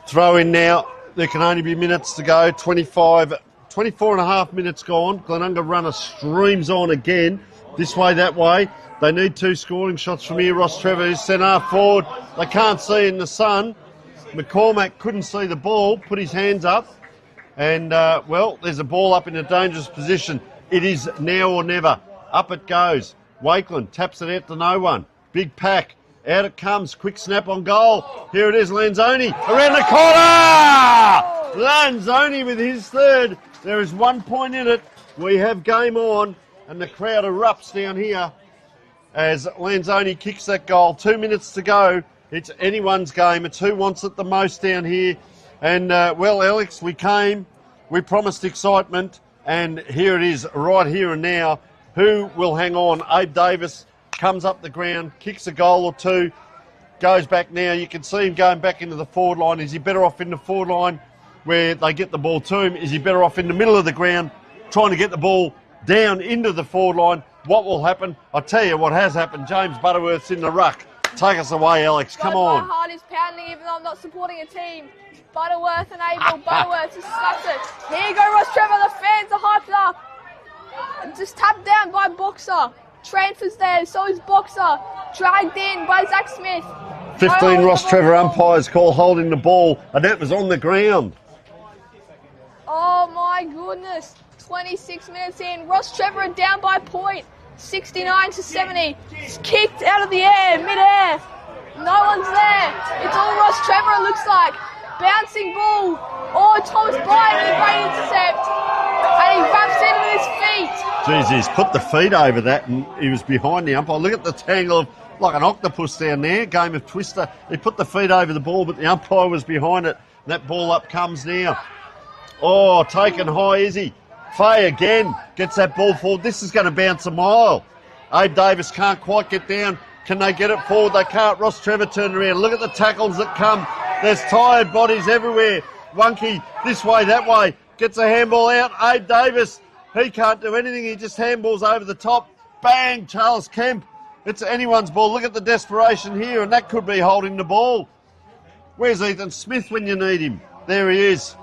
throw in now. There can only be minutes to go. 24 and a half minutes gone. Glenunga runner streams on again. This way, that way. They need 2 scoring shots from here. Rostrevor is sent half forward. They can't see in the sun. McCormack couldn't see the ball, put his hands up. And, well, there's a ball up in a dangerous position. It is now or never. Up it goes. Wakeland taps it out to no one. Big pack. Out it comes. Quick snap on goal. Here it is, Lanzoni. Around the corner! Lanzoni with his third. There is 1 point in it. We have game on. And the crowd erupts down here as Lanzoni kicks that goal. 2 minutes to go. It's anyone's game. It's who wants it the most down here. And, well, Alex, we came. We promised excitement. And here it is, right here and now. Who will hang on? Abe Davis comes up the ground, kicks a goal or two, goes back now. You can see him going back into the forward line. Is he better off in the forward line where they get the ball to him? Is he better off in the middle of the ground trying to get the ball down into the forward line? What will happen? I'll tell you what has happened. James Butterworth's in the ruck. Take us away, Alex. Come on. My heart is pounding even though I'm not supporting a team. Butterworth and Abel. Butterworth just slaps it. Here you go, Rostrevor. The fans are hyped up. Just tapped down by Boxer. Transfers there, so is Boxer. Dragged in by Zach Smith. 15 Rostrevor umpires call holding the ball, and that was on the ground. Oh my goodness. 26 minutes in. Rostrevor are down by point. 69-70. It's kicked out of the air, mid-air. No one's there. It's all Rostrevor, it looks like. Bouncing ball. Oh, Thomas Bryant with a great intercept. And he wraps in with his feet. Jeez, he's put the feet over that and he was behind the umpire. Look at the tangle of like an octopus down there. Game of Twister. He put the feet over the ball, but the umpire was behind it. And that ball up comes now. Oh, taken high, is he? Fay again gets that ball forward. This is going to bounce a mile. Abe Davis can't quite get down. Can they get it forward? They can't. Rostrevor turned around. Look at the tackles that come. There's tired bodies everywhere. Wonky this way, that way. Gets a handball out. Abe Davis, he can't do anything. He just handballs over the top. Bang, Charles Kemp. It's anyone's ball. Look at the desperation here, and that could be holding the ball. Where's Ethan Smith when you need him? There he is.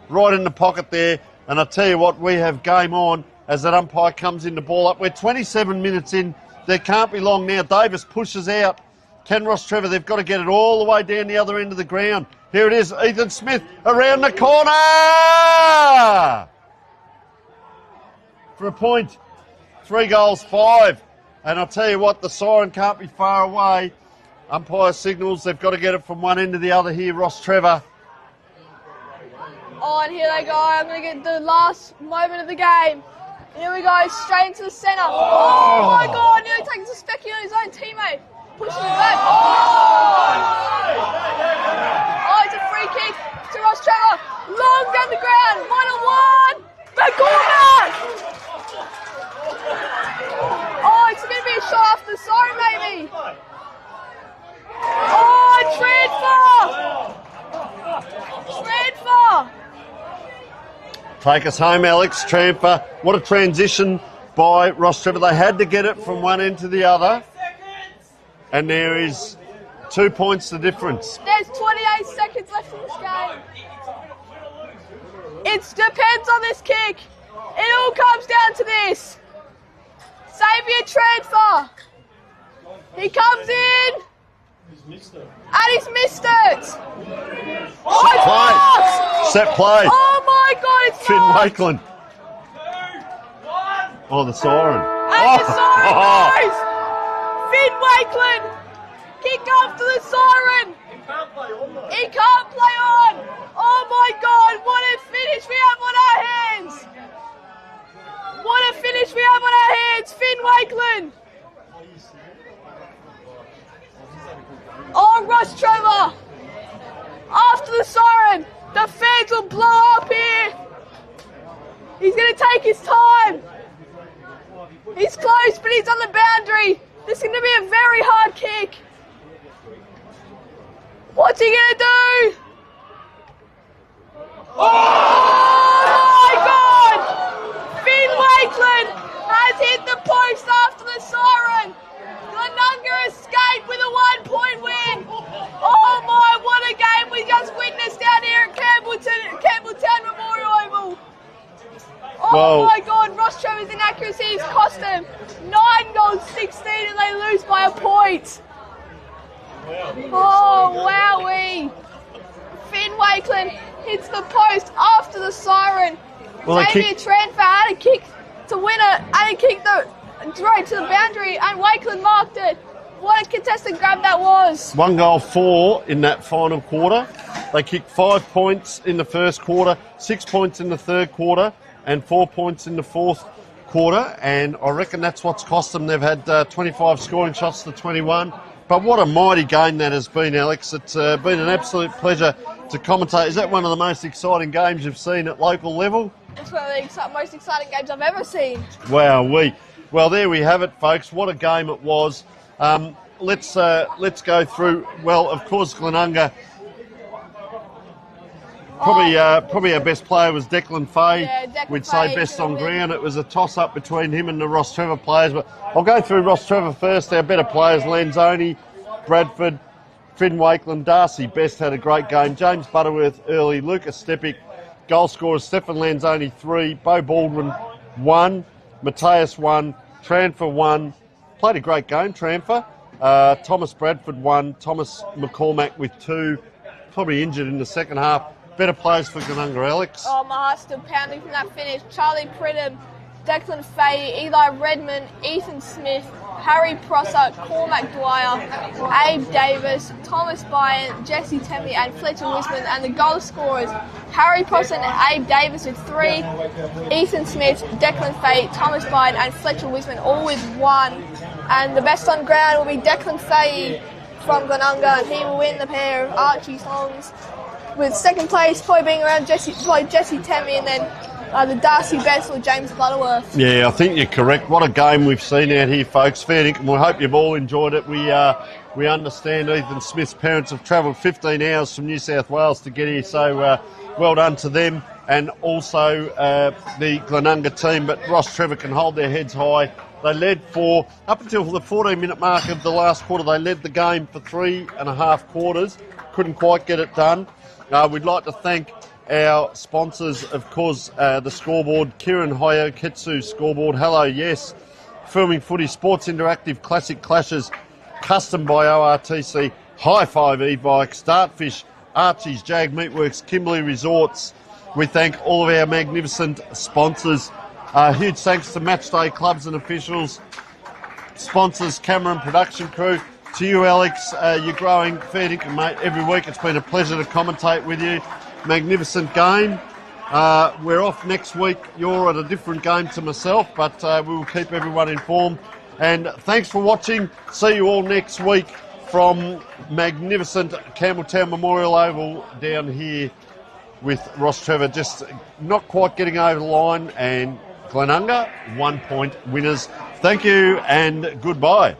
Right in the pocket there. And I tell you what, we have game on as that umpire comes in the ball up. We're 27 minutes in. There can't be long now. Davis pushes out. Can Rostrevor, they've got to get it all the way down the other end of the ground. Here it is, Ethan Smith around the corner! For a point. 3 goals, 5. And I'll tell you what, the siren can't be far away. Umpire signals, they've got to get it from one end to the other here, Rostrevor. Oh, and here they go. I'm going to get the last moment of the game. Here we go, straight into the centre. Oh my God, nearly takes a specky on his own teammate. Pushing it back. Oh, it's a free kick to Rostrevor. Long down the ground. 1-on-1. McCormack. Oh, it's going to be a shot after the siren, maybe. Oh, transfer. Take us home, Alex. Transfer. What a transition by Rostrevor. They had to get it from one end to the other. And there is 2 points the difference. There's 28 seconds left in this game. It depends on this kick. It all comes down to this. Xavier transfer. He comes in. And he's missed it. Oh, it's blocked. Set play. Oh my God, it's Finn blocked. Wakeland. Oh, the siren. And the siren goes. Finn Wakeland. Kick after the siren. He can't play on. Oh my God, what a finish we have on our hands. Finn Wakeland. Oh, Rostrevor. After the siren, the fans will blow up here. He's going to take his time. He's close, but he's on the boundary. This is going to be a very hard kick. What's he going to do? Oh my God! Finn Wakeland has hit the post after the siren. Glenunga escaped with a 1-point win. Oh my, what a game we just witnessed down here at Campbelltown Memorial Oval. Oh Well, my God, Rostrevor those inaccuracies cost them 9 goals 16 and they lose by a point. Oh, wowee. Finn Wakeland hits the post after the siren. Well, Xavier Tranfer had a kick to win it and he kicked it right to the boundary and Wakeland marked it. What a contested grab that was. 1 goal 4 in that final quarter. They kicked 5 points in the first quarter, 6 points in the third quarter, and 4 points in the fourth quarter. And I reckon that's what's cost them. They've had 25 scoring shots to 21. But what a mighty game that has been, Alex. It's been an absolute pleasure to commentate. Is that one of the most exciting games you've seen at local level? It's one of the most exciting games I've ever seen. Wow, well, there we have it, folks. What a game it was. Let's go through. Well, of course, Glenunga. Probably our best player was Declan Fay. Yeah, Declan We'd say Fay best on ground. It was a toss-up between him and the Rostrevor players. But I'll go through Rostrevor first. Our better players: Lanzoni, Bradford, Finn Wakeland, Darcy Best had a great game. James Butterworth early, Lucas Stepic, goal scorers Stefan Lanzoni 3, Bo Baldwin 1, Mateus 1, Tranfer 1. Played a great game, Tranfer. Thomas Bradford 1, Thomas McCormack with 2. Probably injured in the second half. Better players for Glenunga, Alex. Oh, my heart's still pounding from that finish. Charlie Pridham, Declan Fay, Eli Redmond, Ethan Smith, Harry Prosser, Cormac Dwyer, Abe Davis, Thomas Bryant, Jesse Temmie and Fletcher Wisman. And the goal scorers, Harry Prosser and Abe Davis with 3, Ethan Smith, Declan Fay, Thomas Bryant and Fletcher Wisman all with 1. And the best on ground will be Declan Fay from Glenunga, and he will win the pair of Archie songs, with second place probably being around Jesse Temmie and then the Darcy Best or James Butterworth. Yeah, I think you're correct. What a game we've seen out here, folks. Fair dinkum. We hope you've all enjoyed it. We understand Ethan Smith's parents have travelled 15 hours from New South Wales to get here, so well done to them. And also the Glenunga team, but Rostrevor can hold their heads high. They led up until the 14-minute mark of the last quarter, they led the game for 3.5 quarters. Couldn't quite get it done. We'd like to thank our sponsors, of course, the scoreboard, Kieran Hayoketsu scoreboard, Hello Yes, Filming Footy, Sports Interactive, Classic Clashes, Custom by ORTC, High Five e-bikes, Dartfish, Archie's, Jag Meatworks, Kimberley Resorts. We thank all of our magnificent sponsors. Huge thanks to Matchday clubs and officials, sponsors, camera and production crew. To you, Alex, you're growing fair dinkum, mate, every week. It's been a pleasure to commentate with you. Magnificent game. We're off next week. You're at a different game to myself, but we will keep everyone informed. And thanks for watching. See you all next week from magnificent Campbelltown Memorial Oval down here with Rostrevor just not quite getting over the line, and Glenunga 1 point winners. Thank you and goodbye.